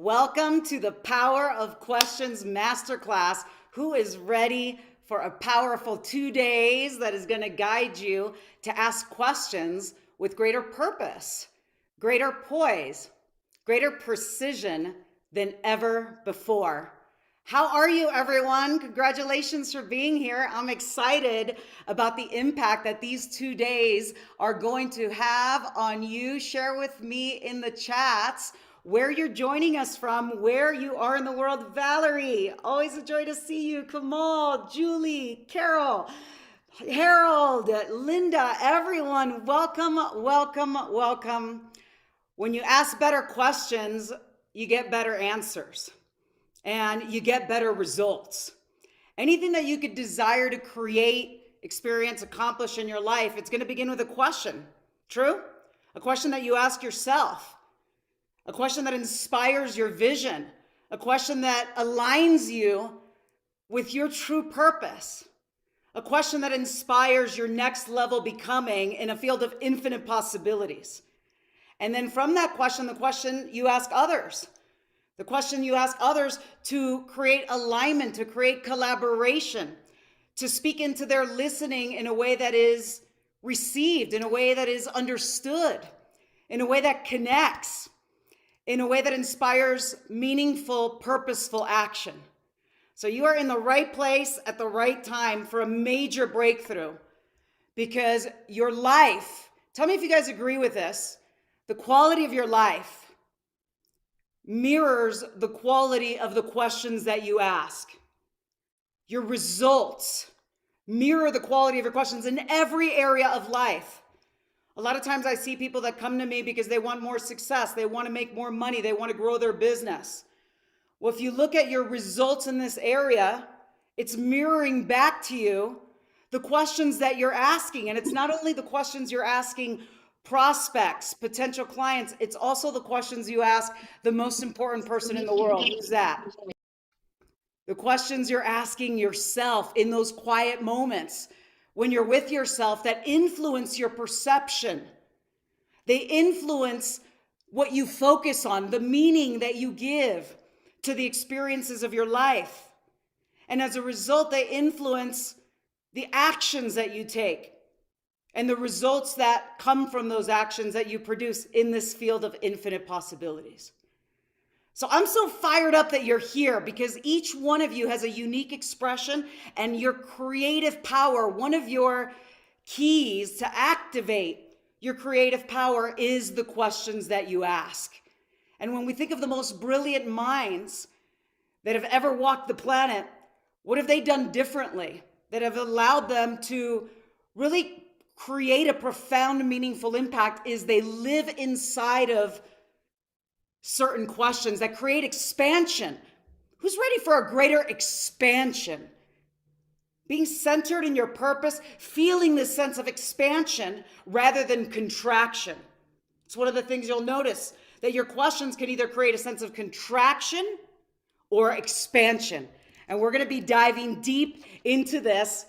Welcome to the Power of Questions Masterclass. Who is ready for a powerful 2 days that is going to guide you to ask questions with greater purpose, greater poise, greater precision than ever before? How are you, everyone? Congratulations for being here. I'm excited about the impact that these 2 days are going to have on you. Share with me in the chats where you're joining us from, where you are in the world. Valerie, always a joy to see you. Kamal, Julie, Carol, Harold, Linda, everyone, welcome, welcome, welcome. When you ask better questions, you get better answers and you get better results. Anything that you could desire to create, experience, accomplish in your life, it's going to begin with a question. True? A question that you ask yourself. A question that inspires your vision, a question that aligns you with your true purpose, a question that inspires your next level becoming in a field of infinite possibilities. And then from that question, the question you ask others, to create alignment, to create collaboration, to speak into their listening in a way that is received, in a way that is understood, in a way that connects, in a way that inspires meaningful, purposeful action. So you are in the right place at the right time for a major breakthrough, because your life, tell me if you guys agree with this, the quality of your life mirrors the quality of the questions that you ask. Your results mirror the quality of your questions in every area of life. A lot of times I see people that come to me because they want more success, they want to make more money, they want to grow their business. Well, if you look at your results in this area, it's mirroring back to you the questions that you're asking. And it's not only the questions you're asking prospects, potential clients, it's also the questions you ask the most important person in the world. Who's that? The questions you're asking yourself in those quiet moments when you're with yourself that influence your perception. They influence what you focus on, the meaning that you give to the experiences of your life. And as a result, they influence the actions that you take and the results that come from those actions that you produce in this field of infinite possibilities. So I'm so fired up that you're here, because each one of you has a unique expression, and your creative power, one of your keys to activate your creative power is the questions that you ask. And when we think of the most brilliant minds that have ever walked the planet, what have they done differently that have allowed them to really create a profound, meaningful impact? Is they live inside of certain questions that create expansion. Who's ready for a greater expansion? Being centered in your purpose, feeling this sense of expansion rather than contraction. It's one of the things you'll notice, that your questions can either create a sense of contraction or expansion. And we're going to be diving deep into this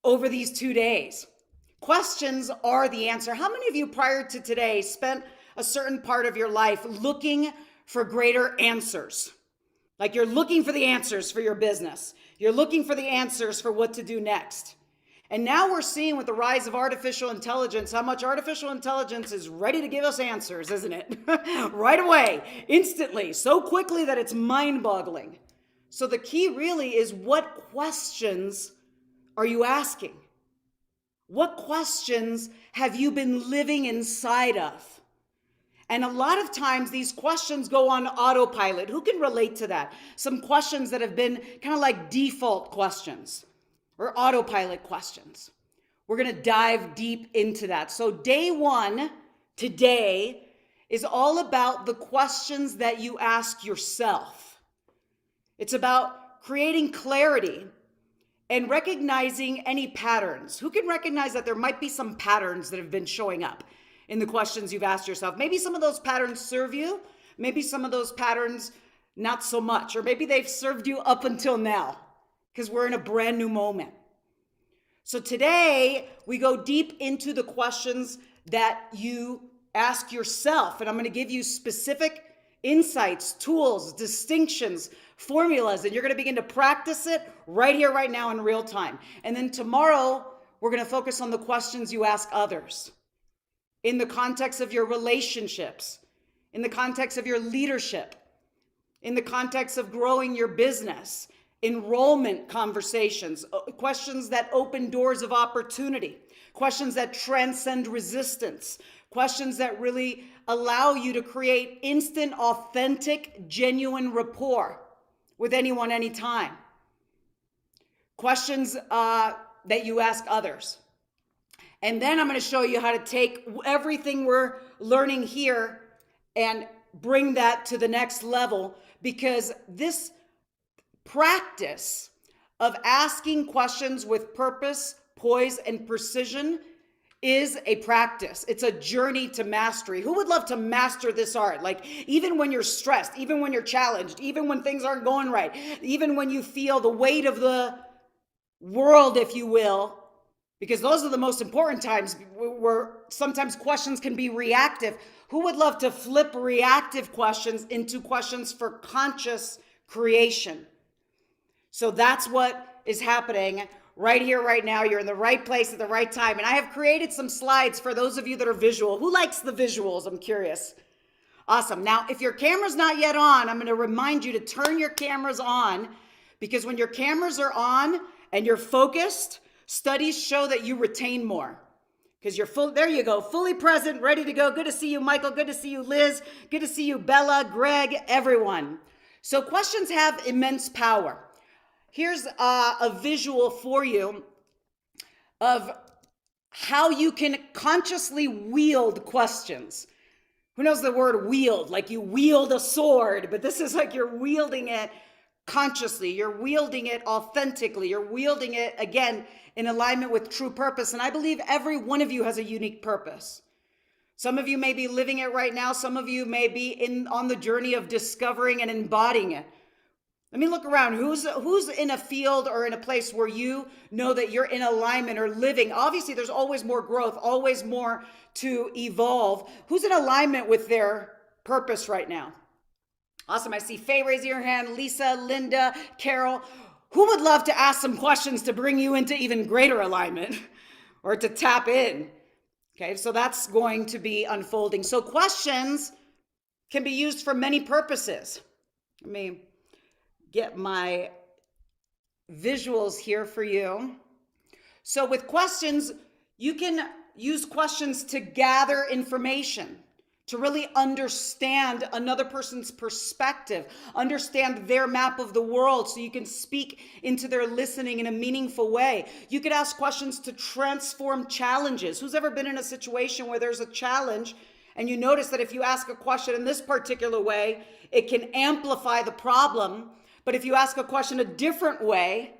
over these 2 days. Questions are the answer. How many of you prior to today spent a certain part of your life looking for greater answers? Like you're looking for the answers for your business. You're looking for the answers for what to do next. And now we're seeing with the rise of artificial intelligence, how much artificial intelligence is ready to give us answers, isn't it? Right away, instantly, so quickly that it's mind-boggling. So the key really is, what questions are you asking? What questions have you been living inside of? And a lot of times these questions go on autopilot. Who can relate to that? Some questions that have been kind of like default questions or autopilot questions. We're going to dive deep into that. So day one today is all about the questions that you ask yourself. It's about creating clarity and recognizing any patterns. Who can recognize that there might be some patterns that have been showing up in the questions you've asked yourself? Maybe some of those patterns serve you. Maybe some of those patterns not so much. Or maybe they've served you up until now, because we're in a brand new moment. So today we go deep into the questions that you ask yourself. And I'm going to give you specific insights, tools, distinctions, formulas, and you're going to begin to practice it right here, right now in real time. And then tomorrow, we're going to focus on the questions you ask others in the context of your relationships, in the context of your leadership, in the context of growing your business, enrollment conversations, questions that open doors of opportunity, questions that transcend resistance, questions that really allow you to create instant, authentic, genuine rapport with anyone, anytime. Questions that you ask others. And then I'm going to show you how to take everything we're learning here and bring that to the next level, because this practice of asking questions with purpose, poise, and precision is a practice. It's a journey to mastery. Who would love to master this art? Like, even when you're stressed, even when you're challenged, even when things aren't going right, even when you feel the weight of the world, if you will, because those are the most important times where sometimes questions can be reactive. Who would love to flip reactive questions into questions for conscious creation? So that's what is happening right here, right now. You're in the right place at the right time. And I have created some slides for those of you that are visual. Who likes the visuals? I'm curious. Awesome. Now, if your camera's not yet on, I'm going to remind you to turn your cameras on, because when your cameras are on and you're focused, studies show that you retain more. Because you're full, there you go, fully present, ready to go. Good to see you, Michael. Good to see you, Liz. Good to see you, Bella, Greg, everyone. So questions have immense power. Here's a visual for you of how you can consciously wield questions. Who knows the word wield? Like you wield a sword, but this is like you're wielding it consciously. You're wielding it authentically. You're wielding it, again, in alignment with true purpose. And I believe every one of you has a unique purpose. Some of you may be living it right now. Some of you may be on the journey of discovering and embodying it. Let me look around. Who's in a field or in a place where you know that you're in alignment or living? Obviously, there's always more growth, always more to evolve. Who's in alignment with their purpose right now? Awesome. I see Faye raising her hand, Lisa, Linda, Carol. Who would love to ask some questions to bring you into even greater alignment or to tap in? Okay, so that's going to be unfolding. So questions can be used for many purposes. Let me get my visuals here for you. So with questions, you can use questions to gather information, to really understand another person's perspective, understand their map of the world, so you can speak into their listening in a meaningful way. You could ask questions to transform challenges. Who's ever been in a situation where there's a challenge and you notice that if you ask a question in this particular way, it can amplify the problem, but if you ask a question a different way,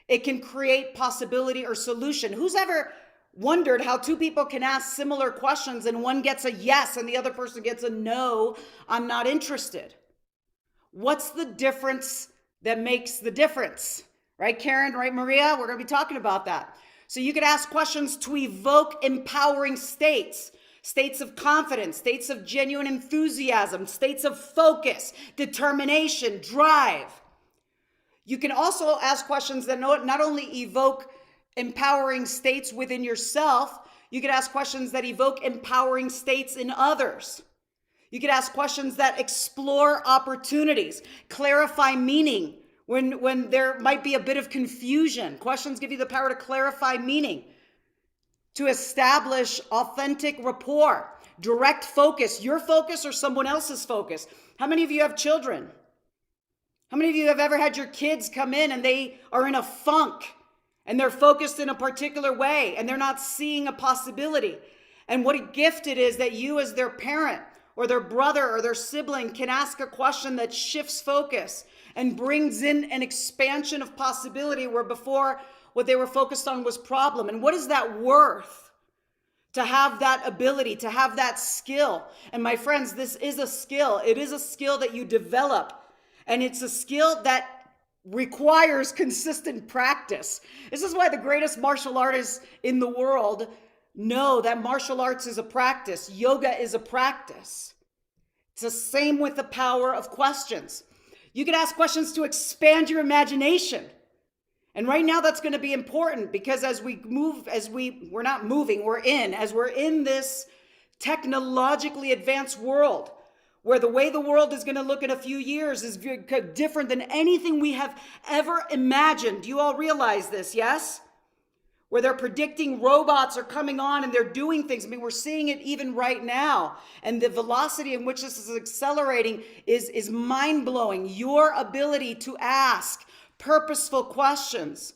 it can create possibility or solution? Who's ever wondered how two people can ask similar questions and one gets a yes and the other person gets a no, I'm not interested? What's the difference that makes the difference? Right, Karen? Right, Maria? We're going to be talking about that. So you could ask questions to evoke empowering states, states of confidence, states of genuine enthusiasm, states of focus, determination, drive. You can also ask questions that not only evoke empowering states within yourself, you could ask questions that evoke empowering states in others. You could ask questions that explore opportunities, clarify meaning when there might be a bit of confusion. Questions give you the power to clarify meaning, to establish authentic rapport, direct focus, your focus or someone else's focus. How many of you have children? How many of you have ever had your kids come in and they are in a funk and they're focused in a particular way and they're not seeing a possibility? And what a gift it is that you as their parent or their brother or their sibling can ask a question that shifts focus and brings in an expansion of possibility where before what they were focused on was problem. And what is that worth? To have that ability, to have that skill. And my friends, this is a skill. It is a skill that you develop. And it's a skill that requires consistent practice. This is why the greatest martial artists in the world know that martial arts is a practice. Yoga is a practice. It's the same with the power of questions. You can ask questions to expand your imagination. And right now that's going to be important because as we're in this technologically advanced world, where the way the world is going to look in a few years is different than anything we have ever imagined. Do you all realize this? Yes? Where they're predicting robots are coming on and they're doing things. I mean, we're seeing it even right now. And the velocity in which this is accelerating is mind-blowing. Your ability to ask purposeful questions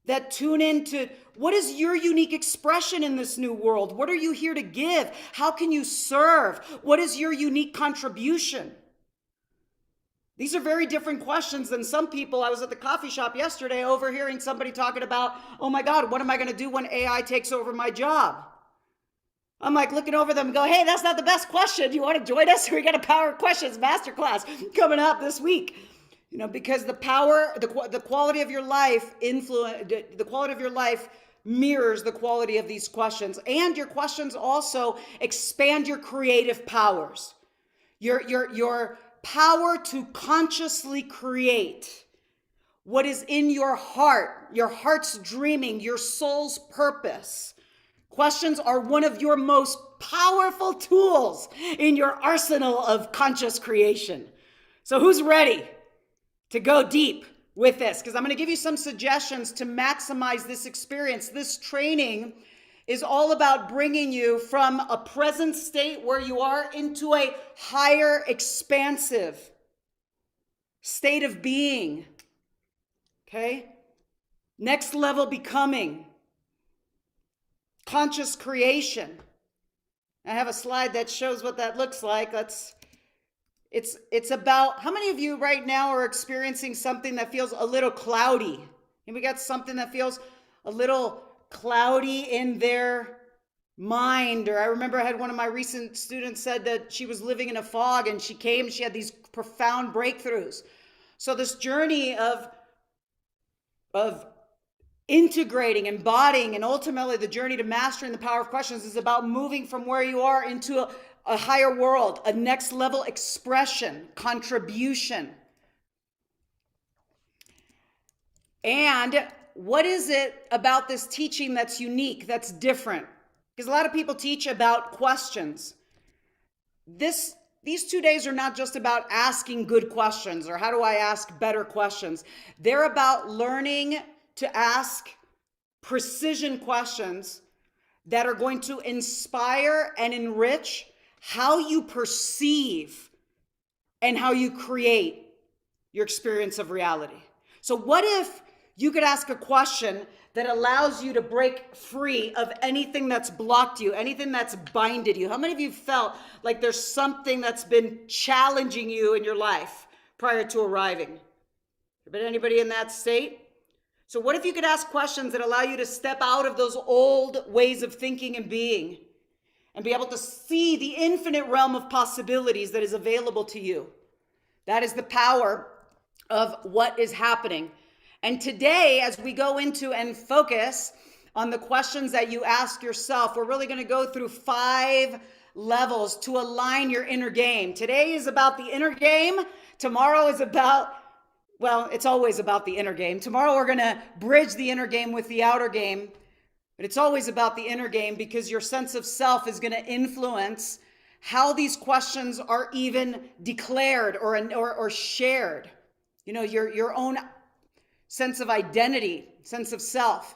that tune into what is your unique expression in this new world? What are you here to give? How can you serve? What is your unique contribution? These are very different questions than some people. I was at the coffee shop yesterday overhearing somebody talking about, oh my God, what am I going to do when AI takes over my job? I'm like looking over them and go, hey, that's not the best question. Do you want to join us? We got a Power Questions Masterclass coming up this week. You know, because the quality of your life the quality of your life mirrors the quality of these questions. And your questions also expand your creative powers. Your power to consciously create what is in your heart's dreaming, your soul's purpose. Questions are one of your most powerful tools in your arsenal of conscious creation. So who's ready to go deep with this? Because I'm going to give you some suggestions to maximize this experience. This training is all about bringing you from a present state where you are into a higher, expansive state of being. Okay? Next level becoming. Conscious creation. I have a slide that shows what that looks like. It's about, how many of you right now are experiencing something that feels a little cloudy? And we got something that feels a little cloudy in their mind. Or I remember I had one of my recent students said that she was living in a fog and she had these profound breakthroughs. So this journey of integrating, embodying, and ultimately the journey to mastering the power of questions is about moving from where you are into a higher world, a next level expression, contribution. And what is it about this teaching that's unique, that's different? Because a lot of people teach about questions. These 2 days are not just about asking good questions or how do I ask better questions. They're about learning to ask precision questions that are going to inspire and enrich how you perceive and how you create your experience of reality. So what if you could ask a question that allows you to break free of anything that's blocked you, anything that's binded you? How many of you felt like there's something that's been challenging you in your life prior to arriving? But anybody in that state? So what if you could ask questions that allow you to step out of those old ways of thinking and being and be able to see the infinite realm of possibilities that is available to you? That is the power of what is happening. And today, as we go into and focus on the questions that you ask yourself, we're really going to go through 5 levels to align your inner game. Today is about the inner game. Tomorrow is about, well, it's always about the inner game. Tomorrow we're going to bridge the inner game with the outer game. But it's always about the inner game because your sense of self is going to influence how these questions are even declared or shared. You know, your own sense of identity, sense of self.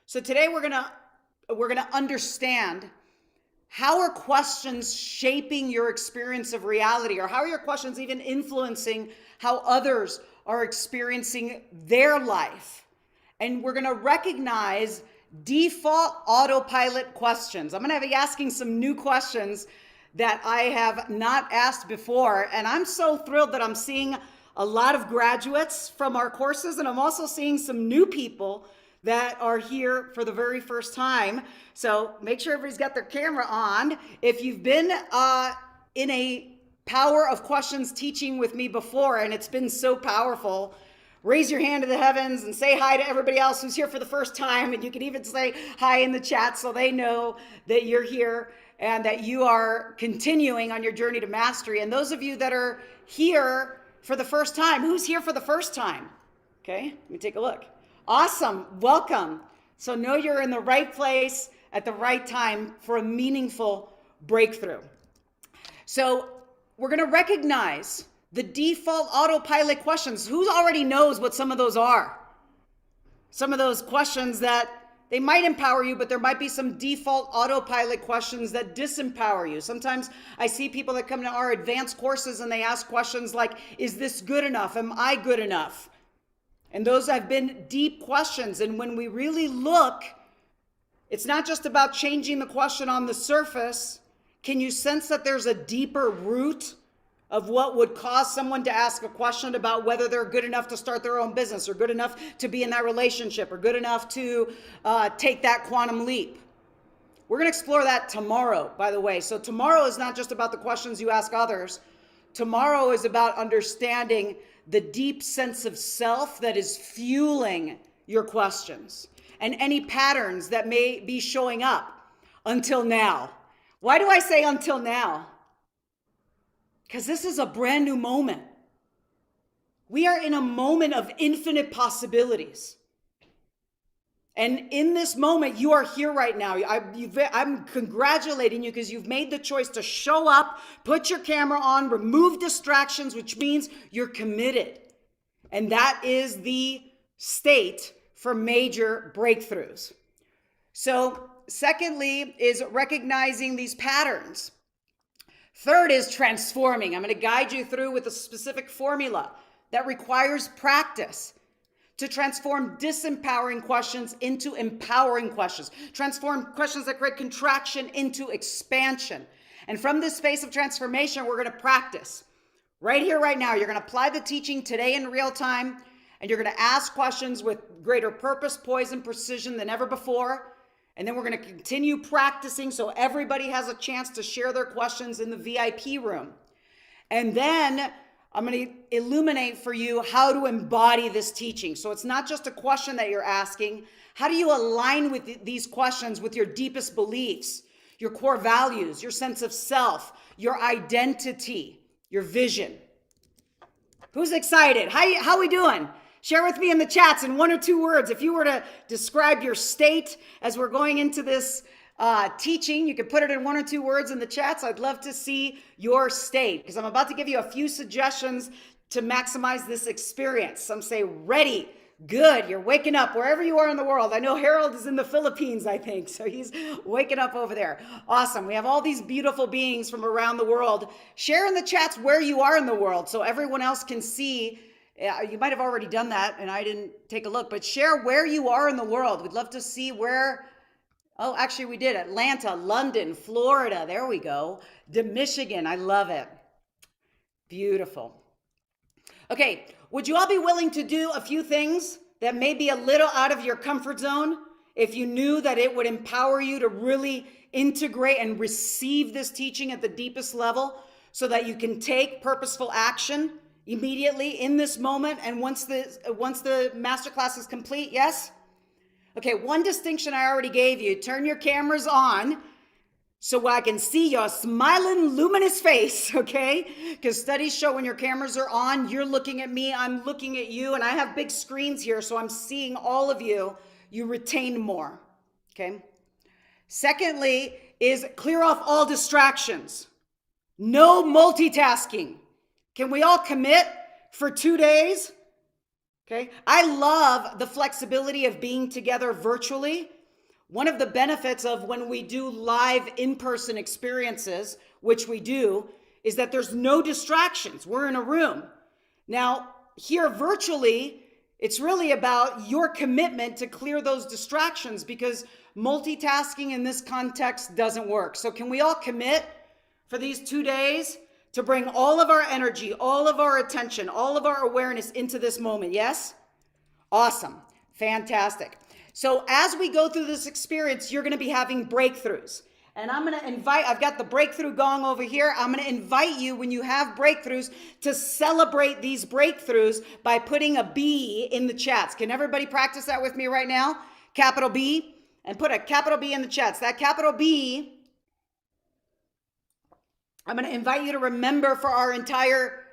So today we're gonna understand, how are questions shaping your experience of reality, or how are your questions even influencing how others are experiencing their life? And we're gonna recognize default autopilot questions. I'm gonna be asking some new questions that I have not asked before, and I'm so thrilled that I'm seeing a lot of graduates from our courses, and I'm also seeing some new people that are here for the very first time. So make sure everybody's got their camera on. If you've been in a Power of Questions teaching with me before, and it's been so powerful, raise your hand to the heavens and say hi to everybody else who's here for the first time. And you can even say hi in the chat so they know that you're here. and that you are continuing on your journey to mastery. And those of you that are here for the first time, who's here for the first time? Okay, let me take a look. Awesome, welcome. So know you're in the right place at the right time for a meaningful breakthrough. So we're gonna recognize the default autopilot questions. Who already knows what some of those are? Some of those questions that they might empower you, but there might be some default autopilot questions that disempower you. Sometimes I see people that come to our advanced courses and they ask questions like, is this good enough? Am I good enough? And those have been deep questions. And when we really look, it's not just about changing the question on the surface. Can you sense that there's a deeper root of what would cause someone to ask a question about whether they're good enough to start their own business, or good enough to be in that relationship, or good enough to take that quantum leap? We're going to explore that tomorrow, by the way. So tomorrow is not just about the questions you ask others. Tomorrow is about understanding the deep sense of self that is fueling your questions and any patterns that may be showing up until now. Why do I say until now? Because this is a brand new moment. We are in a moment of infinite possibilities. And in this moment, you are here right now. I'm congratulating you because you've made the choice to show up, put your camera on, remove distractions, which means you're committed. And that is the state for major breakthroughs. So, secondly, is recognizing these patterns. Third is transforming. I'm going to guide you through with a specific formula that requires practice to transform disempowering questions into empowering questions. Transform questions that create contraction into expansion. And from this space of transformation, we're going to practice. Right here, right now, you're going to apply the teaching today in real time, and you're going to ask questions with greater purpose, poise, and precision than ever before. And then we're going to continue practicing so everybody has a chance to share their questions in the VIP room. And then I'm going to illuminate for you how to embody this teaching. So it's not just a question that you're asking. How do you align with these questions with your deepest beliefs, your core values, your sense of self, your identity, your vision? Who's excited? How we doing? Share with me in the chats in 1 or 2 words. If you were to describe your state as we're going into this teaching, you could put it in 1 or 2 words in the chats. I'd love to see your state because I'm about to give you a few suggestions to maximize this experience. Some say ready, good, you're waking up wherever you are in the world. I know Harold is in the Philippines, I think, so he's waking up over there. Awesome. We have all these beautiful beings from around the world. Share in the chats where you are in the world so everyone else can see. You might have already done that and I didn't take a look, but share where you are in the world. We'd love to see where. Oh, actually we did. Atlanta, London, Florida. There we go. Michigan. I love it. Beautiful. Okay. Would you all be willing to do a few things that may be a little out of your comfort zone if you knew that it would empower you to really integrate and receive this teaching at the deepest level so that you can take purposeful action immediately in this moment and once the masterclass is complete? Yes? Okay, one distinction I already gave you. Turn your cameras on so I can see your smiling, luminous face, okay? Because studies show when your cameras are on, you're looking at me, I'm looking at you, and I have big screens here, so I'm seeing all of you. You retain more, okay? Secondly is clear off all distractions. No multitasking. Can we all commit for 2 days? Okay. I love the flexibility of being together virtually. One of the benefits of when we do live in-person experiences, which we do, is that there's no distractions. We're in a room. Now, here virtually, it's really about your commitment to clear those distractions because multitasking in this context doesn't work. So can we all commit for these 2 days to bring all of our energy, all of our attention, all of our awareness into this moment? Yes? Awesome. Fantastic. So as we go through this experience, you're going to be having breakthroughs. And I'm going to invite, I've got the breakthrough gong over here. I'm going to invite you when you have breakthroughs to celebrate these breakthroughs by putting a B in the chats. Can everybody practice that with me right now? Capital B, and put a capital B in the chats. That capital B I'm going to invite you to remember for our entire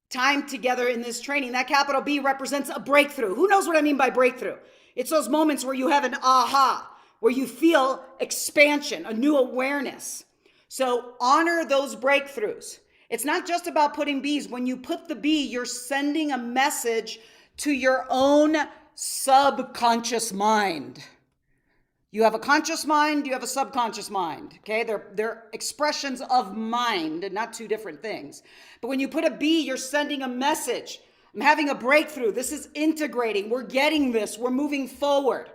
time together in this training, that capital B represents a breakthrough. Who knows what I mean by breakthrough? It's those moments where you have an aha, where you feel expansion, a new awareness. So honor those breakthroughs. It's not just about putting B's. When you put the B, you're sending a message to your own subconscious mind. You have a conscious mind, you have a subconscious mind, okay? They're expressions of mind, not two different things. But when you put a B, you're sending a message. I'm having a breakthrough. This is integrating. We're getting this. We're moving forward.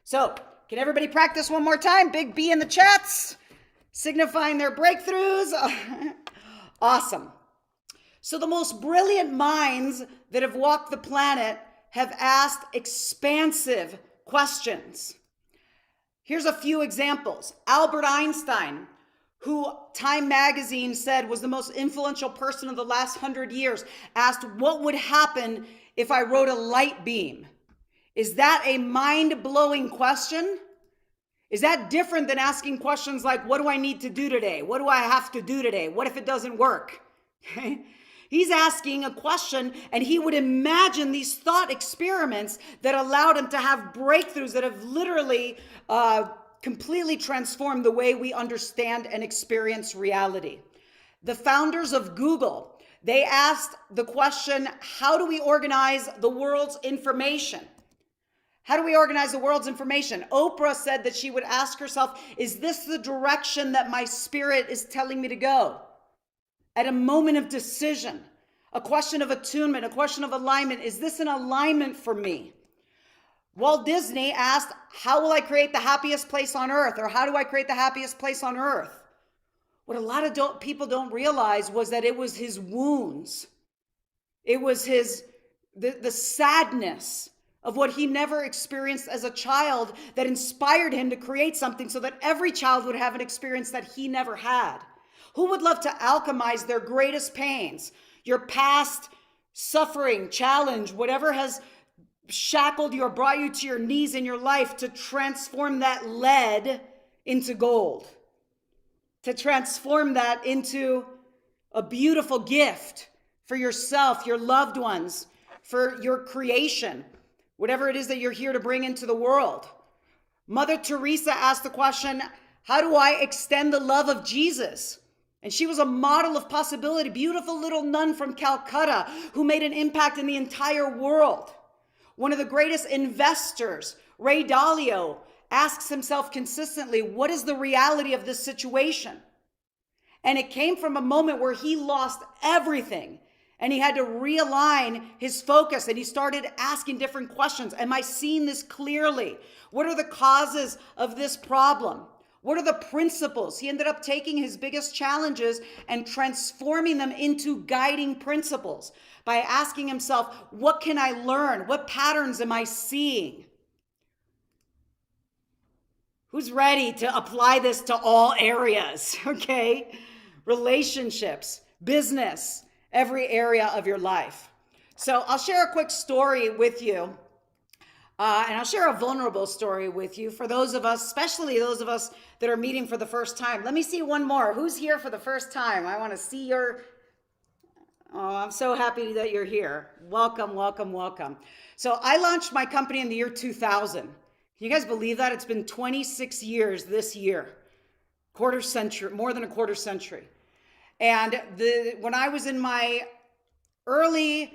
So can everybody practice one more time? Big B in the chats, signifying their breakthroughs. Awesome. So the most brilliant minds that have walked the planet have asked expansive questions. Here's a few examples. Albert Einstein, who Time magazine said was the most influential person of the last 100 years, asked what would happen if I wrote a light beam. Is that a mind-blowing question? Is that different than asking questions like, what do I need to do today? What do I have to do today? What if it doesn't work? He's asking a question, and he would imagine these thought experiments that allowed him to have breakthroughs that have literally completely transformed the way we understand and experience reality. The founders of Google, they asked the question, how do we organize the world's information? How do we organize the world's information? Oprah said that she would ask herself, is this the direction that my spirit is telling me to go? At a moment of decision, a question of attunement, a question of alignment, is this an alignment for me? Walt Disney asked, how will I create the happiest place on earth? Or how do I create the happiest place on earth? What a lot of people don't realize was that it was his wounds. It was the sadness of what he never experienced as a child that inspired him to create something so that every child would have an experience that he never had. Who would love to alchemize their greatest pains, your past suffering, challenge, whatever has shackled you or brought you to your knees in your life, to transform that lead into gold, to transform that into a beautiful gift for yourself, your loved ones, for your creation, whatever it is that you're here to bring into the world. Mother Teresa asked the question, how do I extend the love of Jesus? And she was a model of possibility, beautiful little nun from Calcutta who made an impact in the entire world. One of the greatest investors, Ray Dalio, asks himself consistently, what is the reality of this situation? And it came from a moment where he lost everything and he had to realign his focus, and he started asking different questions. Am I seeing this clearly? What are the causes of this problem? What are the principles? He ended up taking his biggest challenges and transforming them into guiding principles by asking himself, what can I learn? What patterns am I seeing? Who's ready to apply this to all areas? Okay? Relationships, business, every area of your life. So I'll share a quick story with you. And I'll share a vulnerable story with you for those of us, especially those of us that are meeting for the first time. Let me see one more. Who's here for the first time? I want to see your... Oh, I'm so happy that you're here. Welcome, welcome, welcome. So I launched my company in the year 2000. Can you guys believe that? It's been 26 years this year. Quarter century, more than a quarter century. And when I was in my early,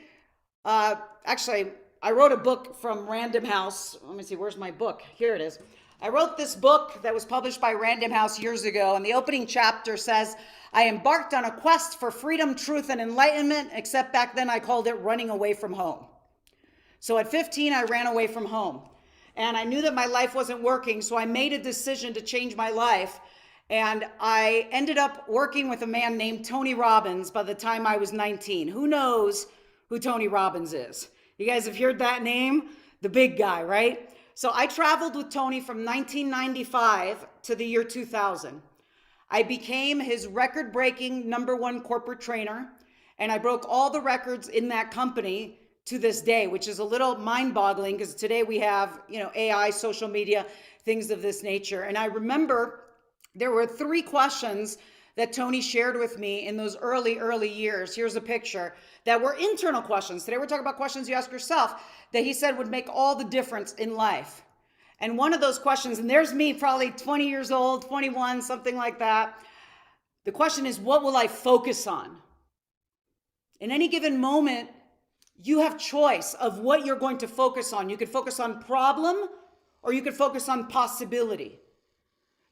I wrote a book from Random House. Let me see, where's my book? Here it is. I wrote this book that was published by Random House years ago, and the opening chapter says, I embarked on a quest for freedom, truth, and enlightenment, except back then I called it running away from home. So at 15, I ran away from home, and I knew that my life wasn't working, so I made a decision to change my life, and I ended up working with a man named Tony Robbins by the time I was 19. Who knows who Tony Robbins is? You guys have heard that name? The big guy, right? So I traveled with Tony from 1995 to the year 2000. I became his record-breaking #1 corporate trainer, and I broke all the records in that company to this day, which is a little mind-boggling because today we have, AI, social media, things of this nature. And I remember there were 3 questions that Tony shared with me in those early years. Here's a picture that were internal questions. Today we're talking about questions you ask yourself that he said would make all the difference in life. And one of those questions, and there's me, probably 20 years old, 21, something like that. The question is, what will I focus on? In any given moment, you have choice of what you're going to focus on. You could focus on problem, or you could focus on possibility.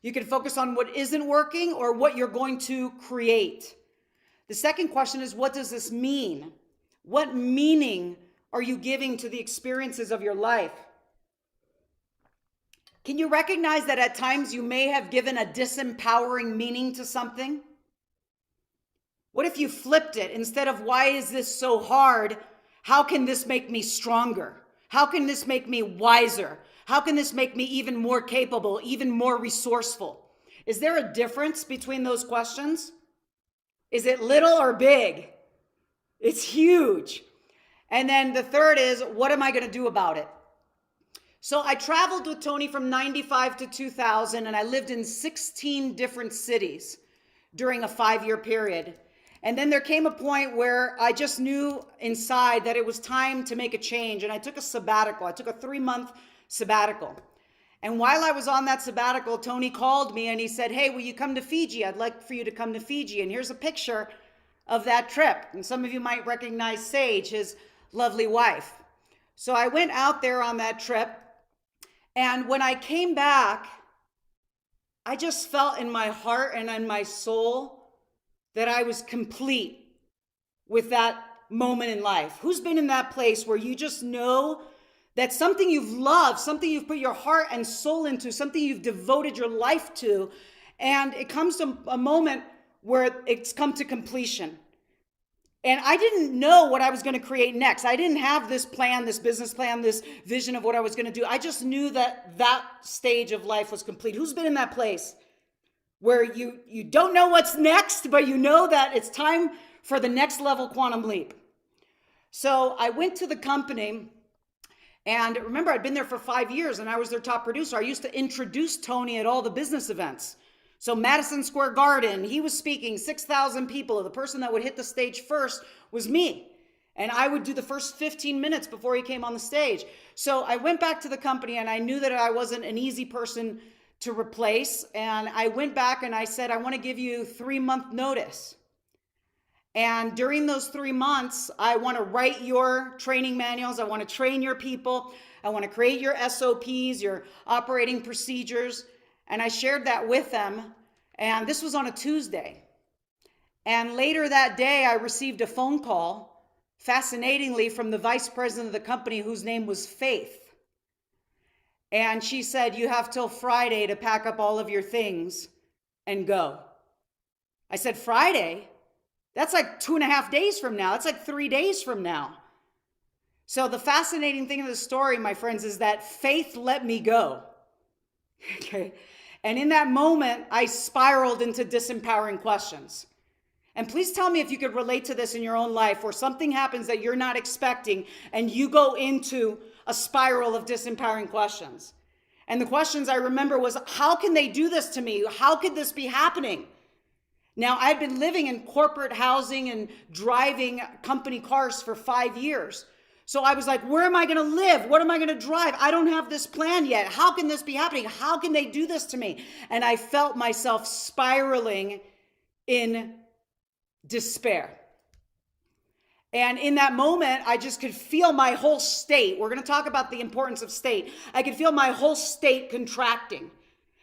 You can focus on what isn't working or what you're going to create. The second question is, what does this mean? What meaning are you giving to the experiences of your life? Can you recognize that at times you may have given a disempowering meaning to something? What if you flipped it? Instead of, why is this so hard? How can this make me stronger? How can this make me wiser? How can this make me even more capable, even more resourceful? Is there a difference between those questions? Is it little or big? It's huge. And then the third is, what am I going to do about it? So I traveled with Tony from 95 to 2000, and I lived in 16 different cities during a 5-year period. And then there came a point where I just knew inside that it was time to make a change. And I took a sabbatical. I took a 3-month sabbatical. And while I was on that sabbatical, Tony called me and he said, hey, will you come to Fiji? I'd like for you to come to Fiji. And here's a picture of that trip. And some of you might recognize Sage, his lovely wife. So I went out there on that trip. And when I came back, I just felt in my heart and in my soul that I was complete with that moment in life. Who's been in that place where you just know that something you've loved, something you've put your heart and soul into, something you've devoted your life to, and it comes to a moment where it's come to completion? And I didn't know what I was going to create next. I didn't have this plan, this business plan, this vision of what I was going to do. I just knew that that stage of life was complete. Who's been in that place where you don't know what's next, but you know that it's time for the next level quantum leap? So I went to the company, and remember, I'd been there for 5 years and I was their top producer. I used to introduce Tony at all the business events. So Madison Square Garden, he was speaking, 6,000 people. The person that would hit the stage first was me. And I would do the first 15 minutes before he came on the stage. So I went back to the company and I knew that I wasn't an easy person to replace. And I went back and I said, I want to give you 3-month notice. And during those 3 months, I want to write your training manuals. I want to train your people. I want to create your SOPs, your operating procedures. And I shared that with them. And this was on a Tuesday. And later that day, I received a phone call, fascinatingly, from the vice president of the company, whose name was Faith. And she said, you have till Friday to pack up all of your things and go. I said, Friday? That's like 2.5 days from now. That's like 3 days from now. So the fascinating thing of the story, my friends, is that Faith let me go. Okay. And in that moment, I spiraled into disempowering questions. And please tell me if you could relate to this in your own life, where something happens that you're not expecting and you go into a spiral of disempowering questions. And the questions I remember was, how can they do this to me? How could this be happening? Now, I'd been living in corporate housing and driving company cars for 5 years. So I was like, where am I going to live? What am I going to drive? I don't have this plan yet. How can this be happening? How can they do this to me? And I felt myself spiraling in despair. And in that moment, I just could feel my whole state. We're going to talk about the importance of state. I could feel my whole state contracting.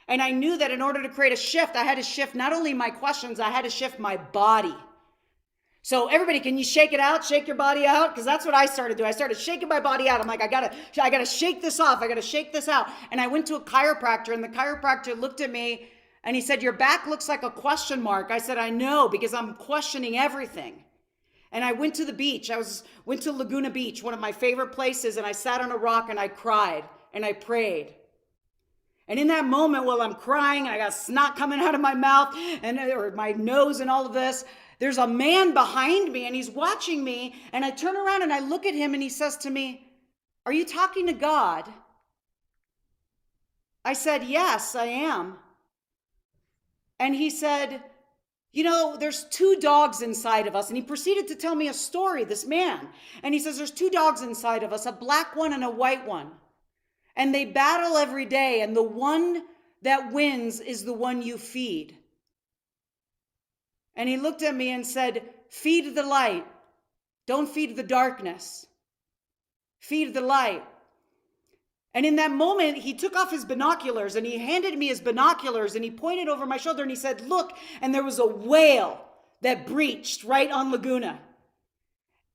And I knew that in order to create a shift, I had to shift not only my questions, I had to shift my body. So everybody, can you shake it out? Shake your body out? Because that's what I started doing. I started shaking my body out. I'm like, I gotta shake this off. I gotta shake this out. And I went to a chiropractor, and the chiropractor looked at me and he said, your back looks like a question mark. I said, I know, because I'm questioning everything. And I went to the beach. Went to Laguna Beach, one of my favorite places, and I sat on a rock and I cried and I prayed. And in that moment, while I'm crying, I got snot coming out of my mouth or my nose and all of this, there's a man behind me and he's watching me, and I turn around and I look at him and he says to me, are you talking to God? I said, yes, I am. And he said, there's two dogs inside of us. And he proceeded to tell me a story, this man. And he says, there's two dogs inside of us, a black one and a white one. And they battle every day. And the one that wins is the one you feed. And he looked at me and said, feed the light. Don't feed the darkness. Feed the light. And in that moment, he took off his binoculars and he handed me his binoculars and he pointed over my shoulder and he said, look, and there was a whale that breached right on Laguna.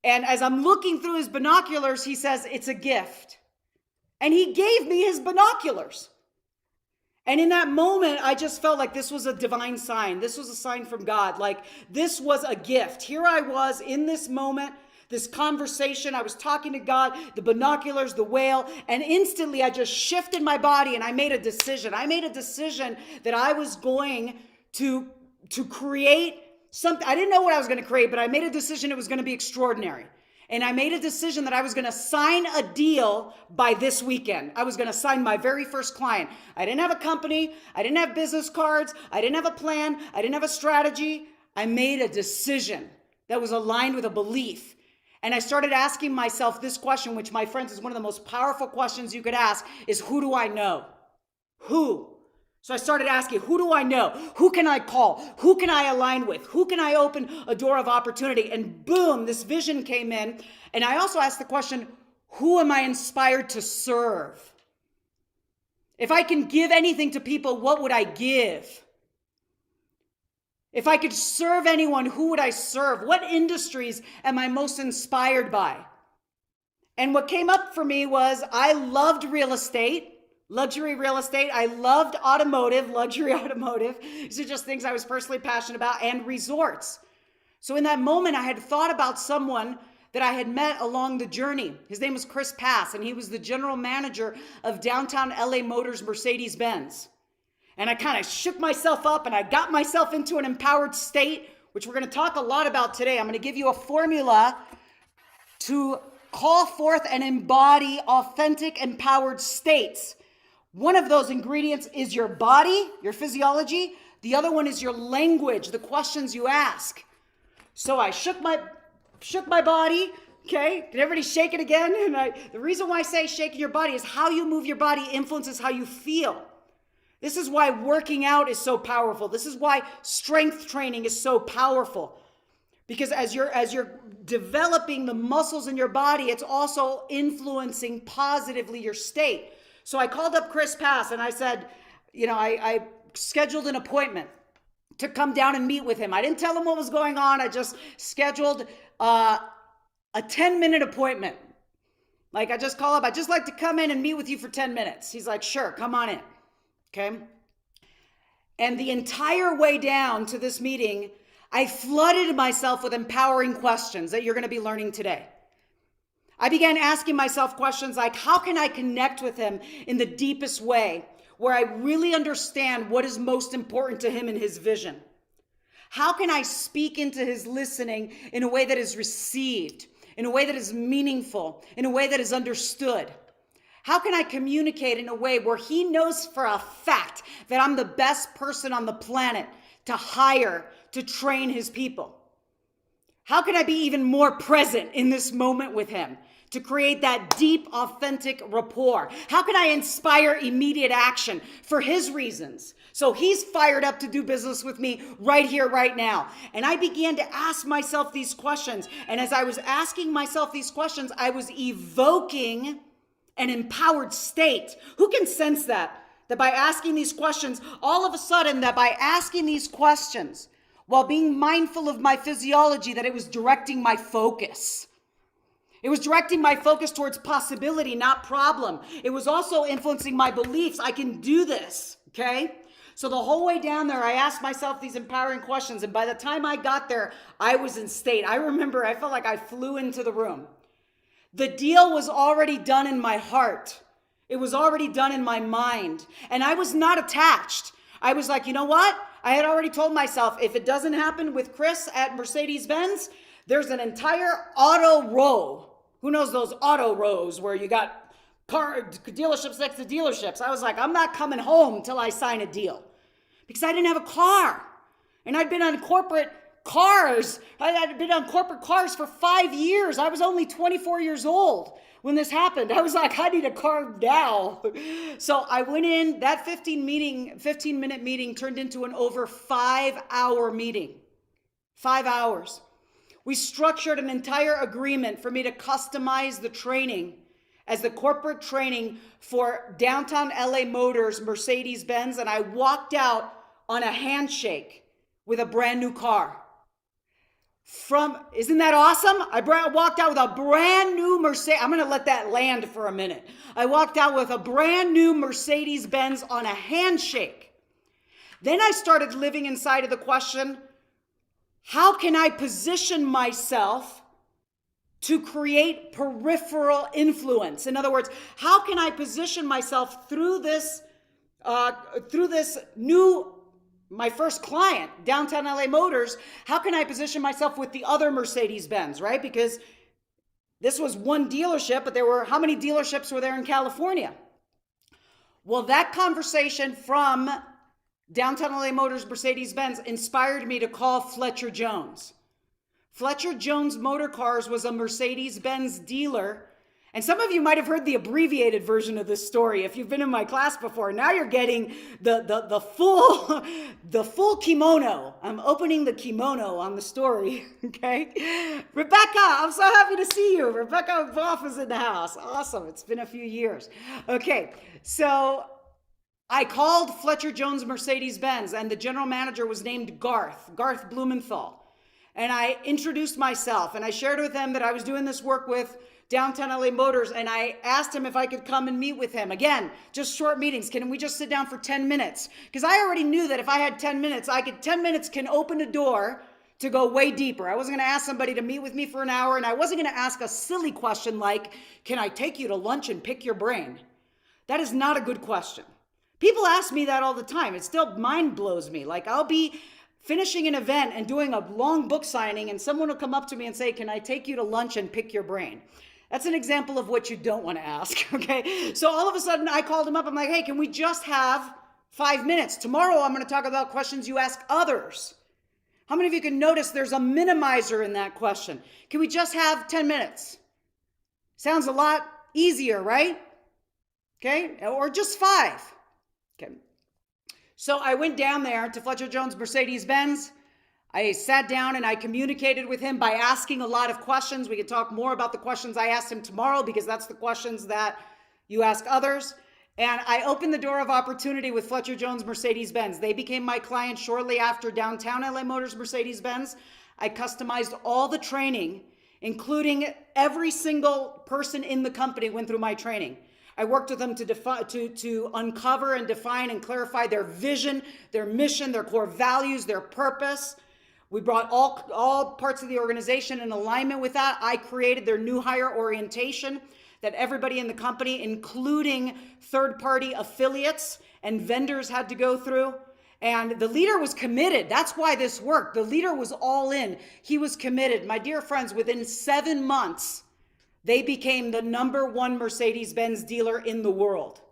And as I'm looking through his binoculars, he says, it's a gift. And he gave me his binoculars. And in that moment, I just felt like this was a divine sign. This was a sign from God. Like this was a gift. Here I was in this moment, this conversation. I was talking to God, the binoculars, the whale, and instantly I just shifted my body and I made a decision. I made a decision that I was going to create something. I didn't know what I was going to create, but I made a decision it was going to be extraordinary. And I made a decision that I was going to sign a deal by this weekend. I was going to sign my very first client. I didn't have a company. I didn't have business cards. I didn't have a plan. I didn't have a strategy. I made a decision that was aligned with a belief. And I started asking myself this question, which, my friends, is one of the most powerful questions you could ask, is who do I know? Who? So I started asking, who do I know? Who can I call? Who can I align with? Who can I open a door of opportunity? And boom, this vision came in. And I also asked the question, who am I inspired to serve? If I can give anything to people, what would I give? If I could serve anyone, who would I serve? What industries am I most inspired by? And what came up for me was I loved real estate. Luxury real estate. I loved automotive, luxury automotive. These are just things I was personally passionate about, and resorts. So in that moment, I had thought about someone that I had met along the journey. His name was Chris Pass, and he was the general manager of downtown LA Motors Mercedes-Benz. And I kind of shook myself up and I got myself into an empowered state, which we're going to talk a lot about today. I'm going to give you a formula to call forth and embody authentic, empowered states. One of those ingredients is your body, your physiology. The other one is your language, the questions you ask. So I shook my body. Okay, did everybody shake it again? And the reason why I say shaking your body is how you move your body influences how you feel. This is why working out is so powerful. This is why strength training is so powerful. Because as you're developing the muscles in your body, it's also influencing positively your state. So I called up Chris Pass and I said, I scheduled an appointment to come down and meet with him. I didn't tell him what was going on. I just scheduled a 10-minute appointment. Like I just call up, I'd just like to come in and meet with you for 10 minutes. He's like, sure, come on in. Okay. And the entire way down to this meeting, I flooded myself with empowering questions that you're going to be learning today. I began asking myself questions like, how can I connect with him in the deepest way where I really understand what is most important to him and his vision? How can I speak into his listening in a way that is received, in a way that is meaningful, in a way that is understood? How can I communicate in a way where he knows for a fact that I'm the best person on the planet to hire, to train his people? How can I be even more present in this moment with him to create that deep, authentic rapport? How can I inspire immediate action for his reasons? So he's fired up to do business with me right here, right now. And I began to ask myself these questions. And as I was asking myself these questions, I was evoking an empowered state. Who can sense that? That by asking these questions, all of a sudden, that by asking these questions, while being mindful of my physiology, that it was directing my focus. It was directing my focus towards possibility, not problem. It was also influencing my beliefs. I can do this, okay? So the whole way down there, I asked myself these empowering questions. And by the time I got there, I was in state. I remember I felt like I flew into the room. The deal was already done in my heart. It was already done in my mind. And I was not attached. I was like, you know what? I had already told myself, if it doesn't happen with Chris at Mercedes-Benz, there's an entire auto row. Who knows those auto rows where you got car dealerships next to dealerships? I was like, I'm not coming home till I sign a deal because I didn't have a car. And I'd been on corporate cars. I had been on corporate cars for 5 years. I was only 24 years old when this happened. I was like, I need a car now. So I went in, that 15-minute meeting turned into an over 5-hour meeting. 5 hours. We structured an entire agreement for me to customize the training as the corporate training for downtown LA Motors, Mercedes-Benz, and I walked out on a handshake with a brand new car. Isn't that awesome? I walked out with a brand new Mercedes. I'm going to let that land for a minute. I walked out with a brand new Mercedes-Benz on a handshake. Then I started living inside of the question, how can I position myself to create peripheral influence? In other words, how can I position myself through this my first client, downtown LA Motors, how can I position myself with the other Mercedes-Benz, right? Because this was one dealership, but how many dealerships were there in California? Well, that conversation from downtown LA Motors, Mercedes-Benz inspired me to call Fletcher Jones. Fletcher Jones Motor Cars was a Mercedes-Benz dealer. And some of you might have heard the abbreviated version of this story if you've been in my class before. Now you're getting the full kimono. I'm opening the kimono on the story, okay? Rebecca, I'm so happy to see you. Rebecca Boff is in the house. Awesome. It's been a few years. Okay, so I called Fletcher Jones Mercedes-Benz, and the general manager was named Garth Blumenthal. And I introduced myself, and I shared with him that I was doing this work with downtown LA Motors, and I asked him if I could come and meet with him. Again, just short meetings. Can we just sit down for 10 minutes? Because I already knew that if I had 10 minutes, 10 minutes can open a door to go way deeper. I wasn't going to ask somebody to meet with me for an hour, and I wasn't going to ask a silly question like, can I take you to lunch and pick your brain? That is not a good question. People ask me that all the time. It still mind blows me. Like, I'll be finishing an event and doing a long book signing, and someone will come up to me and say, can I take you to lunch and pick your brain? That's an example of what you don't want to ask, okay? So all of a sudden, I called him up. I'm like, hey, can we just have 5 minutes? Tomorrow, I'm going to talk about questions you ask others. How many of you can notice there's a minimizer in that question? Can we just have 10 minutes? Sounds a lot easier, right? Okay, or just 5. Okay. So I went down there to Fletcher Jones Mercedes-Benz. I sat down and I communicated with him by asking a lot of questions. We could talk more about the questions I asked him tomorrow because that's the questions that you ask others. And I opened the door of opportunity with Fletcher Jones Mercedes-Benz. They became my client shortly after downtown LA Motors Mercedes-Benz. I customized all the training, including every single person in the company went through my training. I worked with them to uncover and define and clarify their vision, their mission, their core values, their purpose. We brought all parts of the organization in alignment with that. I created their new hire orientation that everybody in the company, including third-party affiliates and vendors, had to go through. And the leader was committed. That's why this worked. The leader was all in. He was committed. My dear friends, within 7 months, they became the #1 Mercedes-Benz dealer in the world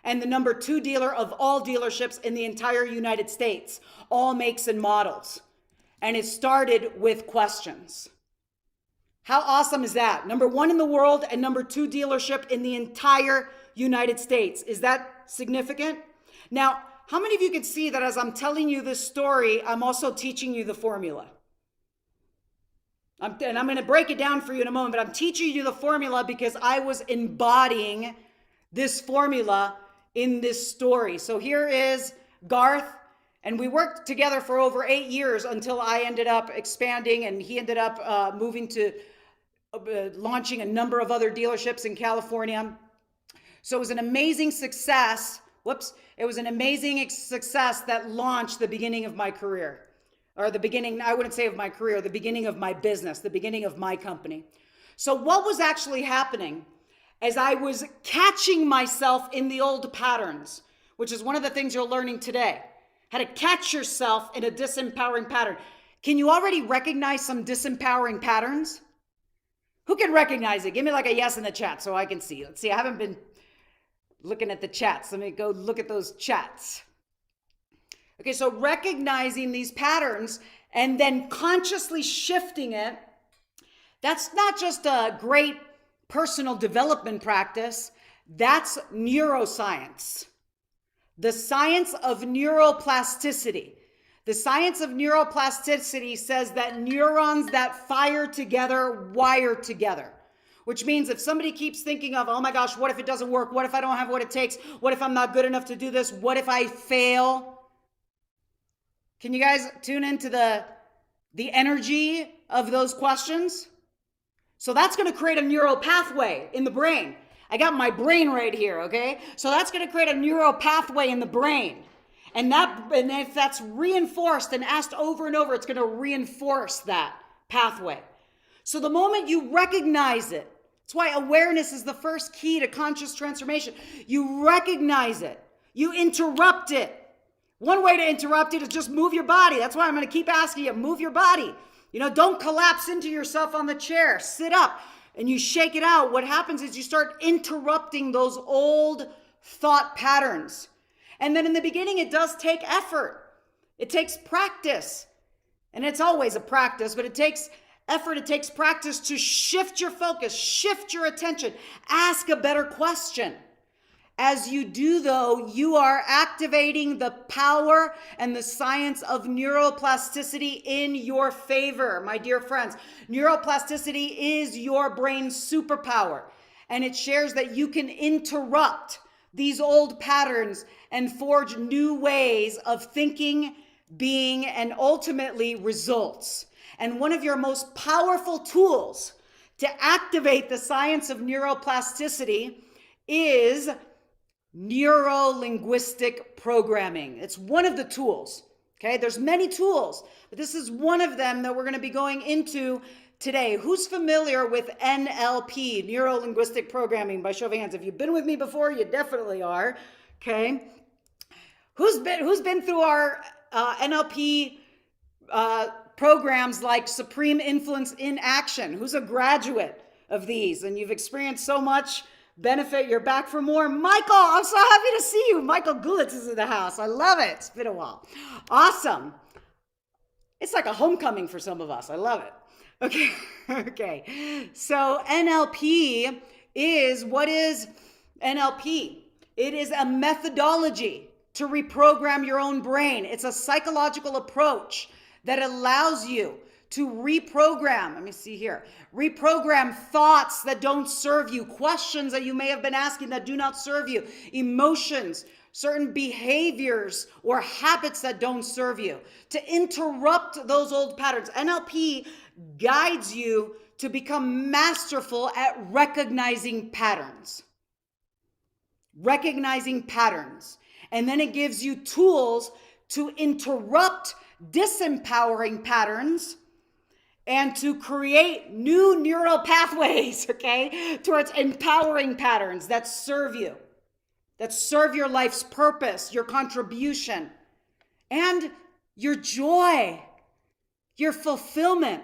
and the #2 dealer of all dealerships in the entire United States, all makes and models. And it started with questions. How awesome is that? #1 in the world and #2 dealership in the entire United States. Is that significant? Now, how many of you could see that as I'm telling you this story, I'm also teaching you the formula? I'm going to break it down for you in a moment, but I'm teaching you the formula because I was embodying this formula in this story. So here is Garth, and we worked together for over 8 years until I ended up expanding and he ended up moving to launching a number of other dealerships in California. So it was an amazing success. It was an amazing success that launched the beginning of my career. Or the beginning, I wouldn't say of my career, the beginning of my business, the beginning of my company. So what was actually happening as I was catching myself in the old patterns, which is one of the things you're learning today, how to catch yourself in a disempowering pattern. Can you already recognize some disempowering patterns? Who can recognize it? Give me like a yes in the chat so I can see. Let's see, I haven't been looking at the chats. Let me go look at those chats. Okay, so recognizing these patterns and then consciously shifting it, that's not just a great personal development practice, that's neuroscience. The science of neuroplasticity. The science of neuroplasticity says that neurons that fire together wire together, which means if somebody keeps thinking of, oh my gosh, what if it doesn't work? What if I don't have what it takes? What if I'm not good enough to do this? What if I fail? Can you guys tune into the energy of those questions? So that's going to create a neural pathway in the brain. I got my brain right here, okay? So that's going to create a neural pathway in the brain. And if that's reinforced and asked over and over, it's going to reinforce that pathway. So the moment you recognize it, that's why awareness is the first key to conscious transformation. You recognize it. You interrupt it. One way to interrupt it is just move your body. That's why I'm going to keep asking you, move your body. Don't collapse into yourself on the chair. Sit up and you shake it out. What happens is you start interrupting those old thought patterns. And then in the beginning, it does take effort. It takes practice. And it's always a practice, but it takes effort. It takes practice to shift your focus, shift your attention, ask a better question. As you do, though, you are activating the power and the science of neuroplasticity in your favor, my dear friends. Neuroplasticity is your brain's superpower, and it shares that you can interrupt these old patterns and forge new ways of thinking, being, and ultimately results. And one of your most powerful tools to activate the science of neuroplasticity is neuro-linguistic programming. It's one of the tools. Okay, there's many tools, but this is one of them that we're going to be going into today. Who's familiar with NLP, neuro-linguistic programming? By show of hands. If you've been with me before, you definitely are. Okay, who's been through our NLP programs like Supreme Influence in Action? Who's a graduate of these and you've experienced so much benefit, you're back for more? Michael, I'm so happy to see you. Michael Gulitz is in the house. I love it. It's been a while. Awesome. It's like a homecoming for some of us. I love it. Okay. Okay. So NLP is, what is NLP? It is a methodology to reprogram your own brain. It's a psychological approach that allows you to reprogram, let me see here, reprogram thoughts that don't serve you, questions that you may have been asking that do not serve you, emotions, certain behaviors or habits that don't serve you, to interrupt those old patterns. NLP guides you to become masterful at recognizing patterns. Recognizing patterns. And then it gives you tools to interrupt disempowering patterns and to create new neural pathways, okay, towards empowering patterns that serve you, that serve your life's purpose, your contribution, and your joy, your fulfillment.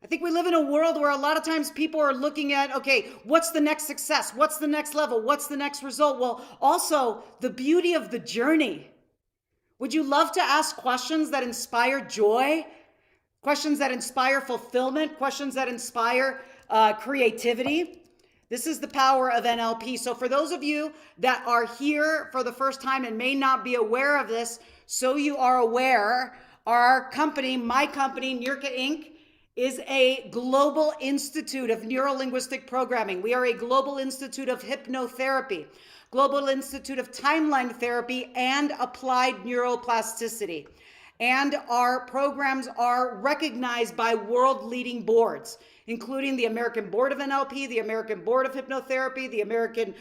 I think we live in a world where a lot of times people are looking at, okay, what's the next success? What's the next level? What's the next result? Well, also the beauty of the journey. Would you love to ask questions that inspire joy? Questions that inspire fulfillment? Questions that inspire creativity? This is the power of NLP. So for those of you that are here for the first time and may not be aware of this, so you are aware, our company, my company, Niurka Inc., is a global institute of neuro-linguistic programming. We are a global institute of hypnotherapy, global institute of timeline therapy, and applied neuroplasticity. And our programs are recognized by world-leading boards, including the American Board of NLP, the American Board of Hypnotherapy, the American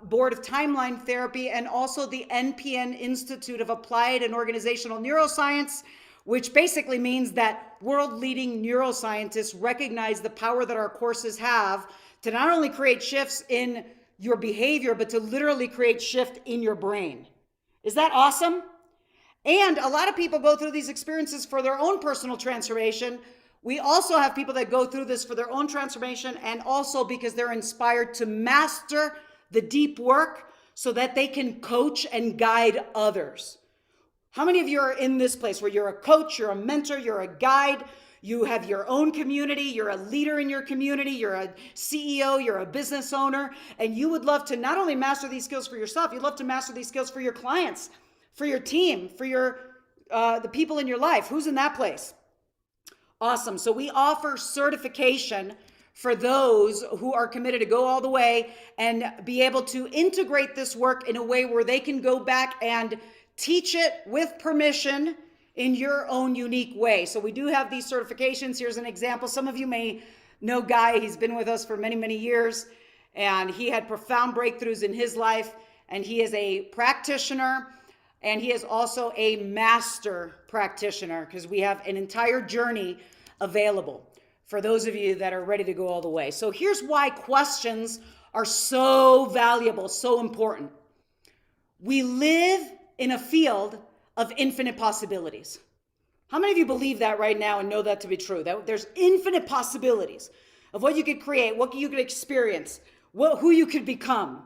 Board of Timeline Therapy, and also the NPN Institute of Applied and Organizational Neuroscience, which basically means that world-leading neuroscientists recognize the power that our courses have to not only create shifts in your behavior, but to literally create shift in your brain. Is that awesome? And a lot of people go through these experiences for their own personal transformation. We also have people that go through this for their own transformation and also because they're inspired to master the deep work so that they can coach and guide others. How many of you are in this place where you're a coach, you're a mentor, you're a guide, you have your own community, you're a leader in your community, you're a CEO, you're a business owner, and you would love to not only master these skills for yourself, you'd love to master these skills for your clients, for your team, for the people in your life. Who's in that place? Awesome. So we offer certification for those who are committed to go all the way and be able to integrate this work in a way where they can go back and teach it with permission in your own unique way. So we do have these certifications. Here's an example. Some of you may know Guy. He's been with us for many, many years, and he had profound breakthroughs in his life, and he is a practitioner, and he is also a master practitioner, because we have an entire journey available for those of you that are ready to go all the way. So here's why questions are so valuable, so important. We live in a field of infinite possibilities. How many of you believe that right now and know that to be true? That there's infinite possibilities of what you could create, what you could experience, who you could become.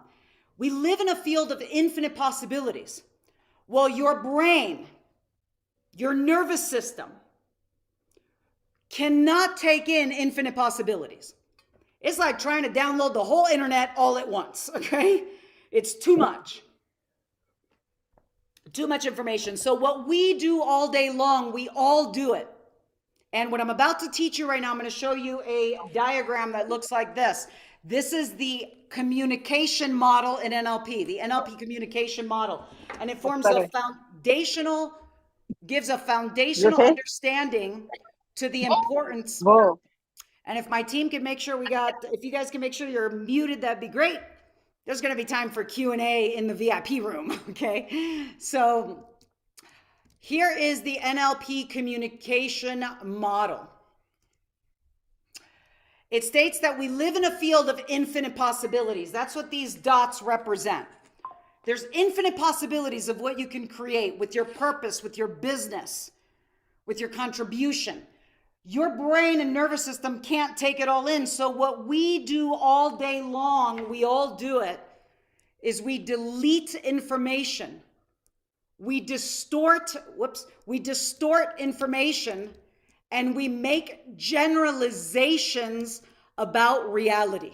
We live in a field of infinite possibilities. Well, your brain, your nervous system, cannot take in infinite possibilities. It's like trying to download the whole internet all at once, okay? It's too much. Too much information. So what we do all day long, we all do it. And what I'm about to teach you right now, I'm going to show you a diagram that looks like this. This is the communication model in NLP, the NLP communication model. And it forms a foundational, gives a foundational understanding to the importance. Whoa. And if my team can make sure if you guys can make sure you're muted, that'd be great. There's going to be time for Q&A in the VIP room, okay? So here is the NLP communication model. It states that we live in a field of infinite possibilities. That's what these dots represent. There's infinite possibilities of what you can create with your purpose, with your business, with your contribution. Your brain and nervous system can't take it all in. So what we do all day long, we all do it, is we delete information. We distort information, and we make generalizations about reality.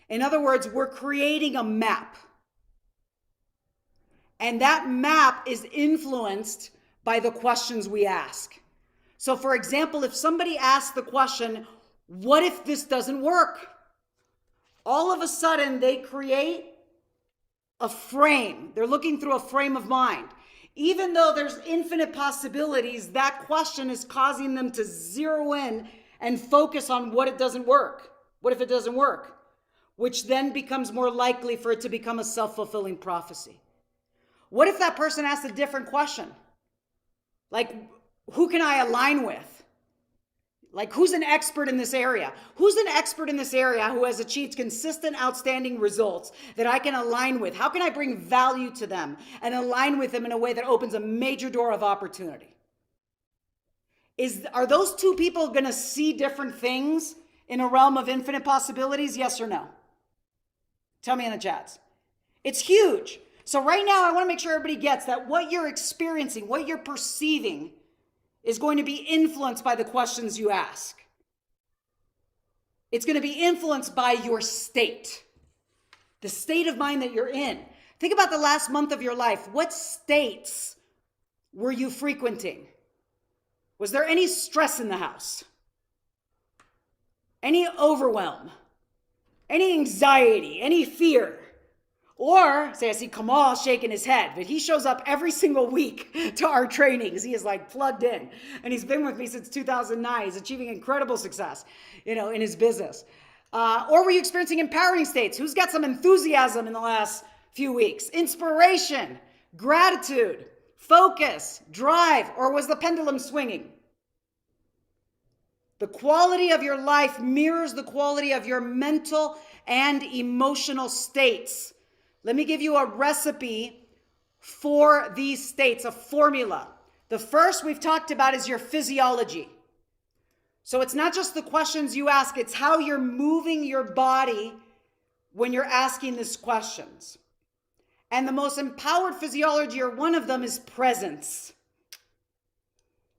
In other words, we're creating a map. And that map is influenced by the questions we ask. So for example, if somebody asks the question, what if this doesn't work? All of a sudden they create a frame. They're looking through a frame of mind. Even though there's infinite possibilities, that question is causing them to zero in and focus on what it doesn't work. What if it doesn't work? Which then becomes more likely for it to become a self-fulfilling prophecy. What if that person asks a different question? Like, who can I align with? Like, who's an expert in this area? Who's an expert in this area who has achieved consistent, outstanding results that I can align with? How can I bring value to them and align with them in a way that opens a major door of opportunity? Are those two people going to see different things in a realm of infinite possibilities? Yes or no? Tell me in the chats. It's huge. So right now, I want to make sure everybody gets that what you're experiencing, what you're perceiving, is going to be influenced by the questions you ask. It's going to be influenced by your state, the state of mind that you're in. Think about the last month of your life. What states were you frequenting? Was there any stress in the house? Any overwhelm? Any anxiety? Any fear? Or, say, I see Kamal shaking his head, but he shows up every single week to our trainings. He is like plugged in, and he's been with me since 2009. He's achieving incredible success, in his business. Or were you experiencing empowering states? Who's got some enthusiasm in the last few weeks? Inspiration, gratitude, focus, drive, or was the pendulum swinging? The quality of your life mirrors the quality of your mental and emotional states. Let me give you a recipe for these states, a formula. The first we've talked about is your physiology. So it's not just the questions you ask, it's how you're moving your body when you're asking these questions. And the most empowered physiology, or one of them, is presence.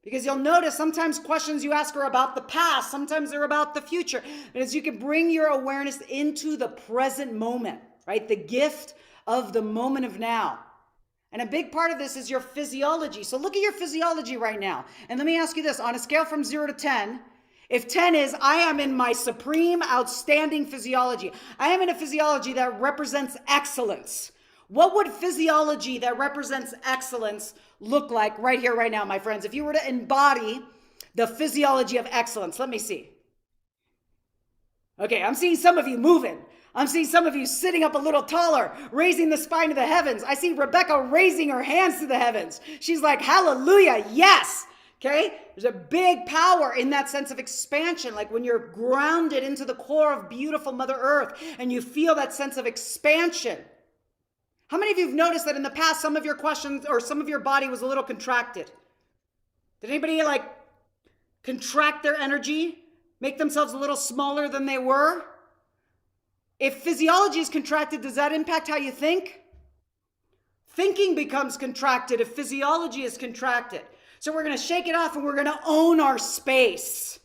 Because you'll notice sometimes questions you ask are about the past, sometimes they're about the future. And as you can bring your awareness into the present moment, right? The gift of the moment of now. And a big part of this is your physiology. So look at your physiology right now. And let me ask you this, on a scale from 0 to 10, if 10 is, I am in my supreme, outstanding physiology. I am in a physiology that represents excellence. What would physiology that represents excellence look like right here, right now, my friends? If you were to embody the physiology of excellence, let me see. Okay, I'm seeing some of you moving. I'm seeing some of you sitting up a little taller, raising the spine to the heavens. I see Rebecca raising her hands to the heavens. She's like, hallelujah, yes. Okay, there's a big power in that sense of expansion, like when you're grounded into the core of beautiful Mother Earth and you feel that sense of expansion. How many of you have noticed that in the past, some of your questions or some of your body was a little contracted? Did anybody like contract their energy, make themselves a little smaller than they were? If physiology is contracted, does that impact how you think? Thinking becomes contracted if physiology is contracted. So we're going to shake it off and we're going to own our space.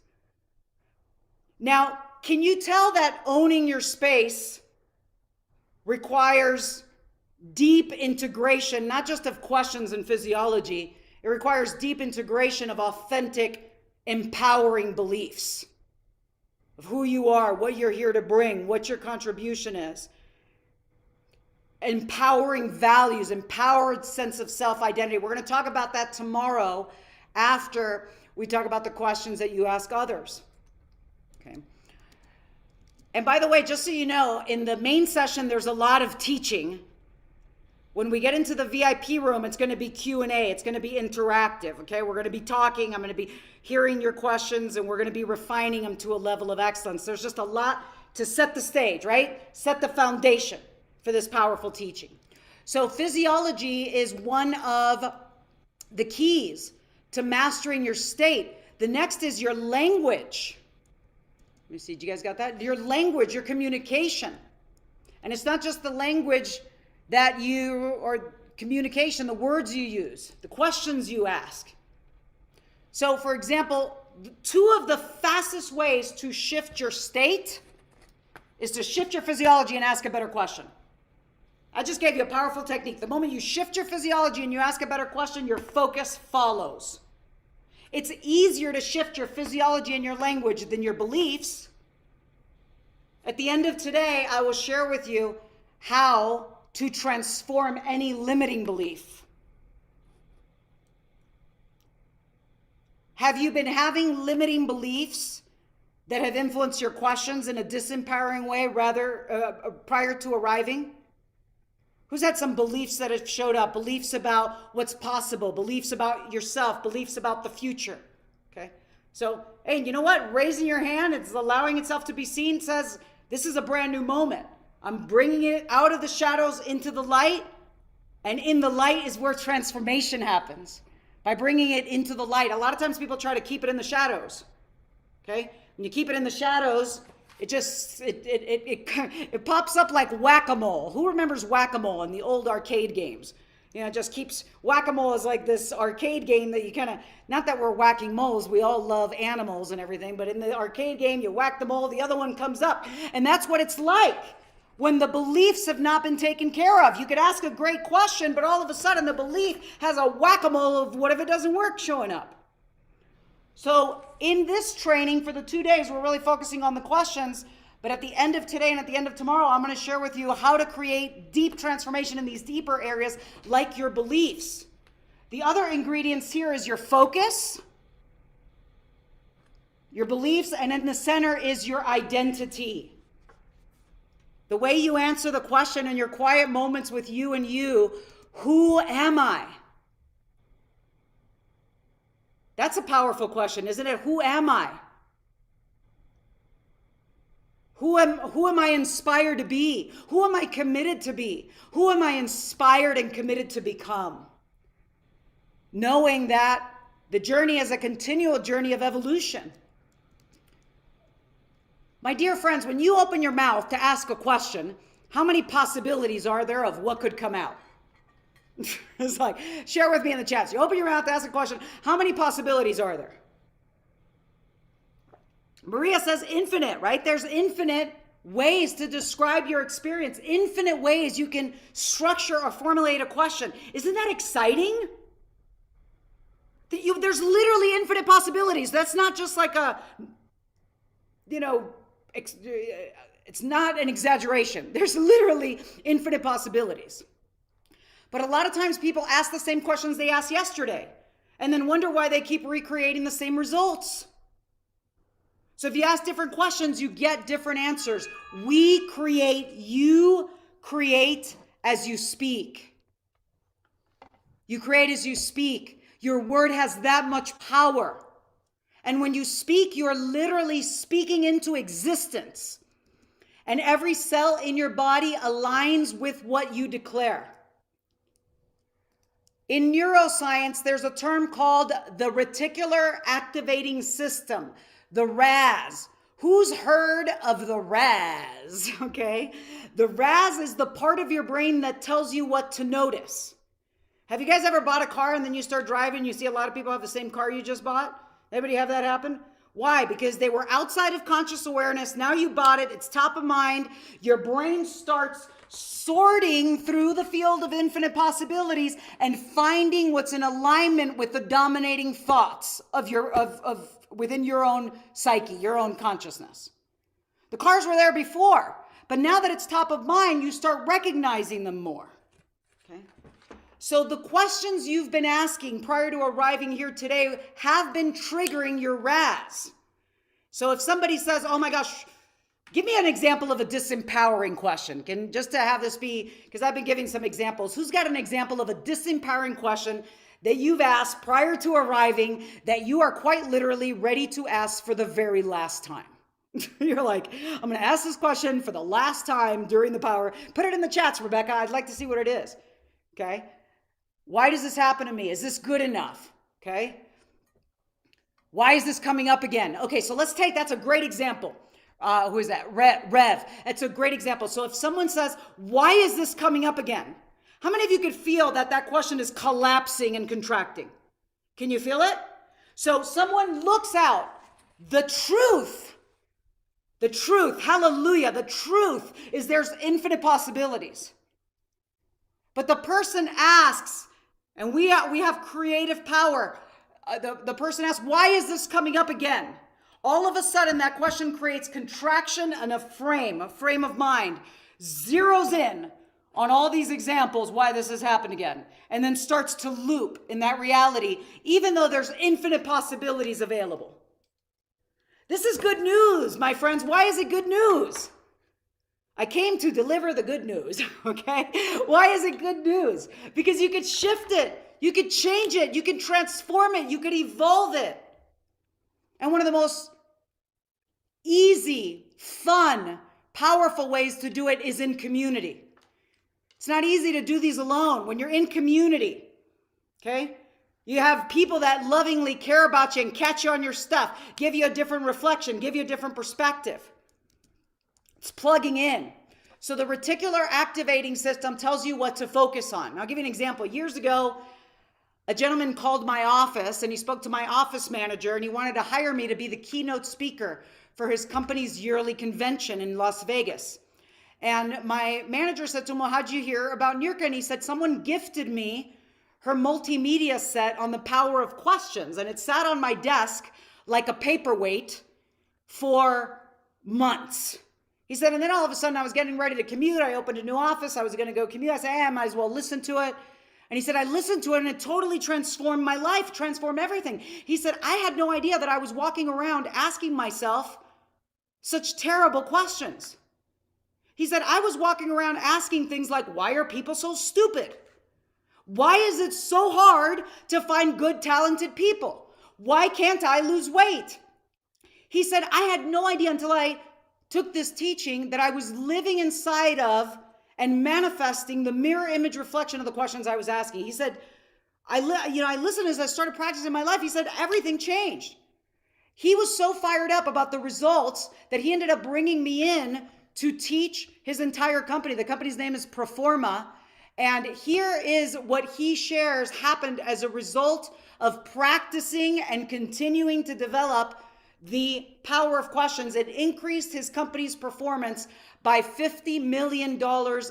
Now, can you tell that owning your space requires deep integration, not just of questions and physiology, it requires deep integration of authentic, empowering beliefs of who you are, what you're here to bring, what your contribution is. Empowering values, empowered sense of self-identity. We're going to talk about that tomorrow after we talk about the questions that you ask others. Okay. And by the way, just so you know, in the main session, there's a lot of teaching. When we get into the VIP room, it's going to be Q&A. It's going to be interactive, okay? We're going to be talking. I'm going to be hearing your questions, and we're going to be refining them to a level of excellence. There's just a lot to set the stage, right? Set the foundation for this powerful teaching. So physiology is one of the keys to mastering your state. The next is your language. Let me see, you guys got that? Your language, your communication. And it's not just the language that you, or communication, the words you use, the questions you ask. So for example, two of the fastest ways to shift your state is to shift your physiology and ask a better question. I just gave you a powerful technique. The moment you shift your physiology and you ask a better question, your focus follows. It's easier to shift your physiology and your language than your beliefs. At the end of today, I will share with you how to transform any limiting belief. Have you been having limiting beliefs that have influenced your questions in a disempowering way prior to arriving? Who's had some beliefs that have showed up? Beliefs about what's possible, beliefs about yourself, beliefs about the future. Okay? So, hey, you know what? Raising your hand, it's allowing itself to be seen, says this is a brand new moment. I'm bringing it out of the shadows into the light, and in the light is where transformation happens. By bringing it into the light. A lot of times people try to keep it in the shadows. Okay? When you keep it in the shadows, it pops up like whack-a-mole. Who remembers whack-a-mole in the old arcade games? You know, it just keeps, whack-a-mole is like this arcade game that you kind of, not that we're whacking moles, we all love animals and everything, but in the arcade game, you whack the mole, the other one comes up. And that's what it's like when the beliefs have not been taken care of. You could ask a great question, but all of a sudden the belief has a whack-a-mole of what if it doesn't work showing up. So in this training for the 2 days, we're really focusing on the questions, but at the end of today and at the end of tomorrow, I'm going to share with you how to create deep transformation in these deeper areas like your beliefs. The other ingredients here is your focus, your beliefs, and in the center is your identity. The way you answer the question in your quiet moments with you and you, who am I? That's a powerful question, isn't it? Who am I? Who am I inspired to be? Who am I committed to be? Who am I inspired and committed to become? Knowing that the journey is a continual journey of evolution. My dear friends, when you open your mouth to ask a question, How many possibilities are there of what could come out? It's like, share with me in the chat. So you open your mouth to ask a question. How many possibilities are there? Maria says infinite, right? There's infinite ways to describe your experience, infinite ways you can structure or formulate a question. Isn't that exciting? There's literally infinite possibilities. That's not just like it's not an exaggeration. There's literally infinite possibilities. But a lot of times people ask the same questions they asked yesterday and then wonder why they keep recreating the same results. So if you ask different questions, you get different answers. You create as you speak. You create as you speak. Your word has that much power. And when you speak, you're literally speaking into existence. And every cell in your body aligns with what you declare. In neuroscience, there's a term called the reticular activating system, the RAS. Who's heard of the RAS? Okay. The RAS is the part of your brain that tells you what to notice. Have you guys ever bought a car and then you start driving, you see a lot of people have the same car you just bought? Anybody have that happen? Why? Because they were outside of conscious awareness. Now you bought it. It's top of mind. Your brain starts sorting through the field of infinite possibilities and finding what's in alignment with the dominating thoughts of within your own psyche, your own consciousness. The cars were there before, but now that it's top of mind, you start recognizing them more. Okay? So the questions you've been asking prior to arriving here today have been triggering your RAS. So if somebody says, oh my gosh, give me an example of a disempowering question. Just to have this be, because I've been giving some examples. Who's got an example of a disempowering question that you've asked prior to arriving that you are quite literally ready to ask for the very last time? You're like, I'm going to ask this question for the last time during the power. Put it in the chats, Rebecca. I'd like to see what it is. Okay. Why does this happen to me? Is this good enough? Okay. Why is this coming up again? Okay, so that's a great example. Who is that? Rev. It's a great example. So if someone says, why is this coming up again? How many of you could feel that question is collapsing and contracting? Can you feel it? So someone looks out. The truth, hallelujah, the truth is there's infinite possibilities. But the person asks, and we have creative power. The person asks, why is this coming up again? All of a sudden, that question creates contraction and a frame of mind, zeroes in on all these examples why this has happened again, and then starts to loop in that reality, even though there's infinite possibilities available. This is good news, my friends. Why is it good news? I came to deliver the good news, okay? Why is it good news? Because you could shift it. You could change it. You can transform it. You could evolve it. And one of the most easy, fun, powerful ways to do it is in community. It's not easy to do these alone when you're in community, okay? You have people that lovingly care about you and catch you on your stuff, give you a different reflection, give you a different perspective. It's plugging in. So the reticular activating system tells you what to focus on. I'll give you an example. Years ago, a gentleman called my office and he spoke to my office manager and he wanted to hire me to be the keynote speaker for his company's yearly convention in Las Vegas. And my manager said to him, well, how'd you hear about Niurka? And he said, someone gifted me her multimedia set on the power of questions. And it sat on my desk like a paperweight for months. He said, and then all of a sudden I was getting ready to commute. I opened a new office. I was going to go commute. I said, I might as well listen to it. And he said, I listened to it and it totally transformed my life, transformed everything. He said, I had no idea that I was walking around asking myself such terrible questions. He said, I was walking around asking things like, why are people so stupid? Why is it so hard to find good, talented people? Why can't I lose weight? He said, I had no idea until I took this teaching that I was living inside of and manifesting the mirror image reflection of the questions I was asking. He said, I listened as I started practicing my life. He said, everything changed. He was so fired up about the results that he ended up bringing me in to teach his entire company. The company's name is Proforma. And here is what he shares happened as a result of practicing and continuing to develop the power of questions. It increased his company's performance by $50 million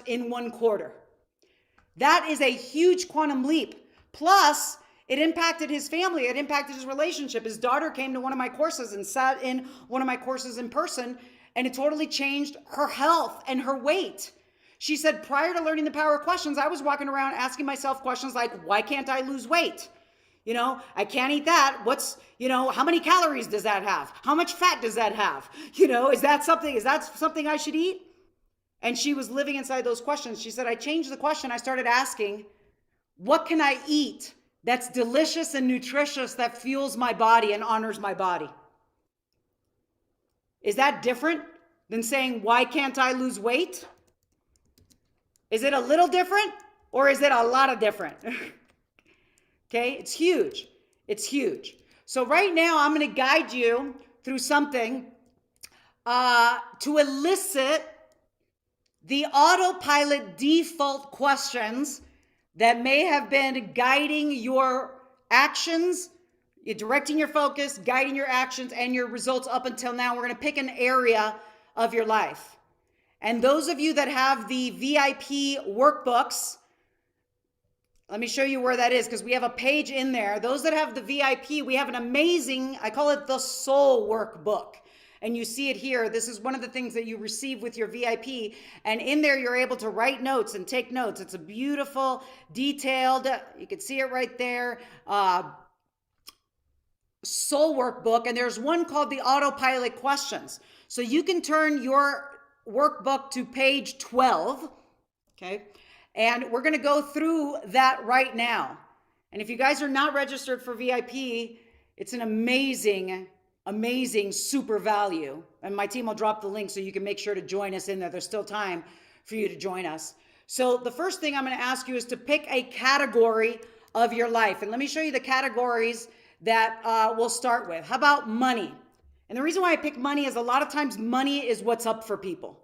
in 1 quarter. That is a huge quantum leap. Plus, it impacted his family. It impacted his relationship. His daughter came to one of my courses and sat in one of my courses in person, and it totally changed her health and her weight. She said, prior to learning the power of questions, I was walking around asking myself questions like, why can't I lose weight? You know, I can't eat that. What's, you know, how many calories does that have? How much fat does that have? You know, is that something I should eat? And she was living inside those questions. She said, I changed the question. I started asking, what can I eat that's delicious and nutritious, that fuels my body and honors my body? Is that different than saying, why can't I lose weight? Is it a little different or is it a lot of different? Okay, it's huge. It's huge. So right now I'm going to guide you through something to elicit the autopilot default questions that may have been guiding your actions, directing your focus, guiding your actions and your results up until now. We're going to pick an area of your life. And those of you that have the VIP workbooks, let me show you where that is, because we have a page in there. Those that have the VIP, we have an amazing, I call it the soul workbook. And you see it here. This is one of the things that you receive with your VIP. And in there, you're able to write notes and take notes. It's a beautiful, detailed, you can see it right there, soul workbook. And there's one called the autopilot questions. So you can turn your workbook to page 12, okay? And we're gonna go through that right now. And if you guys are not registered for VIP, it's an amazing, amazing super value. And my team will drop the link so you can make sure to join us in there. There's still time for you to join us. So the first thing I'm gonna ask you is to pick a category of your life. And let me show you the categories that we'll start with. How about money? And the reason why I pick money is a lot of times money is what's up for people,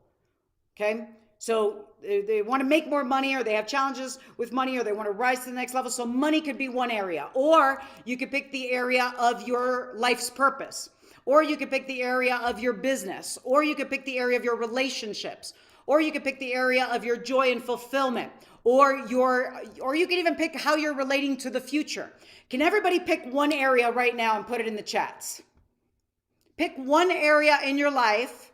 okay? So they want to make more money, or they have challenges with money, or they want to rise to the next level. So money could be one area. Or you could pick the area of your life's purpose. Or you could pick the area of your business. Or you could pick the area of your relationships. Or you could pick the area of your joy and fulfillment. Or you could even pick how you're relating to the future. Can everybody pick one area right now and put it in the chats? Pick one area in your life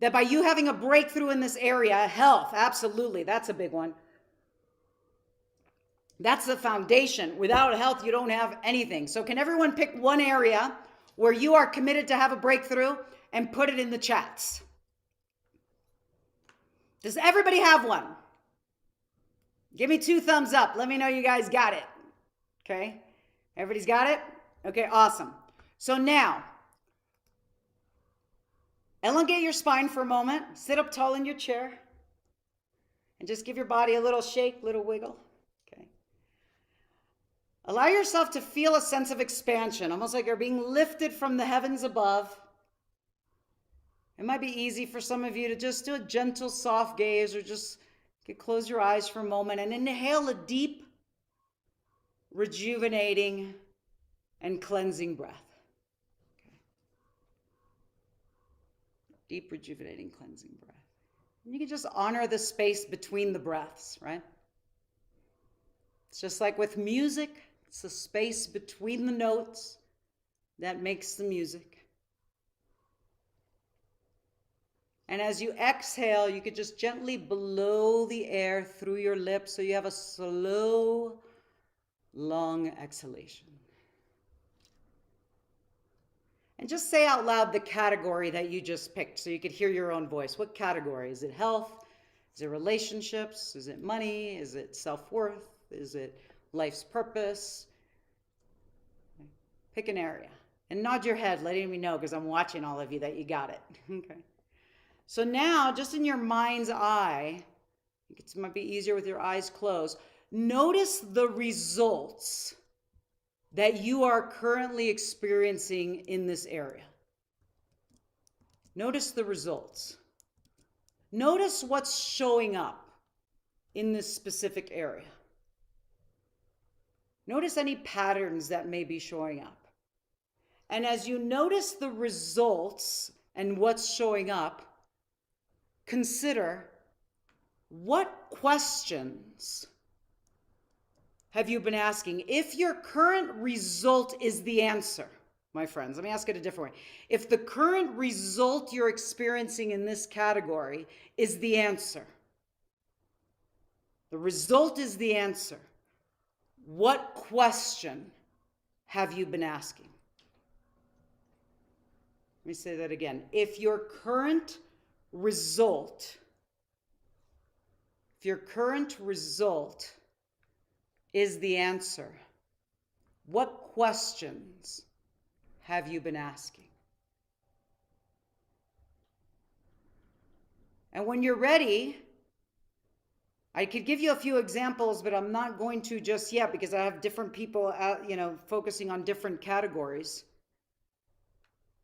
that by you having a breakthrough in this area, health, absolutely, that's a big one. That's the foundation. Without health, you don't have anything. So can everyone pick one area where you are committed to have a breakthrough and put it in the chats? Does everybody have one? Give me 2 thumbs up. Let me know you guys got it. Okay, everybody's got it? Okay, awesome. So now, elongate your spine for a moment. Sit up tall in your chair. And just give your body a little shake, little wiggle. Okay. Allow yourself to feel a sense of expansion, almost like you're being lifted from the heavens above. It might be easy for some of you to just do a gentle, soft gaze, or just close your eyes for a moment and inhale a deep, rejuvenating, and cleansing breath. Deep, rejuvenating, cleansing breath. And you can just honor the space between the breaths, right? It's just like with music, it's the space between the notes that makes the music. And as you exhale, you could just gently blow the air through your lips so you have a slow, long exhalation. And just say out loud the category that you just picked so you could hear your own voice. What category? Is it health? Is it relationships? Is it money? Is it self-worth? Is it life's purpose? Pick an area and nod your head, letting me know, because I'm watching all of you, that you got it. Okay. So now, just in your mind's eye, it might be easier with your eyes closed, notice the results that you are currently experiencing in this area. Notice the results. Notice what's showing up in this specific area. Notice any patterns that may be showing up. And as you notice the results and what's showing up, consider what questions have you been asking? If your current result is the answer, my friends, let me ask it a different way. If the current result you're experiencing in this category is the answer, the result is the answer, what question have you been asking? Let me say that again. If your current result is the answer, what questions have you been asking? And when you're ready, I could give you a few examples, but I'm not going to just yet because I have different people, focusing on different categories.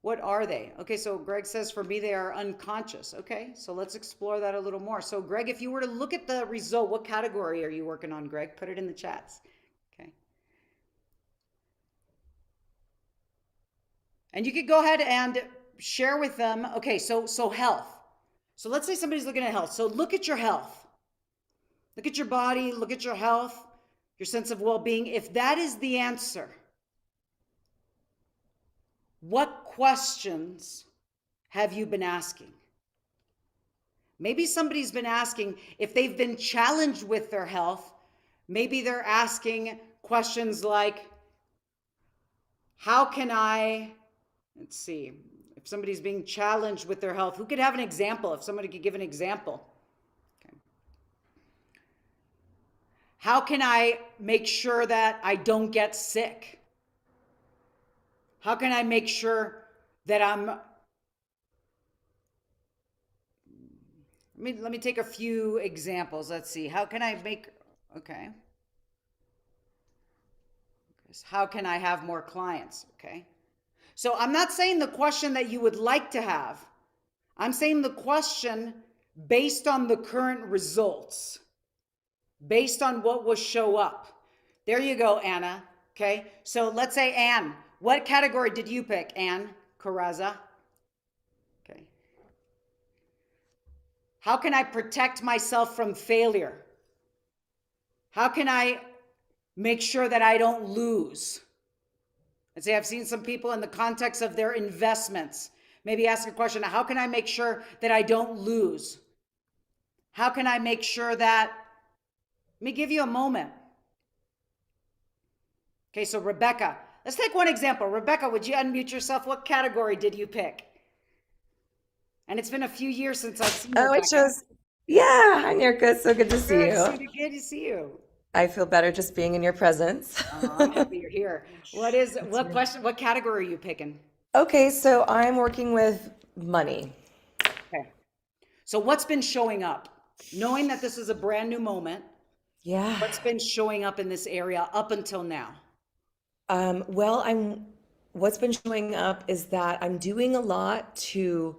What are they? Okay, so Greg says, for me, they are unconscious. Okay, so let's explore that a little more. So Greg, if you were to look at the result, what category are you working on, Greg? Put it in the chats. Okay. And you could go ahead and share with them. Okay, so health. So let's say somebody's looking at health. So look at your health. Look at your body, look at your health, your sense of well-being. If that is the answer, what questions have you been asking? Maybe somebody's been asking if they've been challenged with their health. Maybe they're asking questions like, how can I, let's see, if somebody's being challenged with their health, who could have an example? If somebody could give an example. Okay. How can I make sure that I don't get sick? How can I make sure that let me take a few examples. Let's see. How can I make, okay. How can I have more clients? Okay. So I'm not saying the question that you would like to have. I'm saying the question based on the current results, based on what will show up. There you go, Anna. Okay. So let's say Anne. What category did you pick, Anne Carraza? Okay. How can I protect myself from failure? How can I make sure that I don't lose? Let's say I've seen some people in the context of their investments, maybe ask a question, how can I make sure that I don't lose? How can I make sure that, let me give you a moment. Okay, so Rebecca, let's take one example. Rebecca, would you unmute yourself? What category did you pick? And it's been a few years since I've seen you. Oh, it shows. Yeah, hi Niurka. It's so good to see you. Good to see you. I feel better just being in your presence. I'm happy you're here. What category are you picking? Okay, so I'm working with money. Okay. So what's been showing up? Knowing that this is a brand new moment, Yeah. what's been showing up in this area up until now? What's been showing up is that I'm doing a lot to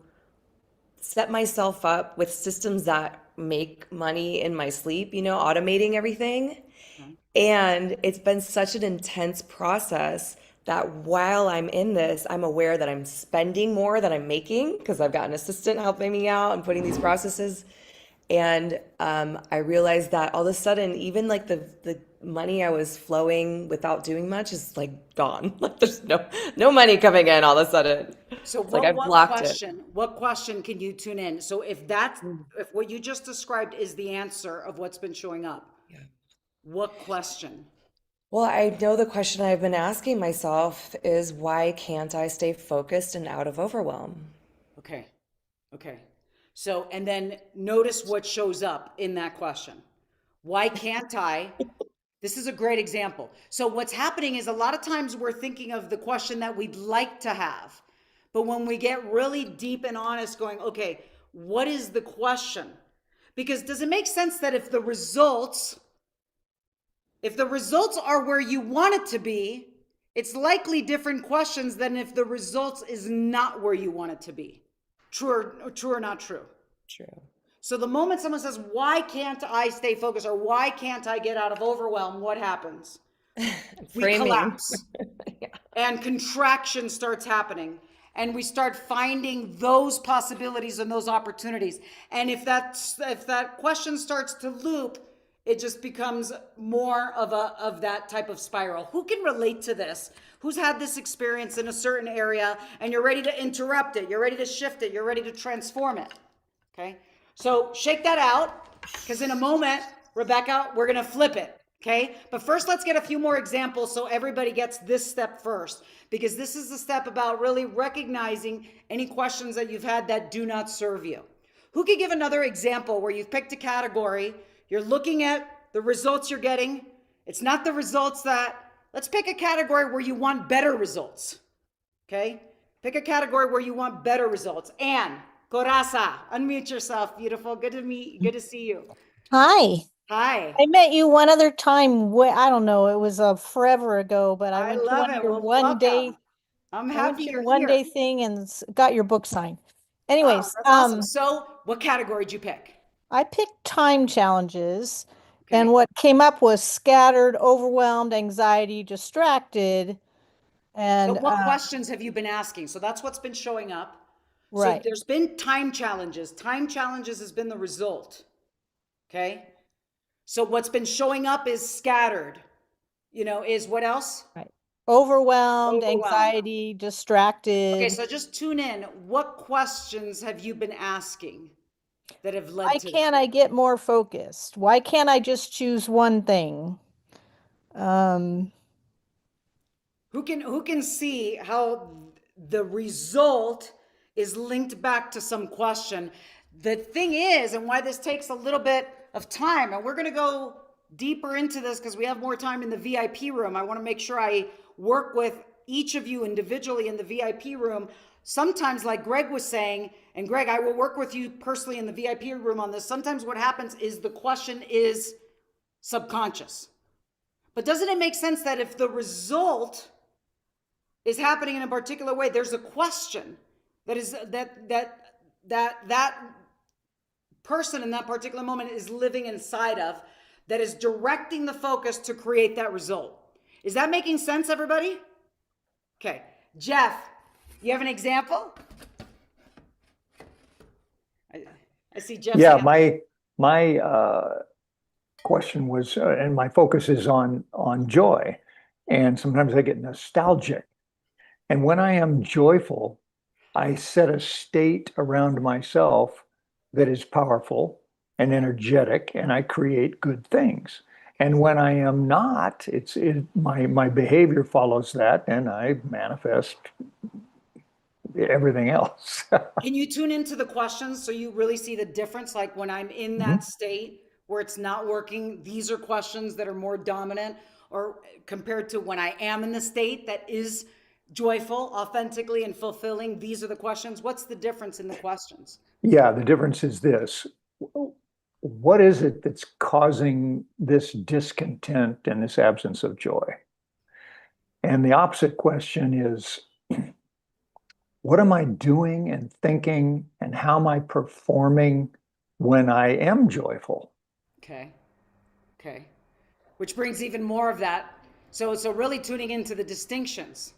set myself up with systems that make money in my sleep, automating everything. Okay. And it's been such an intense process that while I'm in this, I'm aware that I'm spending more than I'm making because I've got an assistant helping me out and putting these processes. And I realized that all of a sudden, even like the money I was flowing without doing much is like gone. Like there's no money coming in all of a sudden. So It's like I've blocked it. what question can you tune in? So if what you just described is the answer of what's been showing up, Yeah. what question? Well, I know the question I've been asking myself is why can't I stay focused and out of overwhelm? Okay. Okay. So, and then notice what shows up in that question. Why can't I? This is a great example. So what's happening is a lot of times we're thinking of the question that we'd like to have. But when we get really deep and honest going, okay, what is the question? Because does it make sense that if the results are where you want it to be, it's likely different questions than if the results is not where you want it to be. True or not true? True. So the moment someone says, why can't I stay focused or why can't I get out of overwhelm, what happens? We Framing. collapse and contraction starts happening. And we start finding those possibilities and those opportunities. And if that question starts to loop, it just becomes more of that type of spiral. Who can relate to this? Who's had this experience in a certain area and you're ready to interrupt it, you're ready to shift it, you're ready to transform it? Okay? So shake that out, because in a moment, Rebecca, we're going to flip it. Okay? But first, let's get a few more examples so everybody gets this step first, because this is the step about really recognizing any questions that you've had that do not serve you. Who could give another example where you've picked a category, you're looking at the results you're getting? It's not the results that, let's pick a category where you want better results. Okay? Pick a category where you want better results. Anne, Coraza, unmute yourself, beautiful. Good to see you. Hi. Hi. I met you one other time. I don't know. It was forever ago, but I I went to love one of it. your Well, one day. welcome. I'm I went happy to your you're one here. day thing and got your book signed. Oh, Anyways, that's awesome. So, what category did you pick? I picked time challenges, and Okay. what came up was scattered, overwhelmed, anxiety, distracted, and But what questions have you been asking? So that's what's been showing up. So right, there's been time challenges. Time challenges has been the result. Okay. So what's been showing up is scattered. Is what else? right. Overwhelmed, Overwhelmed. anxiety, Okay, distracted. so just tune in. What questions have you been asking that have Why led to that? can't I get more focused? Why can't I just choose one thing? Um, Who can see how the result is linked back to some question? The thing is, and why this takes a little bit of time, and we're going to go deeper into this because we have more time in the VIP room. I want to make sure I work with each of you individually in the VIP room. Sometimes, like Greg was saying, and Greg, I will work with you personally in the VIP room on this. Sometimes what happens is the question is subconscious. But doesn't it make sense that if the result is happening in a particular way, there's a question that person in that particular moment is living inside of, that is directing the focus to create that result? Is that making sense, everybody? Okay. Jeff, you have an example? I see Jeff's Yeah, hand. my question was, and my focus is on joy, and sometimes I get nostalgic, and when I am joyful, I set a state around myself that is powerful and energetic, and I create good things. And when I am not, my behavior follows that, and I manifest everything else. Can you tune into the questions so you really see the difference? Like when I'm in that state where it's not working, these are questions that are more dominant, or compared to when I am in the state that is joyful, authentically, and fulfilling, these are the questions. What's the difference in the questions? Yeah, the difference is this. What is it that's causing this discontent and this absence of joy? And the opposite question is, what am I doing and thinking, and how am I performing when I am joyful? Okay. Okay. Which brings even more of that. So really tuning into the distinctions.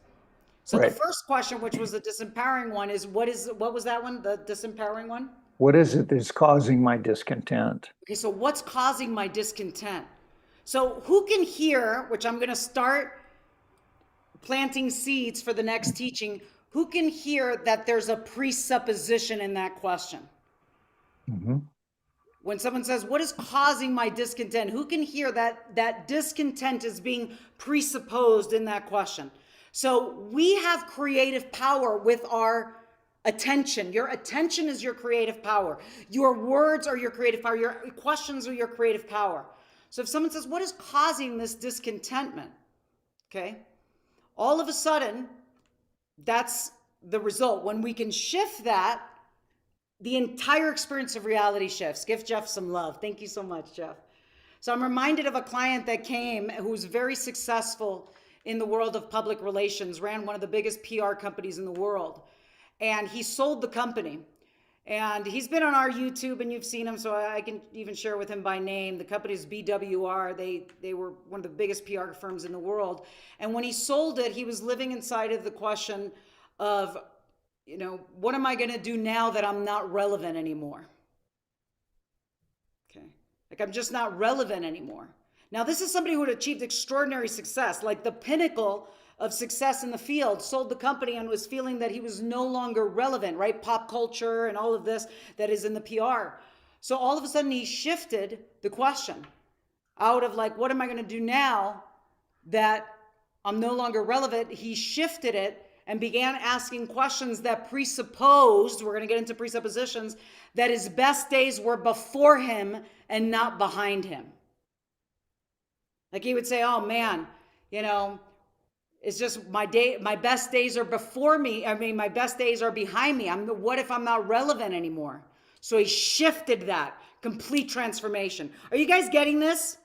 So the Right. first question, which was the disempowering one, is what was that one? The disempowering one? What is it that's causing my discontent? Okay, so what's causing my discontent? So who can hear, which I'm going to start planting seeds for the next teaching, who can hear that there's a presupposition in that question? Mhm. When someone says, what is causing my discontent? Who can hear that discontent is being presupposed in that question? So we have creative power with our attention. Your attention is your creative power. Your words are your creative power. Your questions are your creative power. So if someone says, what is causing this discontentment? Okay. All of a sudden, that's the result. When we can shift that, the entire experience of reality shifts. Give Jeff some love. Thank you so much, Jeff. So I'm reminded of a client that came who was very successful in the world of public relations, ran one of the biggest PR companies in the world. And he sold the company. And he's been on our YouTube, and you've seen him, so I can even share with him by name. The company is BWR. They were one of the biggest PR firms in the world. And when he sold it, he was living inside of the question of, what am I going to do now that I'm not relevant anymore? Okay. Like, I'm just not relevant anymore. Now, this is somebody who had achieved extraordinary success, like the pinnacle of success in the field, sold the company and was feeling that he was no longer relevant, right? Pop culture and all of this that is in the PR. So all of a sudden he shifted the question out of like, what am I going to do now that I'm no longer relevant? He shifted it and began asking questions that presupposed, we're going to get into presuppositions, that his best days were before him and not behind him. Like he would say, oh man, it's just my best days are before me. I mean, my best days are behind me. What if I'm not relevant anymore? So he shifted that complete transformation. Are you guys getting this?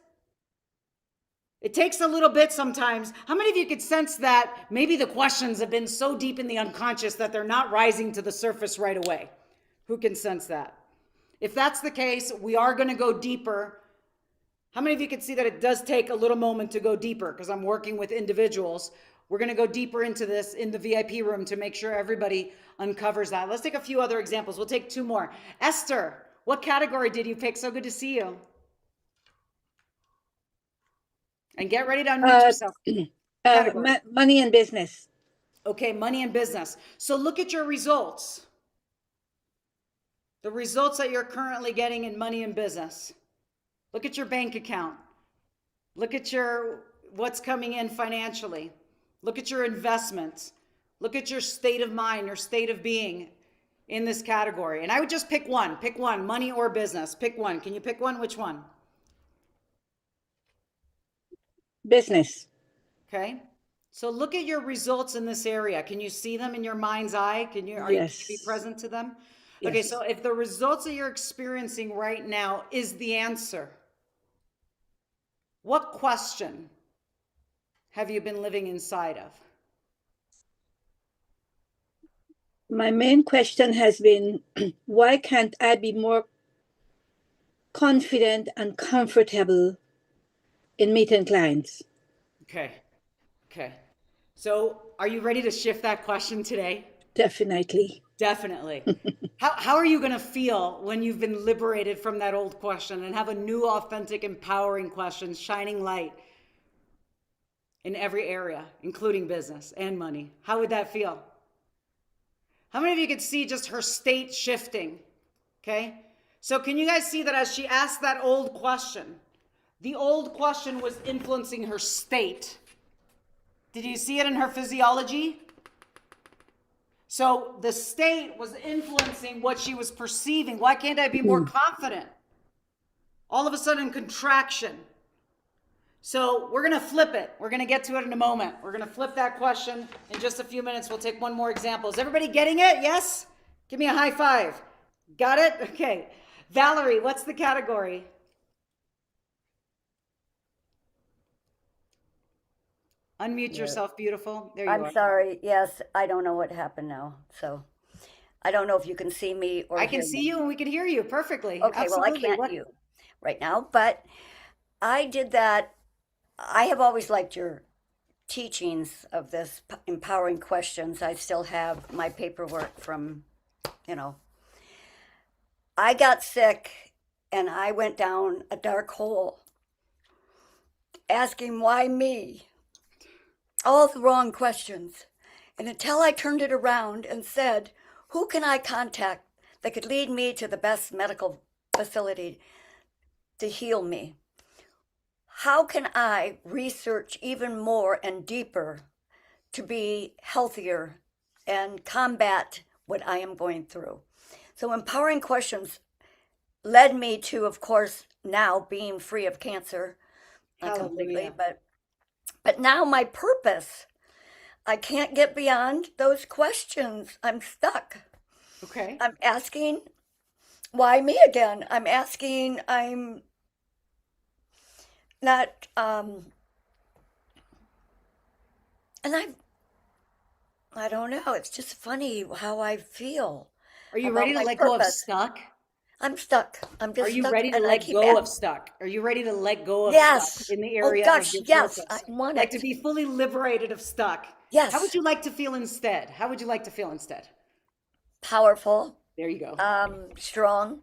It takes a little bit sometimes. How many of you could sense that maybe the questions have been so deep in the unconscious that they're not rising to the surface right away? Who can sense that? If that's the case, we are going to go deeper. How many of you can see that it does take a little moment to go deeper? Because I'm working with individuals. We're going to go deeper into this in the VIP room to make sure everybody uncovers that. Let's take a few other examples. We'll take two more. Esther, what category did you pick? So good to see you. And get ready to unmute yourself. Money and business. Okay, money and business. So look at your results. The results that you're currently getting in money and business. Look at your bank account. Look at what's coming in financially. Look at your investments. Look at your state of mind, your state of being in this category. And I would just pick one, money or business. Pick one. Can you pick one? Which one? Business. Okay. So look at your results in this area. Can you see them in your mind's eye? Are you going to be present to them? Yes. Okay. So if the results that you're experiencing right now is the answer, what question have you been living inside of? My main question has been, why can't I be more confident and comfortable in meeting clients? Okay. So are you ready to shift that question today? Definitely. Definitely. How are you going to feel when you've been liberated from that old question and have a new, authentic, empowering question, shining light in every area, including business and money? How would that feel? How many of you could see just her state shifting? Okay. So can you guys see that as she asked that old question, the old question was influencing her state? Did you see it in her physiology? So the state was influencing what she was perceiving. Why can't I be more confident? All of a sudden, contraction. So we're going to flip it. We're going to get to it in a moment. We're going to flip that question in just a few minutes. We'll take one more example. Is everybody getting it? Yes? Give me a high five. Got it? Okay. Valerie, what's the category? Unmute yourself, beautiful. There you are. I'm sorry. Yes, I don't know what happened now. So I don't know if you can see me or I can hear see me. you and we can hear you perfectly. Okay, well, I Absolutely. can't you right now, but I did that. I have always liked your teachings of this empowering questions. I still have my paperwork from, I got sick and I went down a dark hole asking why me? All the wrong questions. And until I turned it around and said, who can I contact that could lead me to the best medical facility to heal me? How can I research even more and deeper to be healthier and combat what I am going through? So empowering questions led me to, of course, now being free of cancer. Not completely, but now my purpose, I can't get beyond those questions. I'm stuck. Okay. I'm asking, why me again? I'm asking, I'm not, and I don't know. It's just funny how I feel. Are you about ready to my let go of purpose. stuck? I'm stuck. I'm Are just you stuck, ready to and I let keep go at. of stuck? Are you ready to let go of stuck Yes. in the Oh area of gosh, your yes. I purpose? want Like to it. be fully liberated of stuck. How would Yes. you like to feel instead? How would you like to feel instead? Powerful. There you go. Strong.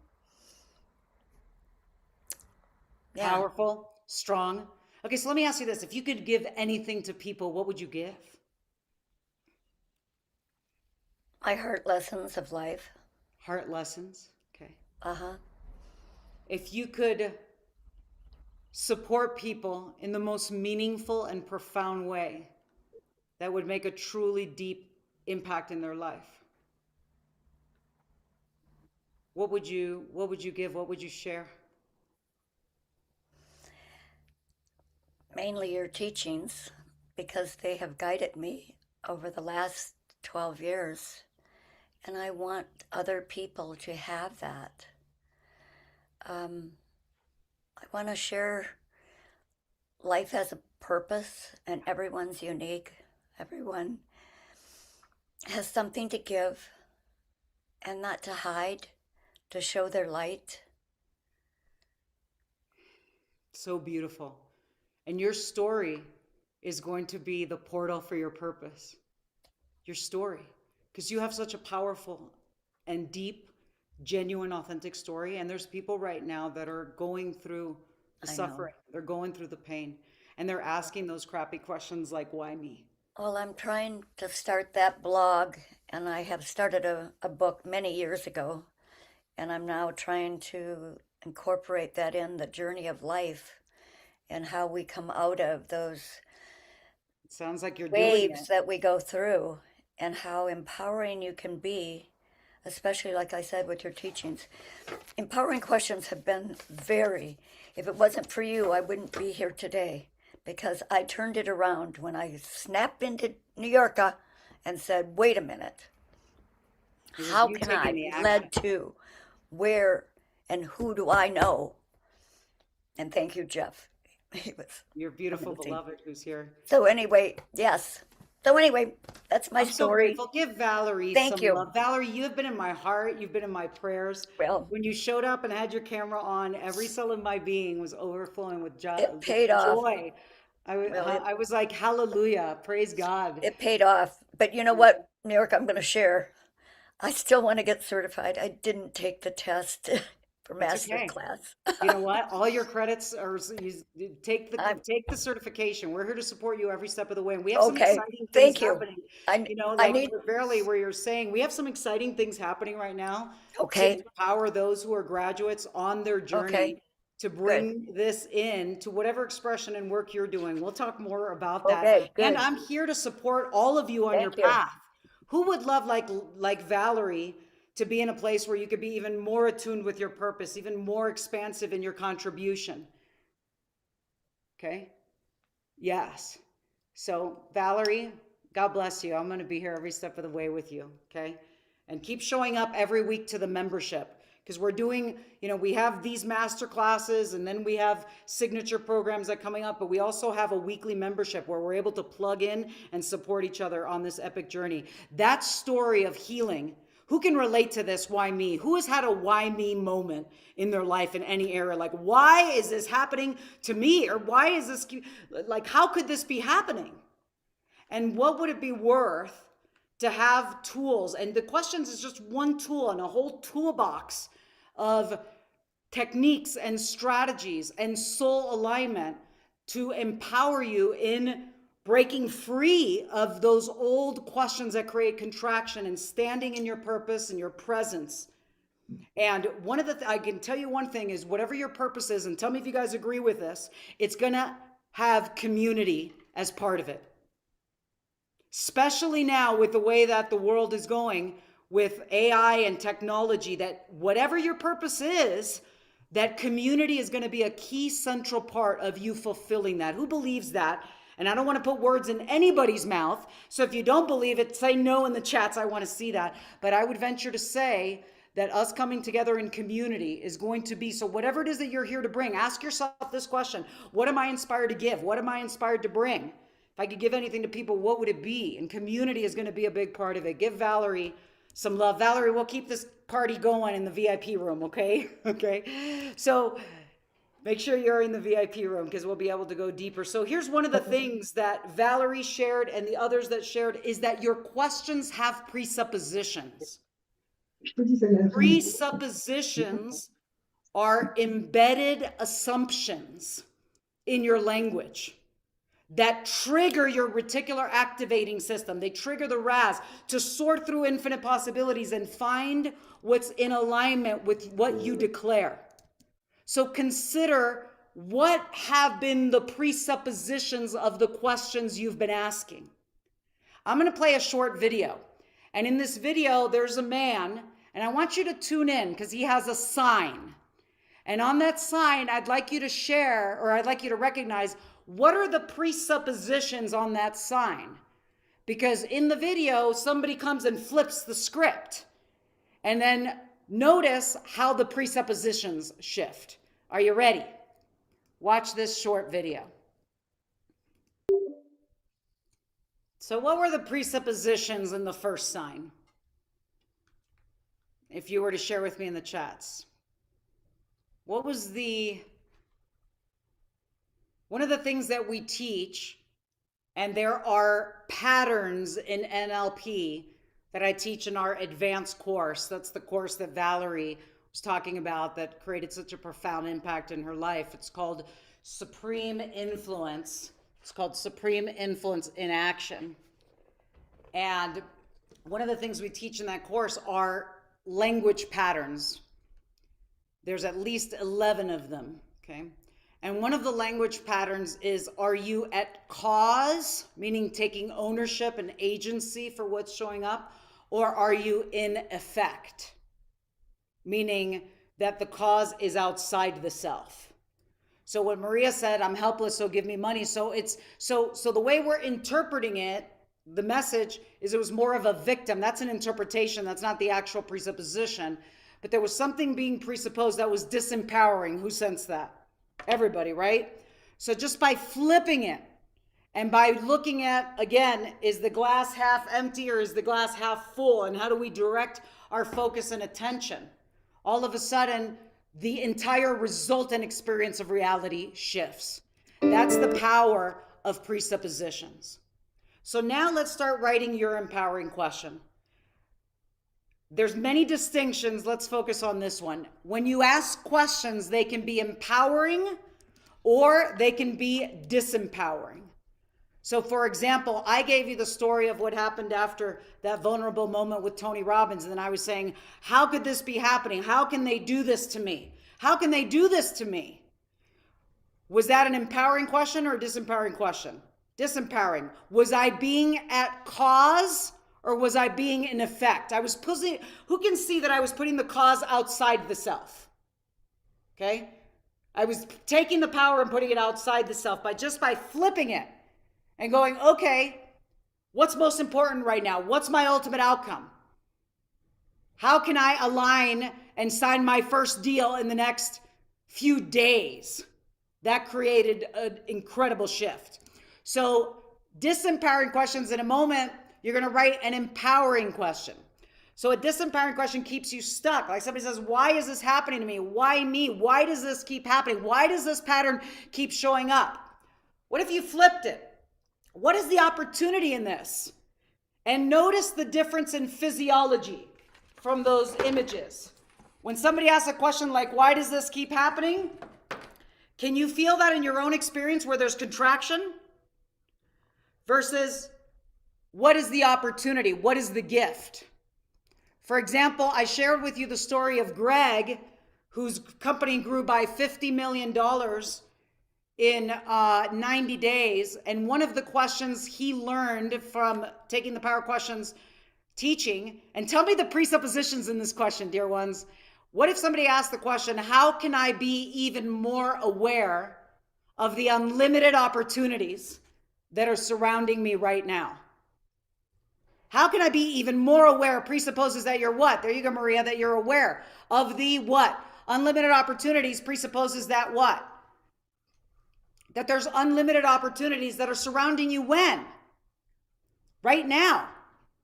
Yeah. Powerful, strong. Okay, so let me ask you this. If you could give anything to people, what would you give? My heart lessons of life. Heart lessons. Okay. Uh-huh. If you could support people in the most meaningful and profound way that would make a truly deep impact in their life, what would you give? What would you share? Mainly your teachings, because they have guided me over the last 12 years. And I want other people to have that. I want to share life has a purpose, and everyone's unique. Everyone has something to give and not to hide, to show their light. So beautiful. And your story is going to be the portal for your purpose. Your story. Because you have such a powerful and deep, genuine, authentic story. And there's people right now that are going through the I know. suffering, they're going through the pain, and they're asking those crappy questions like, why me? Well, I'm trying to start that blog, and I have started a book many years ago, and I'm now trying to incorporate that in the journey of life and how we come out of those It sounds like you're doing waves it. that we go through, and how empowering you can be, especially like I said with your teachings. Empowering questions have been if it wasn't for you, I wouldn't be here today, because I turned it around when I snapped into Niurka and said, wait a minute, It was how you can taking I the be action. led to where and who do I know? And thank you, Jeff. He was Your beautiful amazing. beloved who's here. So anyway, yes. So anyway, that's my I'm so story. grateful. Give Valerie Thank some you. love. Valerie, you have been in my heart. You've been in my prayers. Well, When you showed up and had your camera on, every cell in my being was overflowing with it paid off. joy. Well, I was like, hallelujah, praise God. it paid off. But you know what, New York, I'm going to share. I still want to get certified. I didn't take the test for That's okay. Masterclass. You know what? All your credits are take I'm the certification. We're here to support you every step of the way. And we have some okay. exciting things Thank you. happening. I You know, I like need barely where you're saying we have some exciting things happening right now to okay. empower those who are graduates on their journey Okay. to Good. bring this in to whatever expression and work you're doing. We'll talk more about that. Okay. And Good. I'm here to support all of you on your Thank you. path. Who would love like Valerie to be in a place where you could be even more attuned with your purpose, even more expansive in your contribution? Okay. Yes. So Valerie, God bless you. I'm going to be here every step of the way with you. Okay. And keep showing up every week to the membership, because we're doing, we have these master classes, and then we have signature programs that are coming up, but we also have a weekly membership where we're able to plug in and support each other on this epic journey. That story of healing. Who can relate to this? Why me? Who has had a why me moment in their life in any area? Like, why is this happening to me? Or why is this, like, how could this be happening? And what would it be worth to have tools? And the questions is just one tool in a whole toolbox of techniques and strategies and soul alignment to empower you in breaking free of those old questions that create contraction and standing in your purpose and your presence. And one of I can tell you one thing is, whatever your purpose is, and tell me if you guys agree with this, it's going to have community as part of it. Especially now with the way that the world is going with AI and technology, that whatever your purpose is, that community is going to be a key central part of you fulfilling that. Who believes that? And I don't want to put words in anybody's mouth. So if you don't believe it, say no in the chats. I want to see that. But I would venture to say that us coming together in community is going to be, so whatever it is that you're here to bring, ask yourself this question: what am I inspired to give? What am I inspired to bring? If I could give anything to people, what would it be? And community is going to be a big part of it. Give Valerie some love. Valerie, we'll keep this party going in the VIP room, okay? Okay. So make sure you're in the VIP room because we'll be able to go deeper. So here's one of the things that Valerie shared and the others that shared is that your questions have presuppositions. Presuppositions are embedded assumptions in your language that trigger your reticular activating system. They trigger the RAS to sort through infinite possibilities and find what's in alignment with what you declare. So consider what have been the presuppositions of the questions you've been asking. I'm going to play a short video. And in this video, there's a man, and I want you to tune in because he has a sign. And on that sign, I'd like you to share, or I'd like you to recognize, what are the presuppositions on that sign? Because in the video, somebody comes and flips the script. And then notice how the presuppositions shift. Are you ready? Watch this short video. So what were the presuppositions in the first sign? If you were to share with me in the chats. What was one of the things that we teach, and there are patterns in NLP that I teach in our advanced course. That's the course that Valerie was talking about that created such a profound impact in her life. It's called Supreme Influence. It's called Supreme Influence in Action. And one of the things we teach in that course are language patterns. There's at least 11 of them, okay? And one of the language patterns is, are you at cause, meaning taking ownership and agency for what's showing up, or are you in effect, meaning that the cause is outside the self? So when Maria said, I'm helpless, so give me money. So the way we're interpreting it, the message is it was more of a victim. That's an interpretation. That's not the actual presupposition. But there was something being presupposed that was disempowering. Who sensed that? Everybody, right? So just by flipping it and by looking at, again, is the glass half empty or is the glass half full? And how do we direct our focus and attention? All of a sudden, the entire result and experience of reality shifts. That's the power of presuppositions. So now let's start writing your empowering question. There's many distinctions. Let's focus on this one. When you ask questions, they can be empowering or they can be disempowering. So for example, I gave you the story of what happened after that vulnerable moment with Tony Robbins. And then I was saying, how could this be happening? How can they do this to me? How can they do this to me? Was that an empowering question or a disempowering question? Disempowering. Was I being at cause? Or was I being in effect? I was pushing, who can see that I was putting the cause outside the self? Okay? I was taking the power and putting it outside the self by flipping it and going, okay, what's most important right now? What's my ultimate outcome? How can I align and sign my first deal in the next few days? That created an incredible shift. So disempowering questions in a moment, you're going to write an empowering question. So a disempowering question keeps you stuck. Like somebody says, why is this happening to me? Why me? Why does this keep happening? Why does this pattern keep showing up? What if you flipped it? What is the opportunity in this? And notice the difference in physiology from those images. When somebody asks a question like, why does this keep happening? Can you feel that in your own experience where there's contraction? Versus, what is the opportunity? What is the gift? For example, I shared with you the story of Greg, whose company grew by $50 million in 90 days. And one of the questions he learned from taking the Power Questions teaching, and tell me the presuppositions in this question, dear ones. What if somebody asked the question, how can I be even more aware of the unlimited opportunities that are surrounding me right now? How can I be even more aware? Presupposes that you're what? There you go, Maria, that you're aware of the what? Unlimited opportunities presupposes that what? That there's unlimited opportunities that are surrounding you when? Right now.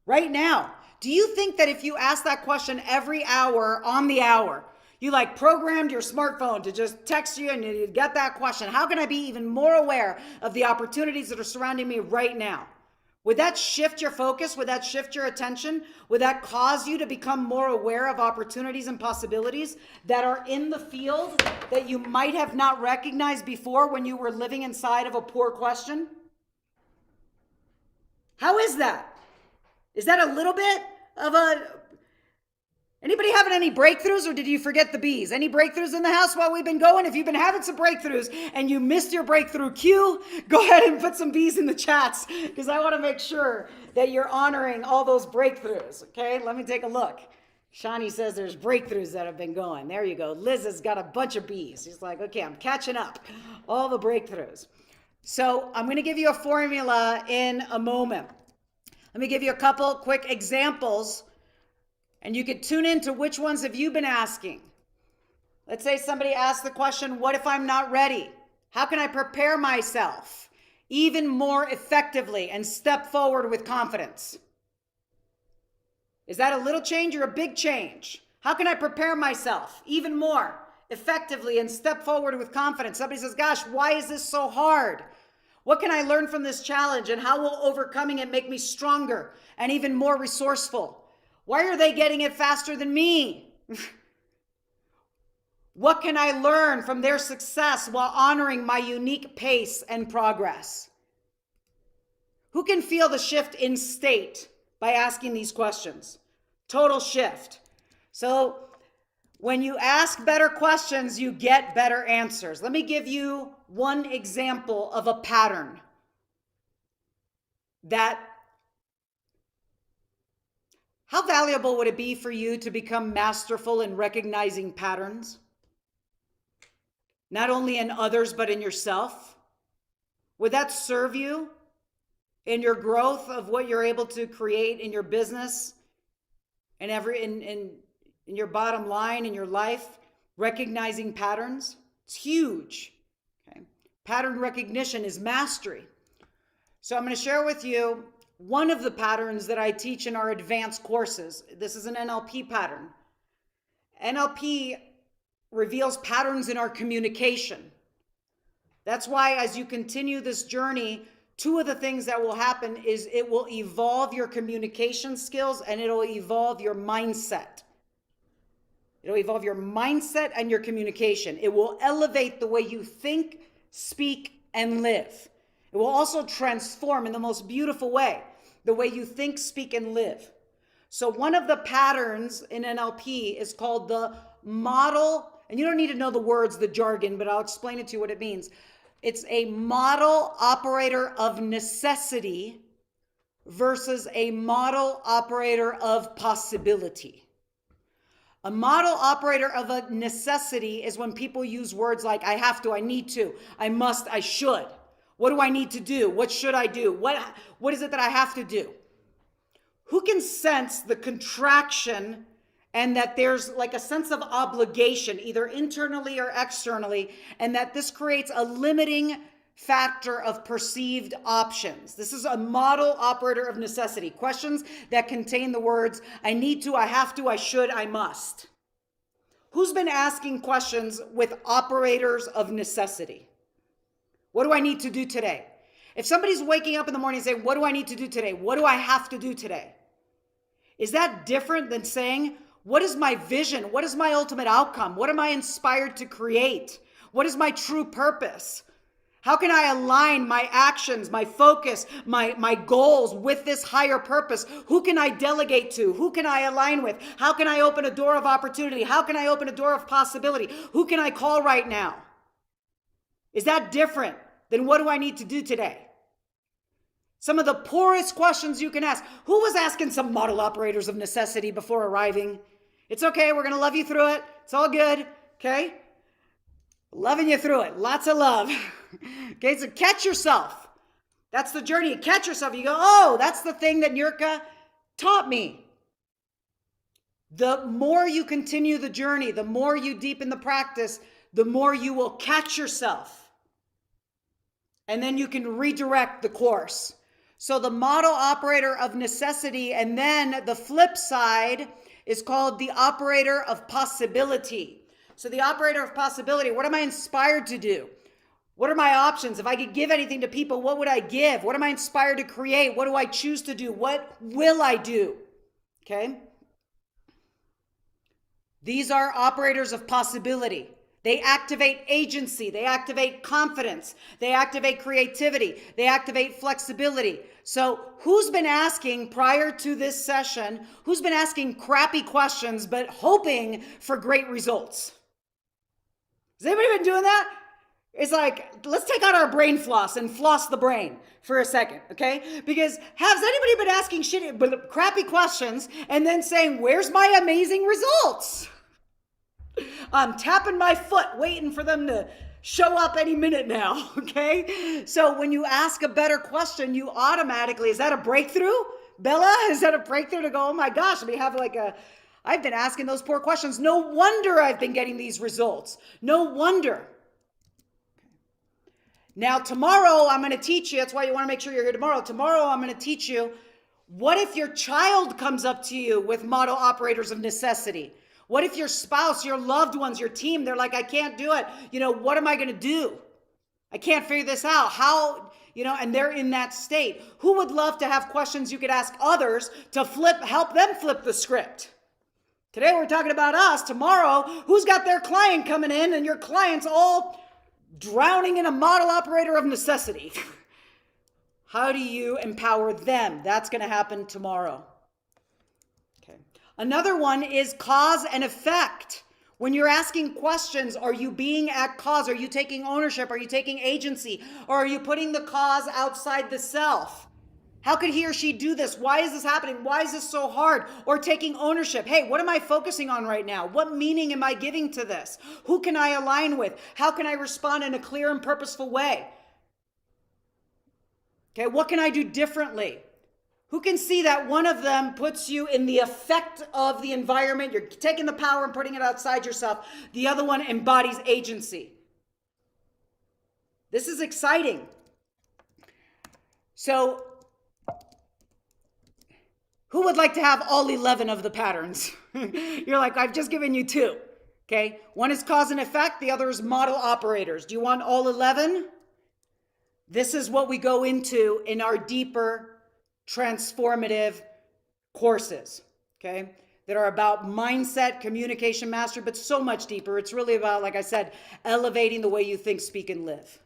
Right now. Do you think that if you ask that question every hour on the hour, you like programmed your smartphone to just text you and you get that question, how can I be even more aware of the opportunities that are surrounding me right now? Would that shift your focus? Would that shift your attention? Would that cause you to become more aware of opportunities and possibilities that are in the field that you might have not recognized before when you were living inside of a poor question? How is that? Is that a little bit of anybody having any breakthroughs, or did you forget the bees? Any breakthroughs in the house while we've been going? If you've been having some breakthroughs and you missed your breakthrough cue, go ahead and put some bees in the chats, because I want to make sure that you're honoring all those breakthroughs. Okay, let me take a look. Shani says there's breakthroughs that have been going. There you go. Liz has got a bunch of bees. She's like, okay, I'm catching up. All the breakthroughs. So I'm going to give you a formula in a moment. Let me give you a couple quick examples, and you could tune into which ones have you been asking. Let's say somebody asks the question, what if I'm not ready? How can I prepare myself even more effectively and step forward with confidence? Is that a little change or a big change? How can I prepare myself even more effectively and step forward with confidence? Somebody says, gosh, why is this so hard? What can I learn from this challenge, and how will overcoming it make me stronger and even more resourceful? Why are they getting it faster than me? What can I learn from their success while honoring my unique pace and progress? Who can feel the shift in state by asking these questions? Total shift. So when you ask better questions, you get better answers. Let me give you one example of a pattern how valuable would it be for you to become masterful in recognizing patterns? Not only in others, but in yourself? Would that serve you in your growth of what you're able to create in your business and in your bottom line in your life? Recognizing patterns, it's huge. Okay. Pattern recognition is mastery. So I'm going to share with you one of the patterns that I teach in our advanced courses. This is an NLP pattern. NLP reveals patterns in our communication. That's why as you continue this journey, two of the things that will happen is it will evolve your communication skills and it'll evolve your mindset. It'll evolve your mindset and your communication. It will elevate the way you think, speak, and live. It will also transform in the most beautiful way the way you think, speak, and live. So one of the patterns in NLP is called the model, and you don't need to know the words, the jargon, but I'll explain it to you what it means. It's a model operator of necessity versus a model operator of possibility. A model operator of a necessity is when people use words like I have to, I need to, I must, I should. What do I need to do? What should I do? What is it that I have to do? Who can sense the contraction and that there's like a sense of obligation, either internally or externally, and that this creates a limiting factor of perceived options? This is a model operator of necessity. Questions that contain the words, I need to, I have to, I should, I must. Who's been asking questions with operators of necessity? What do I need to do today? If somebody's waking up in the morning and saying, what do I need to do today? What do I have to do today? Is that different than saying, what is my vision? What is my ultimate outcome? What am I inspired to create? What is my true purpose? How can I align my actions, my focus, my goals with this higher purpose? Who can I delegate to? Who can I align with? How can I open a door of opportunity? How can I open a door of possibility? Who can I call right now? Is that different than what do I need to do today? Some of the poorest questions you can ask. Who was asking some model operators of necessity before arriving? It's okay. We're going to love you through it. It's all good. Okay. Loving you through it. Lots of love. Okay. So catch yourself. That's the journey. You catch yourself. You go, oh, that's the thing that Niurka taught me. The more you continue the journey, the more you deepen the practice, the more you will catch yourself. And then you can redirect the course. So the model operator of necessity, and then the flip side is called the operator of possibility. So the operator of possibility, what am I inspired to do? What are my options? If I could give anything to people, what would I give? What am I inspired to create? What do I choose to do? What will I do? Okay. These are operators of possibility. They activate agency. They activate confidence. They activate creativity. They activate flexibility. So who's been asking prior to this session, who's been asking crappy questions, but hoping for great results? Has anybody been doing that? It's like, let's take out our brain floss and floss the brain for a second, okay? Because has anybody been asking crappy questions and then saying, where's my amazing results? I'm tapping my foot, waiting for them to show up any minute now, okay? So when you ask a better question, you automatically, is that a breakthrough? Bella, is that a breakthrough to go, oh my gosh, we have I've been asking those poor questions. No wonder I've been getting these results. No wonder. Now, tomorrow I'm going to teach you, that's why you want to make sure you're here tomorrow. Tomorrow I'm going to teach you, what if your child comes up to you with model operators of necessity? What if your spouse, your loved ones, your team, they're like, I can't do it. What am I going to do? I can't figure this out. How, and they're in that state. Who would love to have questions you could ask others to help them flip the script? Today we're talking about us. Tomorrow, who's got their client coming in and your client's all drowning in a model operator of necessity? How do you empower them? That's going to happen tomorrow. Okay. Another one is cause and effect. When you're asking questions, are you being at cause? Are you taking ownership? Are you taking agency? Or are you putting the cause outside the self? How could he or she do this? Why is this happening? Why is this so hard? Or taking ownership. Hey, what am I focusing on right now? What meaning am I giving to this? Who can I align with? How can I respond in a clear and purposeful way? Okay, what can I do differently? Who can see that one of them puts you in the effect of the environment? You're taking the power and putting it outside yourself. The other one embodies agency. This is exciting. So, who would like to have all 11 of the patterns? You're like, I've just given you 2. Okay. One is cause and effect. The other is model operators. Do you want all 11? This is what we go into in our deeper transformative courses. Okay. That are about mindset, communication mastery, but so much deeper. It's really about, like I said, elevating the way you think, speak, and live.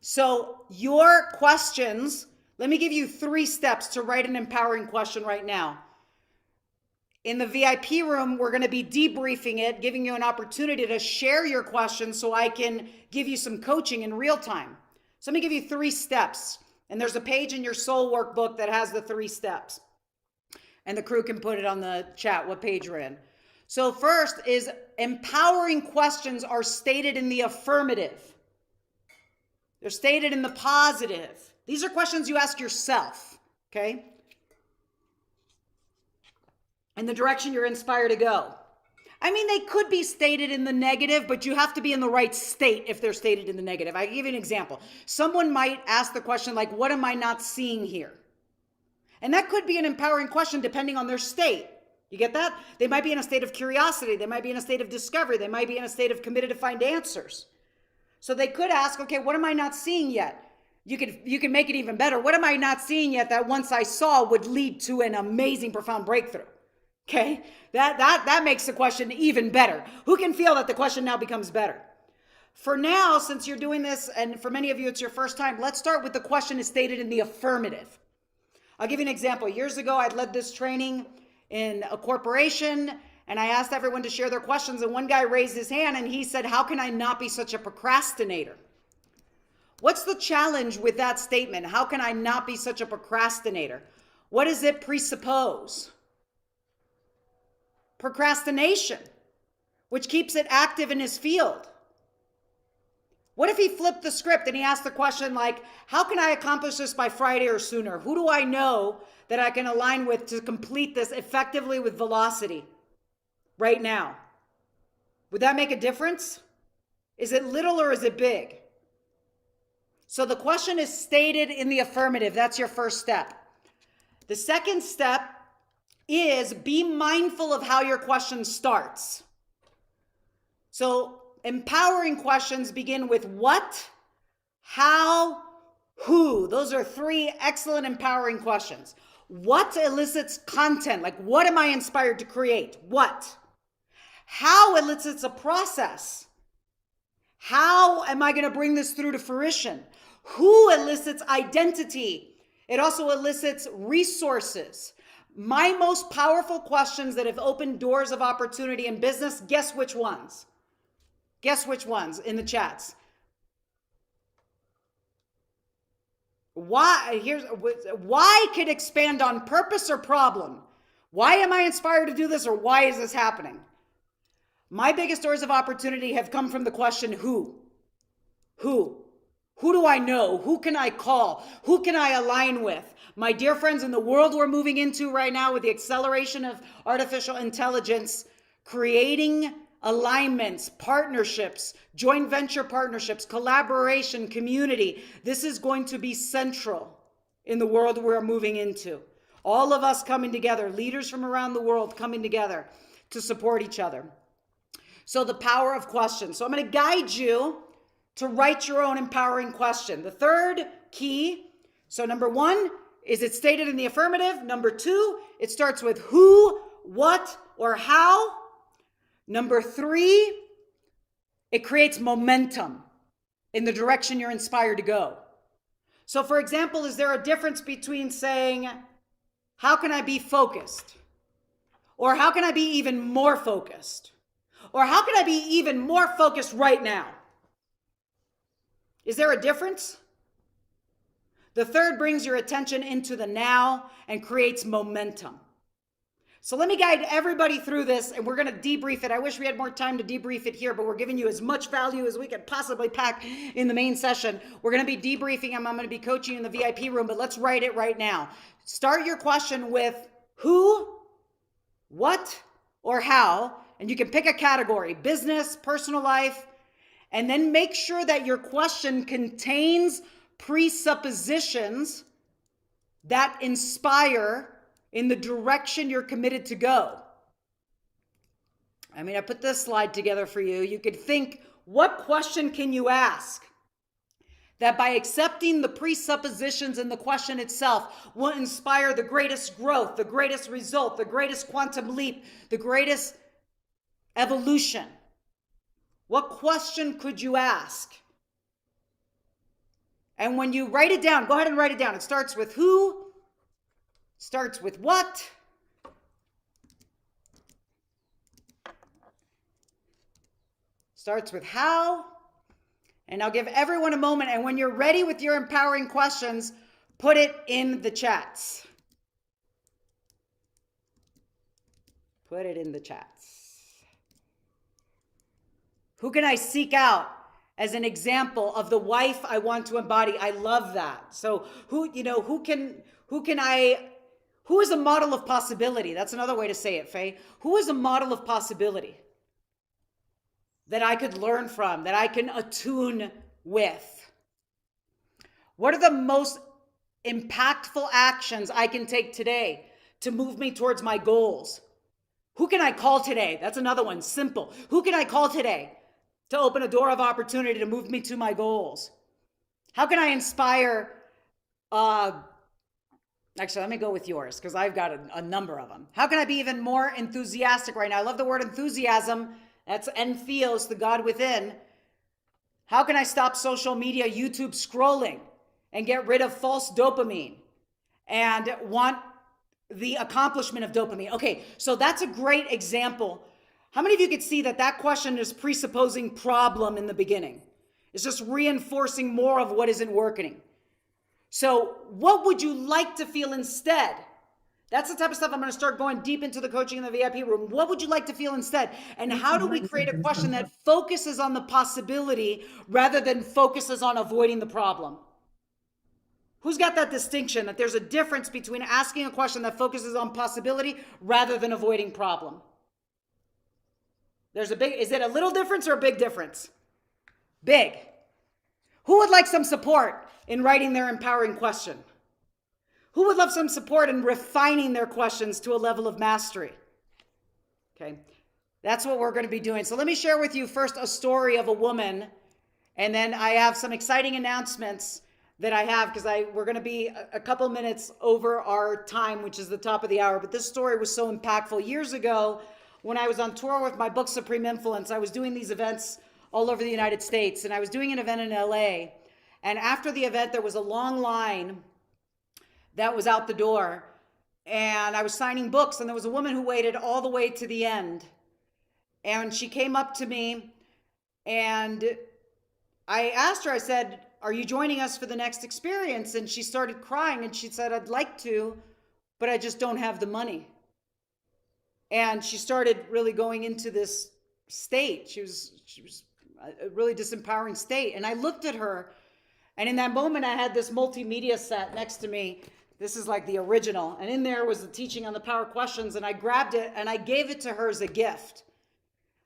So your questions, let me give you 3 steps to write an empowering question right now. In the VIP room, we're going to be debriefing it, giving you an opportunity to share your questions so I can give you some coaching in real time. So let me give you 3 steps. And there's a page in your soul workbook that has the 3 steps. And the crew can put it on the chat, what page you're in. So first is empowering questions are stated in the affirmative. They're stated in the positive. These are questions you ask yourself, okay? In the direction you're inspired to go. I mean, they could be stated in the negative, but you have to be in the right state if they're stated in the negative. I can give you an example. Someone might ask the question like, what am I not seeing here? And that could be an empowering question depending on their state. You get that? They might be in a state of curiosity. They might be in a state of discovery. They might be in a state of committed to find answers. So they could ask, okay, what am I not seeing yet? You could make it even better. What am I not seeing yet that once I saw would lead to an amazing, profound breakthrough? Okay, that makes the question even better. Who can feel that the question now becomes better? For now, since you're doing this, and for many of you it's your first time, let's start with the question is stated in the affirmative. I'll give you an example. Years ago, I led this training in a corporation, and I asked everyone to share their questions, and one guy raised his hand, and he said, how can I not be such a procrastinator? What's the challenge with that statement? How can I not be such a procrastinator? What does it presuppose? Procrastination, which keeps it active in his field. What if he flipped the script and he asked the question like, how can I accomplish this by Friday or sooner? Who do I know that I can align with to complete this effectively with velocity right now? Would that make a difference? Is it little or is it big? So the question is stated in the affirmative. That's your first step. The second step is be mindful of how your question starts. So empowering questions begin with what, how, who. Those are three excellent empowering questions. What elicits content? Like, what am I inspired to create? What? How elicits a process? How am I going to bring this through to fruition? Who elicits identity? It also elicits resources. My most powerful questions that have opened doors of opportunity in business, guess which ones? Guess which ones in the chats? Why could expand on purpose or problem? Why am I inspired to do this, or why is this happening? My biggest doors of opportunity have come from the question, who? Who? Who do I know? Who can I call? Who can I align with? My dear friends, in the world we're moving into right now with the acceleration of artificial intelligence, creating alignments, partnerships, joint venture partnerships, collaboration, community, this is going to be central in the world we're moving into. All of us coming together, leaders from around the world coming together to support each other. So the power of questions. So I'm going to guide you to write your own empowering question. The third key, so number one, is it stated in the affirmative? Number two, it starts with who, what, or how. Number three, it creates momentum in the direction you're inspired to go. So for example, is there a difference between saying, how can I be focused? Or how can I be even more focused? Or how can I be even more focused right now? Is there a difference? The third brings your attention into the now and creates momentum. So let me guide everybody through this, and we're going to debrief it. I wish we had more time to debrief it here, but we're giving you as much value as we could possibly pack in the main session. We're going to be debriefing. I'm going to be coaching you in the VIP room, but let's write it right now. Start your question with who, what, or how, and you can pick a category, business, personal life, and then make sure that your question contains presuppositions that inspire in the direction you're committed to go. I mean, I put this slide together for you. You could think, what question can you ask that by accepting the presuppositions in the question itself will inspire the greatest growth, the greatest result, the greatest quantum leap, the greatest evolution? What question could you ask? And when you write it down, go ahead and write it down. It starts with who, starts with what, starts with how, and I'll give everyone a moment. And when you're ready with your empowering questions, put it in the chats. Put it in the chats. Who can I seek out as an example of the wife I want to embody? I love that. So who is a model of possibility? That's another way to say it, Faye. Who is a model of possibility that I could learn from, that I can attune with? What are the most impactful actions I can take today to move me towards my goals? Who can I call today? That's another one, simple. Who can I call today to open a door of opportunity to move me to my goals? How can I inspire, actually, let me go with yours because I've got a number of them. How can I be even more enthusiastic right now? I love the word enthusiasm. That's entheos, the God within. How can I stop social media, YouTube scrolling and get rid of false dopamine and want the accomplishment of dopamine? Okay, so that's a great example. How many of you could see that that question is presupposing problem in the beginning? It's just reinforcing more of what isn't working. So what would you like to feel instead? That's the type of stuff I'm going to start going deep into the coaching in the VIP room. What would you like to feel instead? And how do we create a question that focuses on the possibility rather than focuses on avoiding the problem? Who's got that distinction that there's a difference between asking a question that focuses on possibility rather than avoiding problem? Is it a little difference or a big difference? Big. Who would like some support in writing their empowering question? Who would love some support in refining their questions to a level of mastery? Okay, that's what we're going to be doing. So let me share with you first a story of a woman, and then I have some exciting announcements that I have, because we're going to be a couple minutes over our time, which is the top of the hour. But this story was so impactful. Years ago, when I was on tour with my book, Supreme Influence, I was doing these events all over the United States, and I was doing an event in LA. And after the event, there was a long line that was out the door, and I was signing books, and there was a woman who waited all the way to the end. And she came up to me, and I asked her, I said, "Are you joining us for the next experience?" And she started crying, and she said, "I'd like to, but I just don't have the money." And she started really going into this state. She was a really disempowering state. And I looked at her, and in that moment, I had this multimedia set next to me. This is like the original. And in there was the teaching on the power questions, and I grabbed it and I gave it to her as a gift.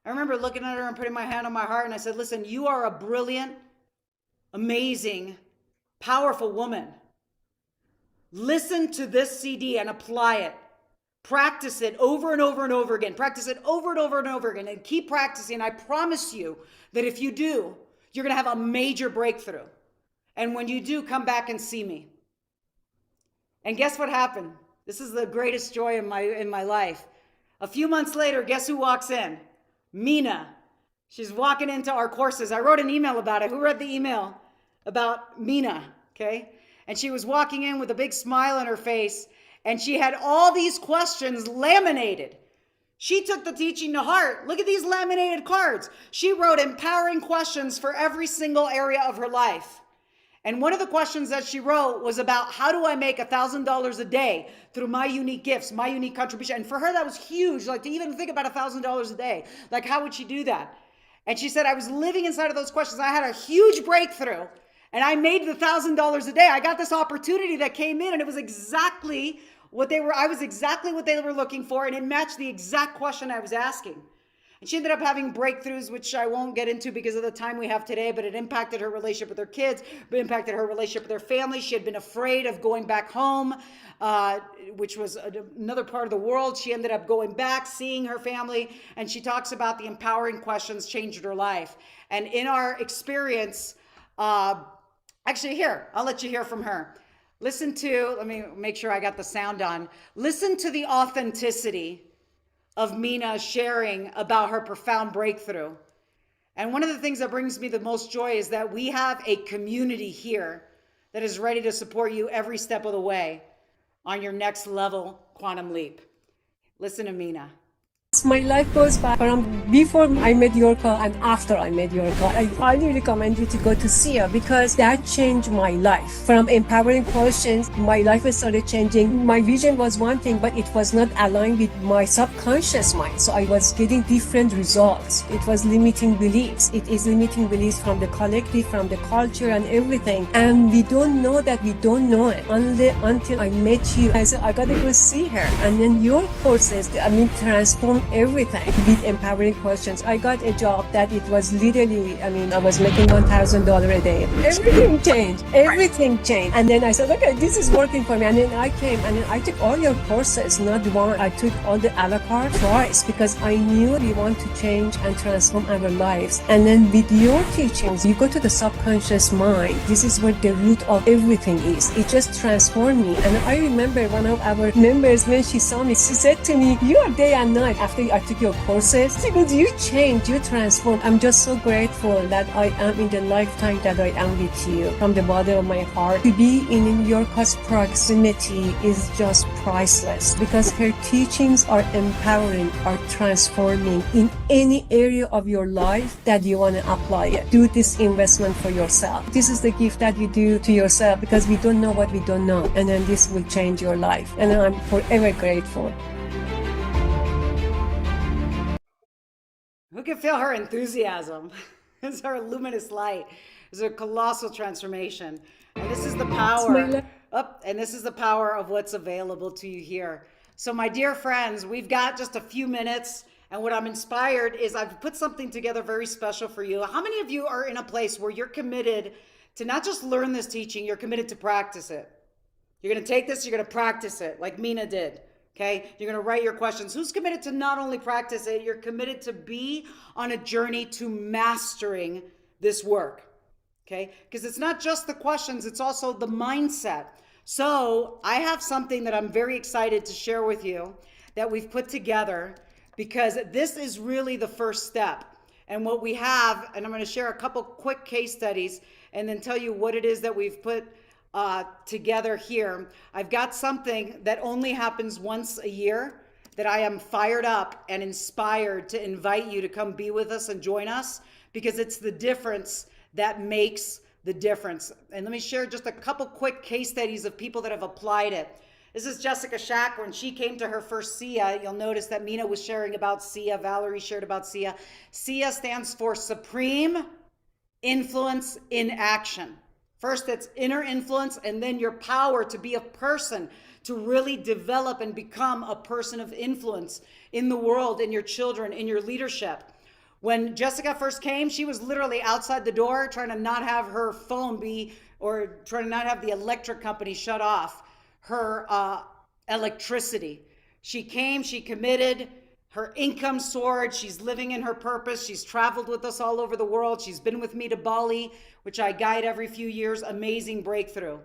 I remember looking at her and putting my hand on my heart, and I said, "Listen, you are a brilliant, amazing, powerful woman. Listen to this CD and apply it. Practice it over and over and over again. Practice it over and over and over again, and keep practicing. I promise you that if you do, you're going to have a major breakthrough. And when you do, come back and see me." And guess what happened? This is the greatest joy in my life. A few months later, guess who walks in? Mina. She's walking into our courses. I wrote an email about it. Who read the email about Mina? Okay. And she was walking in with a big smile on her face, and she had all these questions laminated. She took the teaching to heart. Look at these laminated cards. She wrote empowering questions for every single area of her life. And one of the questions that she wrote was about, how do I make $1,000 a day through my unique gifts, my unique contribution? And for her, that was huge. Like, to even think about $1,000 a day, like, how would she do that? And she said, I was living inside of those questions. I had a huge breakthrough, and I made the $1,000 a day. I got this opportunity that came in, and it was exactly what I was exactly what they were looking for, and it matched the exact question I was asking. And she ended up having breakthroughs, which I won't get into because of the time we have today, but it impacted her relationship with her kids, but impacted her relationship with her family. She had been afraid of going back home, which was another part of the world. She ended up going back, seeing her family, and she talks about the empowering questions changed her life. And in our experience, actually here, I'll let you hear from her. Listen to, let me make sure I got the sound on. Listen to the authenticity of Mina sharing about her profound breakthrough. And one of the things that brings me the most joy is that we have a community here that is ready to support you every step of the way on your next level quantum leap. Listen to Mina. My life goes back from before I met Niurka and after I met Niurka. I highly recommend you to go to see her because that changed my life. From empowering questions, my life started changing. My vision was one thing, but it was not aligned with my subconscious mind. So I was getting different results. It was limiting beliefs. It is limiting beliefs from the collective, from the culture and everything. And we don't know that we don't know it until I met you. I said, I gotta go see her. And then your courses, transformed everything with empowering questions. I got a job that it was literally, I was making $1,000 a day. Everything changed. Everything changed. And then I said, okay, this is working for me. And then I came and then I took all your courses, not one. I took all the a la carte twice because I knew we want to change and transform our lives. And then with your teachings, you go to the subconscious mind. This is where the root of everything is. It just transformed me. And I remember one of our members, when she saw me, she said to me, you are day and night after I took your courses. She goes, you changed, you transformed. I'm just so grateful that I am in the lifetime that I am with you from the bottom of my heart. To be in Niurka's proximity is just priceless because her teachings are empowering, are transforming in any area of your life that you want to apply it. Do this investment for yourself. This is the gift that you do to yourself because we don't know what we don't know. And then this will change your life. And I'm forever grateful. Who can feel her enthusiasm? It's her luminous light. It's a colossal transformation. And this is the power. And this is the power of what's available to you here. So my dear friends, we've got just a few minutes. And what I'm inspired is I've put something together very special for you. How many of you are in a place where you're committed to not just learn this teaching, you're committed to practice it. You're going to take this, you're going to practice it like Mina did. Okay, you're going to write your questions. Who's committed to not only practice it, you're committed to be on a journey to mastering this work. Okay, because it's not just the questions, it's also the mindset. So I have something that I'm very excited to share with you that we've put together, because this is really the first step. And what we have, and I'm going to share a couple quick case studies and then tell you what it is that we've put together here. I've got something that only happens once a year that I am fired up and inspired to invite you to come be with us and join us, because it's the difference that makes the difference. And let me share just a couple quick case studies of people that have applied it. This is Jessica Shack. When she came to her first SIA, you'll notice that Mina was sharing about SIA, Valerie shared about SIA. SIA stands for Supreme Influence in Action. First, it's inner influence, and then your power to be a person, to really develop and become a person of influence in the world, in your children, in your leadership. When Jessica first came, she was literally outside the door trying to not have her phone or trying to not have the electric company shut off her electricity. She came, she committed, her income soared, she's living in her purpose, she's traveled with us all over the world, she's been with me to Bali, which I guide every few years, amazing breakthrough.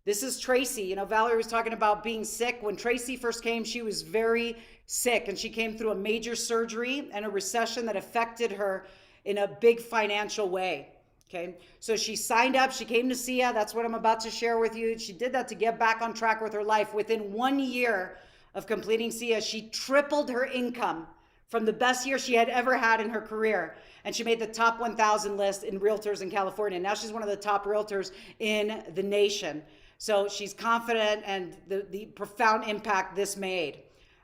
This is Tracy. You know, Valerie was talking about being sick. When Tracy first came, she was very sick, and she came through a major surgery and a recession that affected her in a big financial way. Okay, so she signed up, she came to SIA. That's what I'm about to share with you. She did that to get back on track with her life. Within 1 year of completing SIA, she tripled her income from the best year she had ever had in her career. And she made the top 1,000 list in realtors in California. Now she's one of the top realtors in the nation. So she's confident, and the profound impact this made.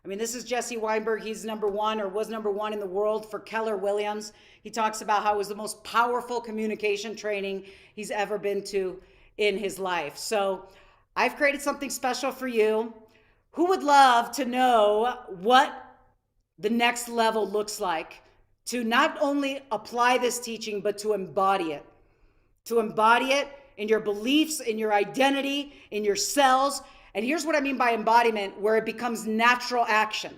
I mean, this is Jesse Weinberg. He's number one, or was number one in the world for Keller Williams. He talks about how it was the most powerful communication training he's ever been to in his life. So I've created something special for you. Who would love to know what the next level looks like, to not only apply this teaching, but to embody it? To embody it in your beliefs, in your identity, in your cells. And here's what I mean by embodiment, where it becomes natural action.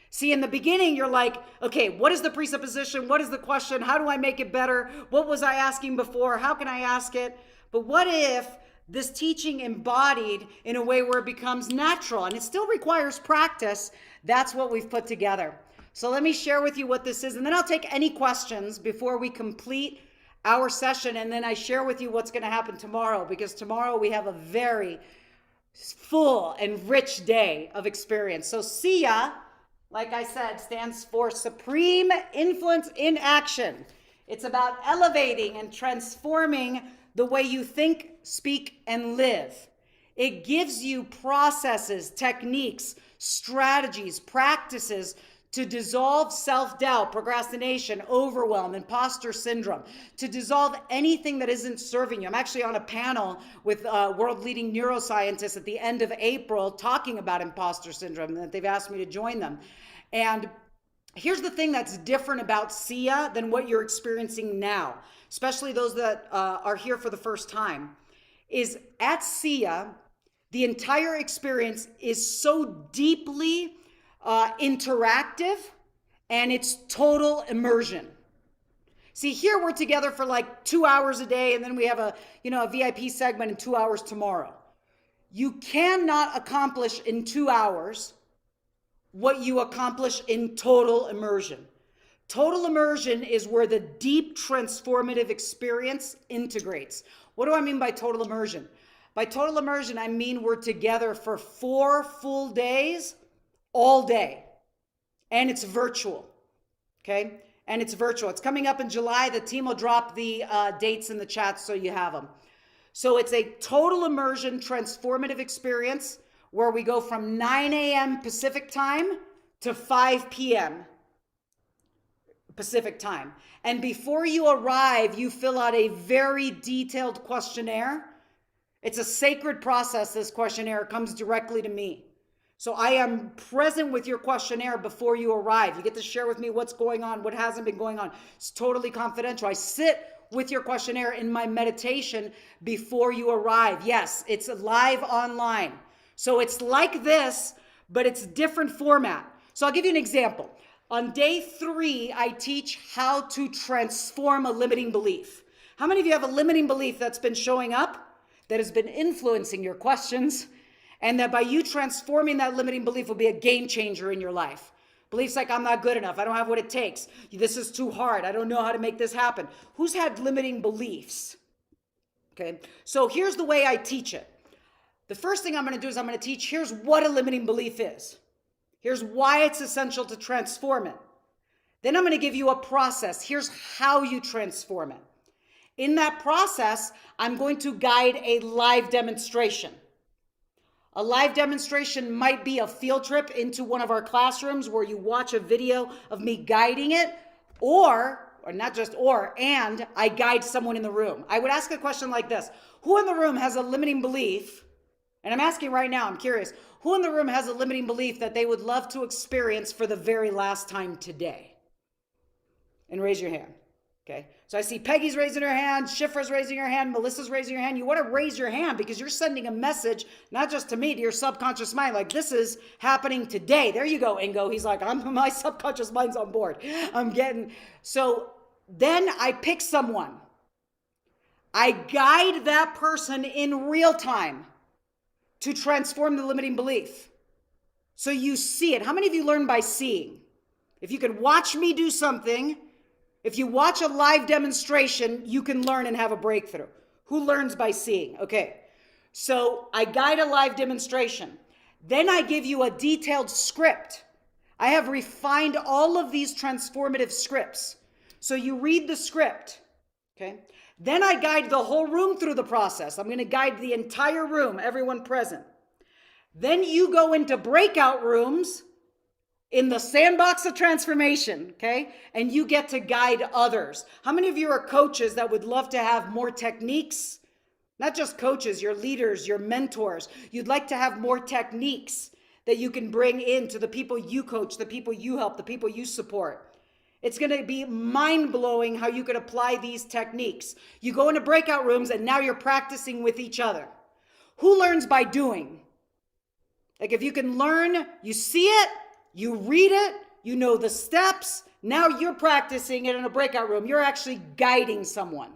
See, in the beginning, you're like, okay, what is the presupposition? What is the question? How do I make it better? What was I asking before? How can I ask it? But what if this teaching embodied in a way where it becomes natural, and it still requires practice? That's what we've put together. So let me share with you what this is, and then I'll take any questions before we complete our session, and then I share with you what's going to happen tomorrow, because tomorrow we have a very full and rich day of experience. So SIA, like I said, stands for Supreme Influence in Action. It's about elevating and transforming the way you think, speak, and live. It gives you processes, techniques, strategies, practices to dissolve self-doubt, procrastination, overwhelm, imposter syndrome, to dissolve anything that isn't serving you. I'm actually on a panel with world-leading neuroscientists at the end of April talking about imposter syndrome, that they've asked me to join them. And here's the thing that's different about SIA than what you're experiencing now, especially those that are here for the first time, is at SIA, the entire experience is so deeply interactive, and it's total immersion. See, here we're together for like 2 hours a day, and then we have a VIP segment in 2 hours tomorrow. You cannot accomplish in 2 hours what you accomplish in total immersion. Total immersion is where the deep transformative experience integrates. What do I mean by total immersion? By total immersion, I mean we're together for 4 full days, all day. And it's virtual, okay? And it's virtual. It's coming up in July. The team will drop the dates in the chat so you have them. So it's a total immersion transformative experience where we go from 9 a.m. Pacific time to 5 p.m. Pacific time. And before you arrive, you fill out a very detailed questionnaire. It's a sacred process. This questionnaire comes directly to me. So I am present with your questionnaire before you arrive. You get to share with me what's going on, what hasn't been going on. It's totally confidential. I sit with your questionnaire in my meditation before you arrive. Yes, it's live online. So it's like this, but it's different format. So I'll give you an example. On day 3, I teach how to transform a limiting belief. How many of you have a limiting belief that's been showing up, that has been influencing your questions, and that by you transforming that limiting belief will be a game changer in your life? Beliefs like, I'm not good enough, I don't have what it takes, this is too hard, I don't know how to make this happen. Who's had limiting beliefs? Okay, so here's the way I teach it. The first thing I'm going to do is I'm going to teach, here's what a limiting belief is. Here's why it's essential to transform it. Then I'm going to give you a process. Here's how you transform it. In that process, I'm going to guide a live demonstration. A live demonstration might be a field trip into one of our classrooms where you watch a video of me guiding it, or not just and I guide someone in the room. I would ask a question like this. Who in the room has a limiting belief? And I'm asking right now, I'm curious. Who in the room has a limiting belief that they would love to experience for the very last time today? And raise your hand. Okay. So I see Peggy's raising her hand, Shifra's raising her hand, Melissa's raising her hand. You want to raise your hand because you're sending a message, not just to me, to your subconscious mind. Like, this is happening today. There you go, Ingo. He's like, my subconscious mind's on board. So then I pick someone. I guide that person in real time to transform the limiting belief. So you see it. How many of you learn by seeing? If you can watch me do something, if you watch a live demonstration, you can learn and have a breakthrough. Who learns by seeing? Okay. So I guide a live demonstration. Then I give you a detailed script. I have refined all of these transformative scripts. So you read the script. Okay. Then I guide the whole room through the process. I'm going to guide the entire room, everyone present. Then you go into breakout rooms in the sandbox of transformation, okay? And you get to guide others. How many of you are coaches that would love to have more techniques? Not just coaches, your leaders, your mentors. You'd like to have more techniques that you can bring in to the people you coach, the people you help, the people you support. It's going to be mind-blowing how you could apply these techniques. You go into breakout rooms and now you're practicing with each other. Who learns by doing? Like, if you can learn, you see it, you read it, you know the steps, now you're practicing it in a breakout room. You're actually guiding someone.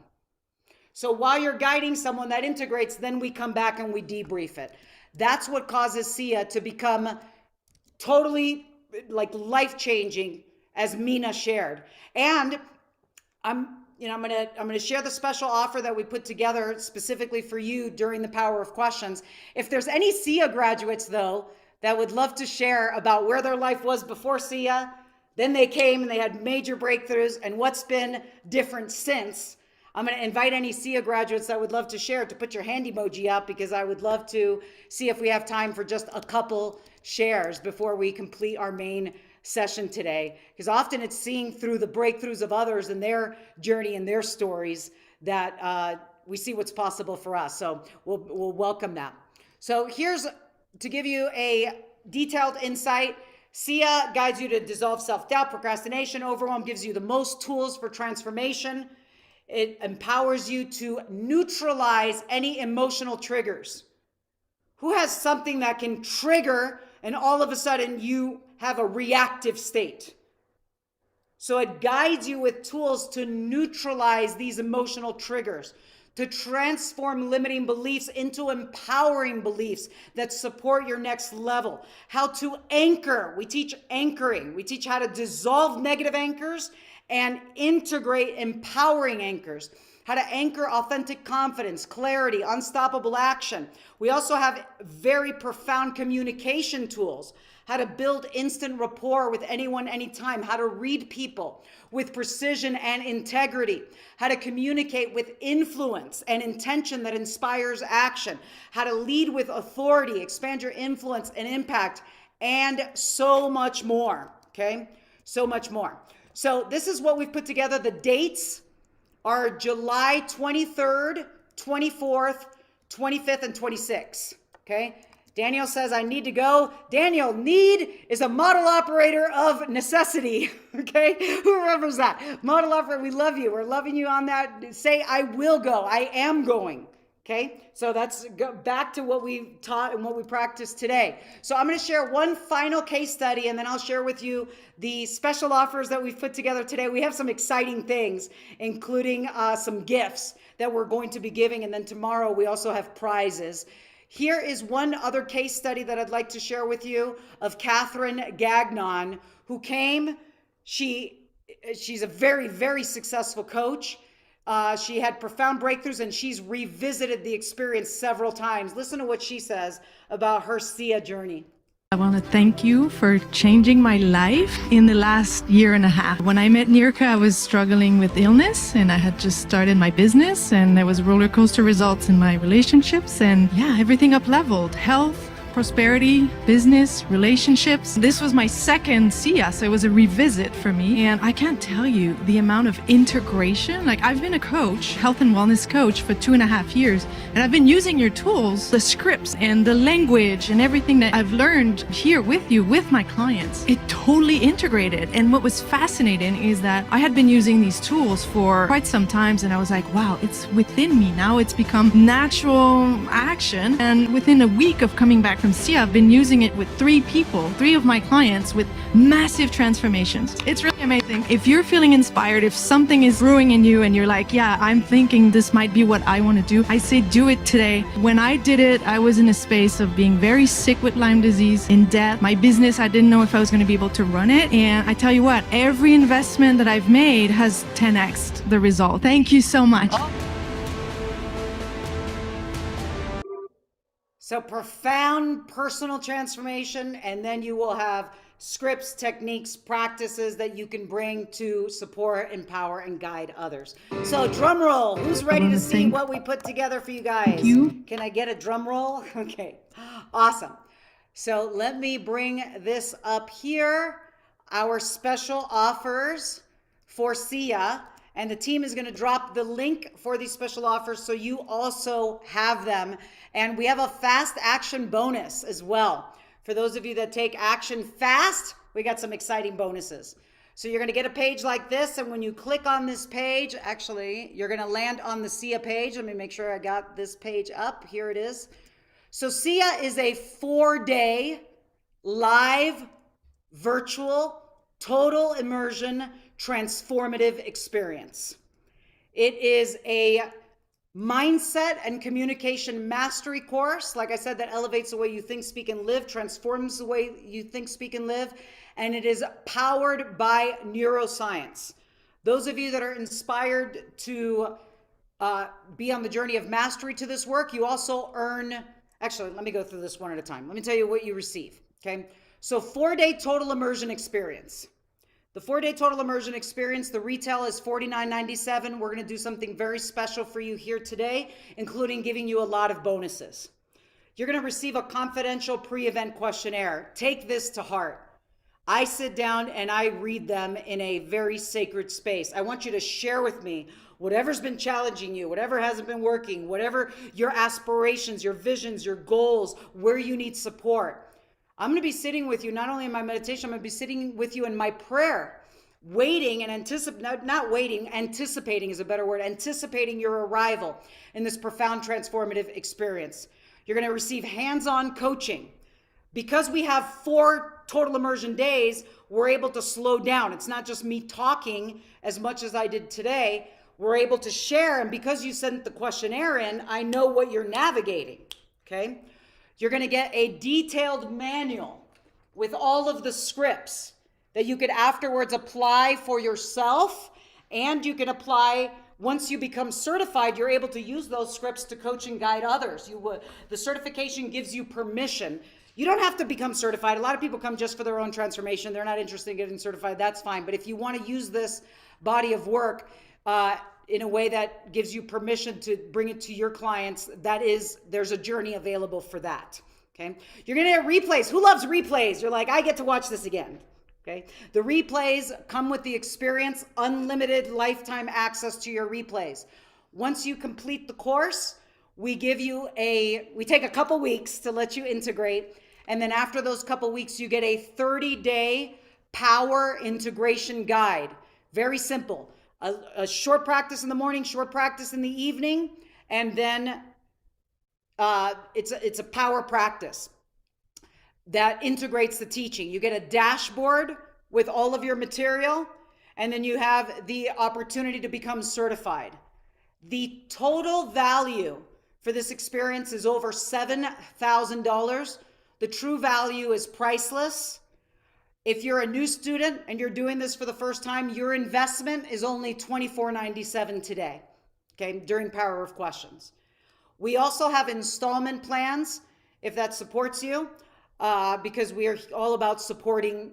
So while you're guiding someone, that integrates, then we come back and we debrief it. That's what causes Sia to become totally like life-changing, as Mina shared. And I'm going to share the special offer that we put together specifically for you during the Power of Questions. If there's any Sia graduates though that would love to share about where their life was before Sia, then they came and they had major breakthroughs, and what's been different since, I'm going to invite any Sia graduates that would love to share to put your hand emoji up, because I would love to see if we have time for just a couple shares before we complete our main session today. Because often it's seeing through the breakthroughs of others and their journey and their stories that we see what's possible for us. So we'll welcome that. So here's to give you a detailed insight. Sia guides you to dissolve self-doubt, procrastination, overwhelm, gives you the most tools for transformation. It empowers you to neutralize any emotional triggers. Who has something that can trigger and all of a sudden you have a reactive state? So it guides you with tools to neutralize these emotional triggers, to transform limiting beliefs into empowering beliefs that support your next level. How to anchor. We teach anchoring. We teach how to dissolve negative anchors and integrate empowering anchors. How to anchor authentic confidence, clarity, unstoppable action. We also have very profound communication tools. How to build instant rapport with anyone, anytime. How to read people with precision and integrity. How to communicate with influence and intention that inspires action. How to lead with authority, expand your influence and impact, and so much more, okay? So much more. So this is what we've put together. The dates are July 23rd, 24th, 25th, and 26th, okay? Daniel says, I need to go. Daniel, need is a model operator of necessity. Okay. Who remembers that? Model operator. We love you. We're loving you on that. Say, I will go. I am going. Okay. So that's back to what we taught and what we practiced today. So I'm going to share one final case study, and then I'll share with you the special offers that we've put together today. We have some exciting things, including some gifts that we're going to be giving. And then tomorrow we also have prizes. Here is one other case study that I'd like to share with you of Catherine Gagnon, who came. She's a very, very successful coach. She had profound breakthroughs, and she's revisited the experience several times. Listen to what she says about her SIA journey. I want to thank you for changing my life in the last year and a half. When I met Niurka, I was struggling with illness, and I had just started my business, and there was roller coaster results in my relationships, and yeah, everything up leveled. Health, prosperity, business, relationships. This was my second SIA, so it was a revisit for me. And I can't tell you the amount of integration. Like, I've been a coach, health and wellness coach, for 2.5 years, and I've been using your tools, the scripts and the language and everything that I've learned here with you, with my clients. It totally integrated. And what was fascinating is that I had been using these tools for quite some time, and I was like, wow, it's within me now. It's become natural action. And within a week of coming back from SIA, I've been using it with 3 people, 3 of my clients, with massive transformations. It's really amazing. If you're feeling inspired, if something is brewing in you and you're like, yeah, I'm thinking this might be what I want to do, I say do it today. When I did it, I was in a space of being very sick with Lyme disease, in debt. My business, I didn't know if I was going to be able to run it. And I tell you what, every investment that I've made has 10x'd the result. Thank you so much. So profound personal transformation, and then you will have scripts, techniques, practices that you can bring to support, empower, and guide others. So drum roll. Who's ready to see what we put together for you guys? Thank you. Can I get a drum roll? Okay, awesome. So let me bring this up here. Our special offers for SIA. And the team is going to drop the link for these special offers so you also have them. And we have a fast action bonus as well. For those of you that take action fast, we got some exciting bonuses. So you're going to get a page like this. And when you click on this page, actually, you're going to land on the SIA page. Let me make sure I got this page up. Here it is. So SIA is a 4-day live, virtual, total immersion, transformative experience. It is a mindset and communication mastery course, like I said, that elevates the way you think, speak, and live, transforms the way you think, speak, and live, and it is powered by neuroscience. Those of you that are inspired to be on the journey of mastery to this work, you also earn, actually, let me go through this one at a time. Let me tell you what you receive, okay? So 4-day total immersion experience. The 4-day total immersion experience, the retail is $49.97. We're going to do something very special for you here today, including giving you a lot of bonuses. You're going to receive a confidential pre-event questionnaire. Take this to heart. I sit down and I read them in a very sacred space. I want you to share with me whatever's been challenging you, whatever hasn't been working, whatever your aspirations, your visions, your goals, where you need support. I'm going to be sitting with you, not only in my meditation, I'm going to be sitting with you in my prayer, waiting and anticipating is a better word, anticipating your arrival in this profound transformative experience. You're going to receive hands-on coaching. Because we have 4 total immersion days, we're able to slow down. It's not just me talking as much as I did today. We're able to share, and because you sent the questionnaire in, I know what you're navigating, okay? You're going to get a detailed manual with all of the scripts that you could afterwards apply for yourself, and you can apply once you become certified. You're able to use those scripts to coach and guide others. The certification gives you permission. You don't have to become certified. A lot of people come just for their own transformation. They're not interested in getting certified. That's fine. But if you want to use this body of work in a way that gives you permission to bring it to your clients, there's a journey available for that, okay? You're gonna get replays. Who loves replays? You're like, I get to watch this again, okay? The replays come with the experience, unlimited lifetime access to your replays. Once you complete the course, we take a couple weeks to let you integrate. And then after those couple weeks, you get a 30-day power integration guide. Very simple. A short practice in the morning, short practice in the evening, and then it's a power practice that integrates the teaching. You get a dashboard with all of your material, and then you have the opportunity to become certified. The total value for this experience is over $7,000. The true value is priceless. If you're a new student and you're doing this for the first time, your investment is only $24.97 today, okay, during Power of Questions. We also have installment plans, if that supports you, because we are all about supporting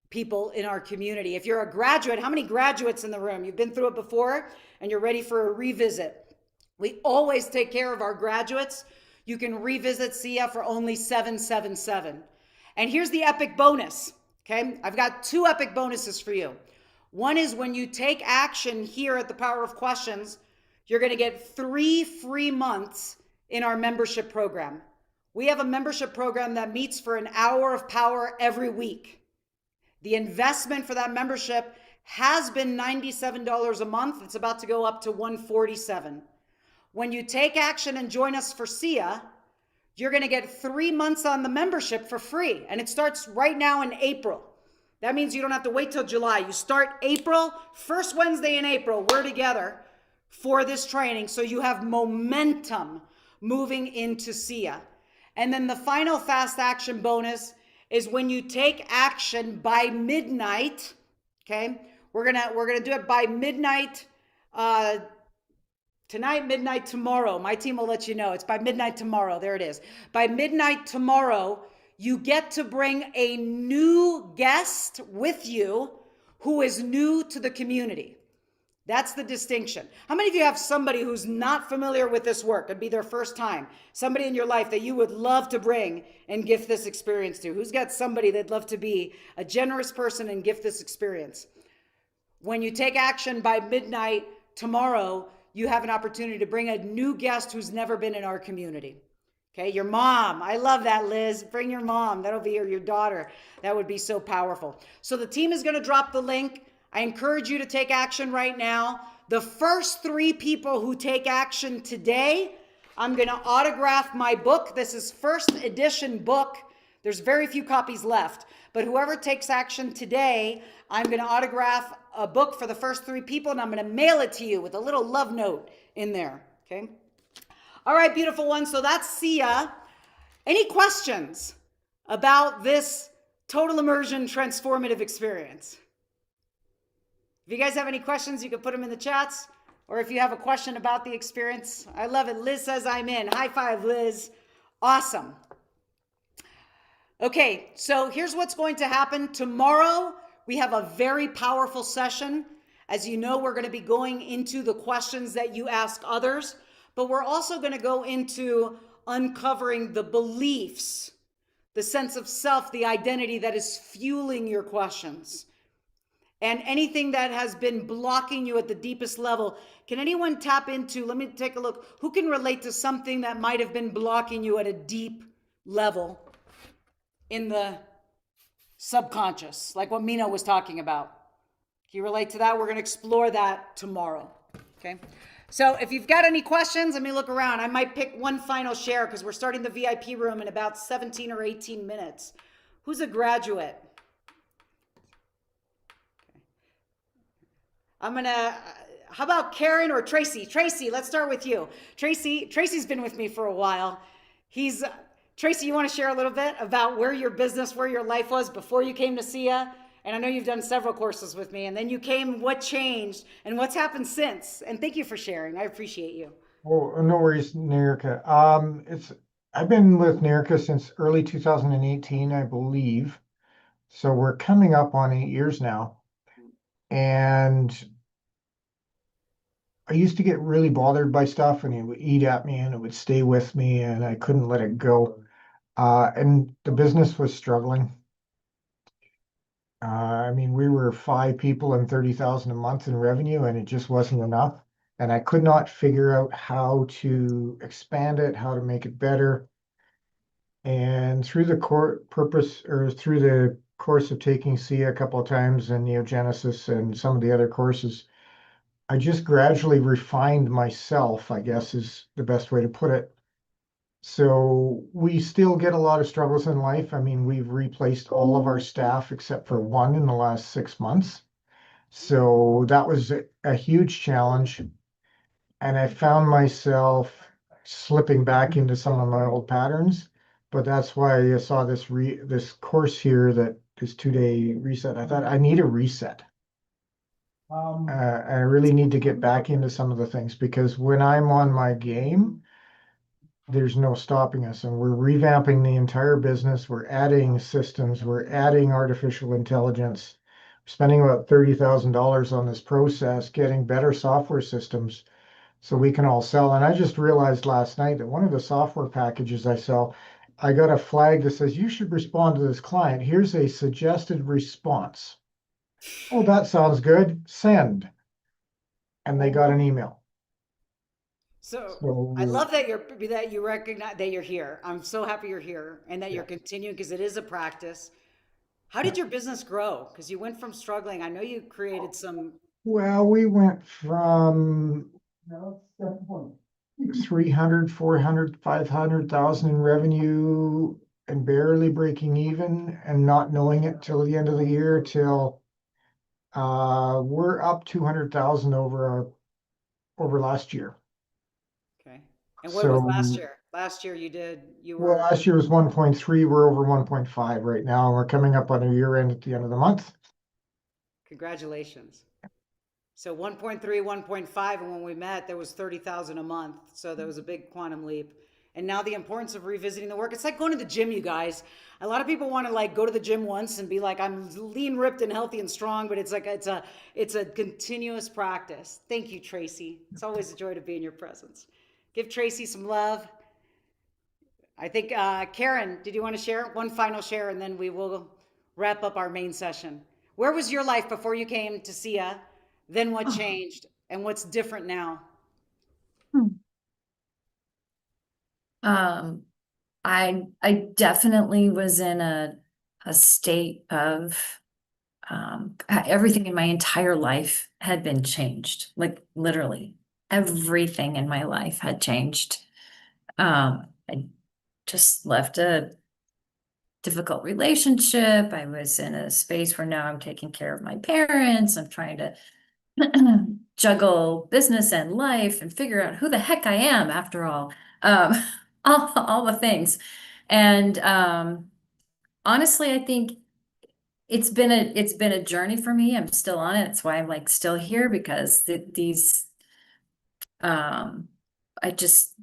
people in our community. If you're a graduate, how many graduates in the room? You've been through it before and you're ready for a revisit. We always take care of our graduates. You can revisit SIA for only $777. And here's the epic bonus, okay? I've got 2 epic bonuses for you. One is when you take action here at the Power of Questions, you're going to get 3 free months in our membership program. We have a membership program that meets for an hour of power every week. The investment for that membership has been $97 a month. It's about to go up to $147. When you take action and join us for SIA, you're going to get 3 months on the membership for free. And it starts right now in April. That means you don't have to wait till July. You start April, first Wednesday in April, we're together for this training. So you have momentum moving into SIA. And then the final fast action bonus is when you take action by midnight, okay? We're gonna do it by midnight tonight, midnight tomorrow. My team will let you know. It's by midnight tomorrow. There it is. By midnight tomorrow, you get to bring a new guest with you who is new to the community. That's the distinction. How many of you have somebody who's not familiar with this work? It'd be their first time. Somebody in your life that you would love to bring and gift this experience to. Who's got somebody that'd love to be a generous person and gift this experience? When you take action by midnight tomorrow, you have an opportunity to bring a new guest who's never been in our community. Okay, your mom. I love that, Liz. Bring your mom. That'll be your daughter. That would be so powerful. So the team is going to drop the link. I encourage you to take action right now. The first 3 people who take action today, I'm going to autograph my book. This is first edition book. There's very few copies left. But whoever takes action today, I'm going to autograph a book for the first 3 people, and I'm going to mail it to you with a little love note in there. Okay? All right, beautiful ones. So that's SIA. Any questions about this total immersion transformative experience? If you guys have any questions, you can put them in the chats. Or if you have a question about the experience, I love it. Liz says I'm in. High five, Liz. Awesome. Okay, so here's what's going to happen. Tomorrow, we have a very powerful session. As you know, we're going to be going into the questions that you ask others, but we're also going to go into uncovering the beliefs, the sense of self, the identity that is fueling your questions. And anything that has been blocking you at the deepest level. Can anyone tap into, let me take a look, who can relate to something that might have been blocking you at a deep level in the subconscious, like what Mina was talking about? Can you relate to that? We're going to explore that tomorrow, okay? So if you've got any questions, let me look around. I might pick one final share because we're starting the VIP room in about 17 or 18 minutes. Who's a graduate? How about Karen or Tracy? Tracy, let's start with you. Tracy's been with me for a while. Tracy, you want to share a little bit about where your business, where your life was before you came to SIA? And I know you've done several courses with me, and then you came, what changed, and what's happened since? And thank you for sharing. I appreciate you. Oh, no worries, Niurka. I've been with Niurka since early 2018, I believe. So we're coming up on 8 years now. And I used to get really bothered by stuff, and it would eat at me and it would stay with me, and I couldn't let it go. And the business was struggling. I mean, we were 5 people and 30,000 a month in revenue, and it just wasn't enough. and I could not figure out how to expand it, how to make it better. And through the through the course of taking SIA a couple of times and Neogenesis and some of the other courses, I just gradually refined myself, I guess is the best way to put it. So we still get a lot of struggles in life. I mean, we've replaced all of our staff except for one in the last 6 months. So that was a huge challenge. And I found myself slipping back into some of my old patterns. But that's why I saw this course here, that this 2-day reset. I thought I need a reset. I really need to get back into some of the things, because when I'm on my game, there's no stopping us. And we're revamping the entire business. We're adding systems. We're adding artificial intelligence. Spending about $30,000 on this process, getting better software systems so we can all sell. And I just realized last night that one of the software packages I sell, I got a flag that says, you should respond to this client. Here's a suggested response. Oh, that sounds good. Send. And they got an email. So I love that you recognize that you're here. I'm so happy you're here and that you're continuing, because it is a practice. How did your business grow? Because you went from struggling. I know you created some. Well, we went from 300, 400, 500,000 in revenue and barely breaking even and not knowing it till the end of the year, till we're up 200,000 over last year. Okay. And what was last So, year? Last year you well, were. last year was 1.3. We're over 1.5 right now. We're coming up on a year end at the end of the month. Congratulations. So 1.3, 1.5, and when we met, there was 30,000 a month. So there was a big quantum leap. And now the importance of revisiting the work. It's like going to the gym, you guys. A lot of people want to like go to the gym once and be like, I'm lean, ripped, and healthy and strong, but it's like it's a continuous practice. Thank you, Tracy. It's always a joy to be in your presence. Give Tracy some love. I think Karen, did you want to share one final share, and then we will wrap up our main session. Where was your life before you came to SIA? Then what changed, and what's different now? I definitely was in a state of everything in my entire life had been changed. Like literally everything in my life had changed. I just left a difficult relationship. I was in a space where now I'm taking care of my parents. I'm trying to juggle business and life and figure out who the heck I am after all. Um, all the things. And honestly, I think it's been a journey for me. I'm still on it. That's why I'm like still here, because I just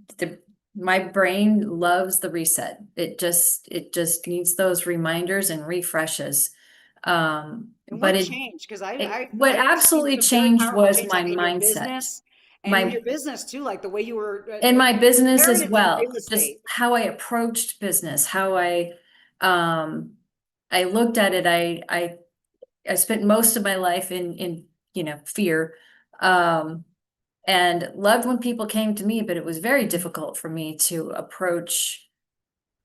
my brain loves the reset. It just needs those reminders and refreshes. And But what changed? Because what I've seen absolutely some very changed powerful was change, my like in your mindset. business and in your business too, like the way you were In my business Karen as is in well, real just estate. how I approached business, how I looked at it. I spent most of my life in fear, and loved when people came to me, but it was very difficult for me to approach,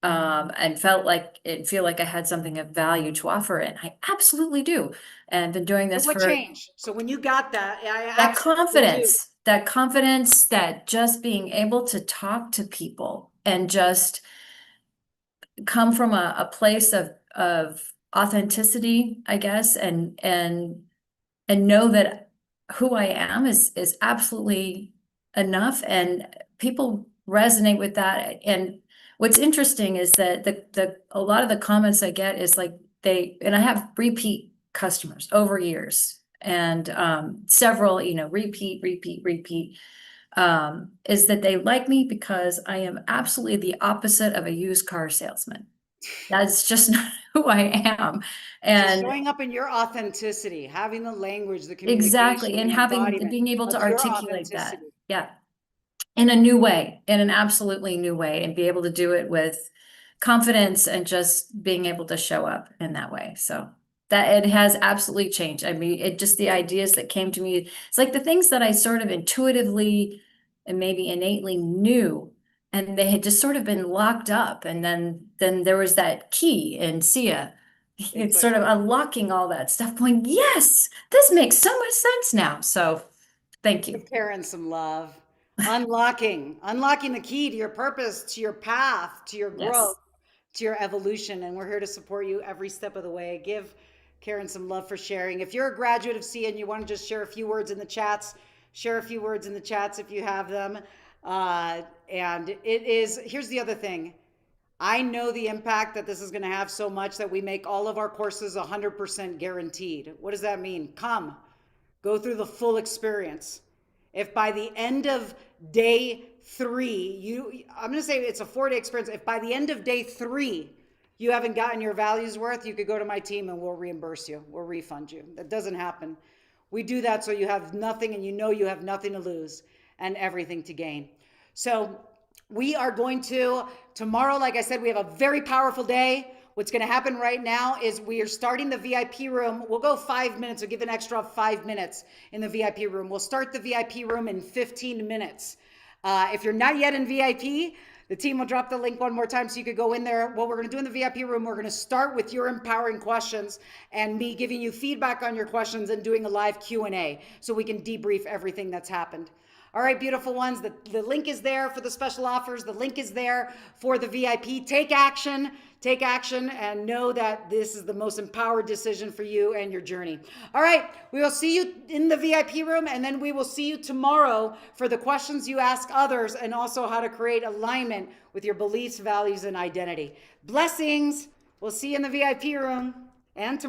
and feel like I had something of value to offer, and I absolutely do, and been doing So this what for changed? So when you got that, I that absolutely do. confidence, that just being able to talk to people and just come from a place of authenticity, I guess, and know that who I am is absolutely enough, and people resonate with that. And what's interesting is that a lot of the comments I get is like and I have repeat customers over years, and several, repeat, is that they like me because I am absolutely the opposite of a used car salesman. That's just not who I am. Just And showing up in your authenticity, having the language, the exactly, communication, and the embodiment being able of to your articulate that. authenticity. Yeah. In a new way, in an absolutely new way, and be able to do it with confidence and just being able to show up in that way. So That it has absolutely changed. I mean, it just the ideas that came to me, it's like the things that I sort of intuitively and maybe innately knew, and they had just sort of been locked up. And then there was that key in Sia. It's sort of unlocking all that stuff, going, yes, this makes so much sense now. So thank you. Give Karen some love. Unlocking the key to your purpose, to your path, to your growth, to your evolution. And we're here to support you every step of the way. Give Karen some love for sharing. If you're a graduate of SIA and you want to just share a few words in the chats, share a few words in the chats if you have them. And here's the other thing. I know the impact that this is going to have so much that we make all of our courses 100% guaranteed. What does that mean? Come, go through the full experience. If by the end of day 3, I'm going to say it's a 4-day experience. If by the end of day 3, you haven't gotten your values worth, you could go to my team and we'll reimburse you. We'll refund you. That doesn't happen. We do that so you have nothing and you know you have nothing to lose and everything to gain. So we are going to, tomorrow, like I said, we have a very powerful day. What's going to happen right now is we are starting the VIP room. We'll go 5 minutes. We'll give an extra 5 minutes in the VIP room. We'll start the VIP room in 15 minutes. If you're not yet in VIP, the team will drop the link one more time so you could go in there. What we're going to do in the VIP room, we're going to start with your empowering questions and me giving you feedback on your questions and doing a live Q&A so we can debrief everything that's happened. All right, beautiful ones, the link is there for the special offers. The link is there for the VIP. Take action and know that this is the most empowered decision for you and your journey. All right, we will see you in the VIP room, and then we will see you tomorrow for the questions you ask others and also how to create alignment with your beliefs, values, and identity. Blessings. We'll see you in the VIP room and tomorrow.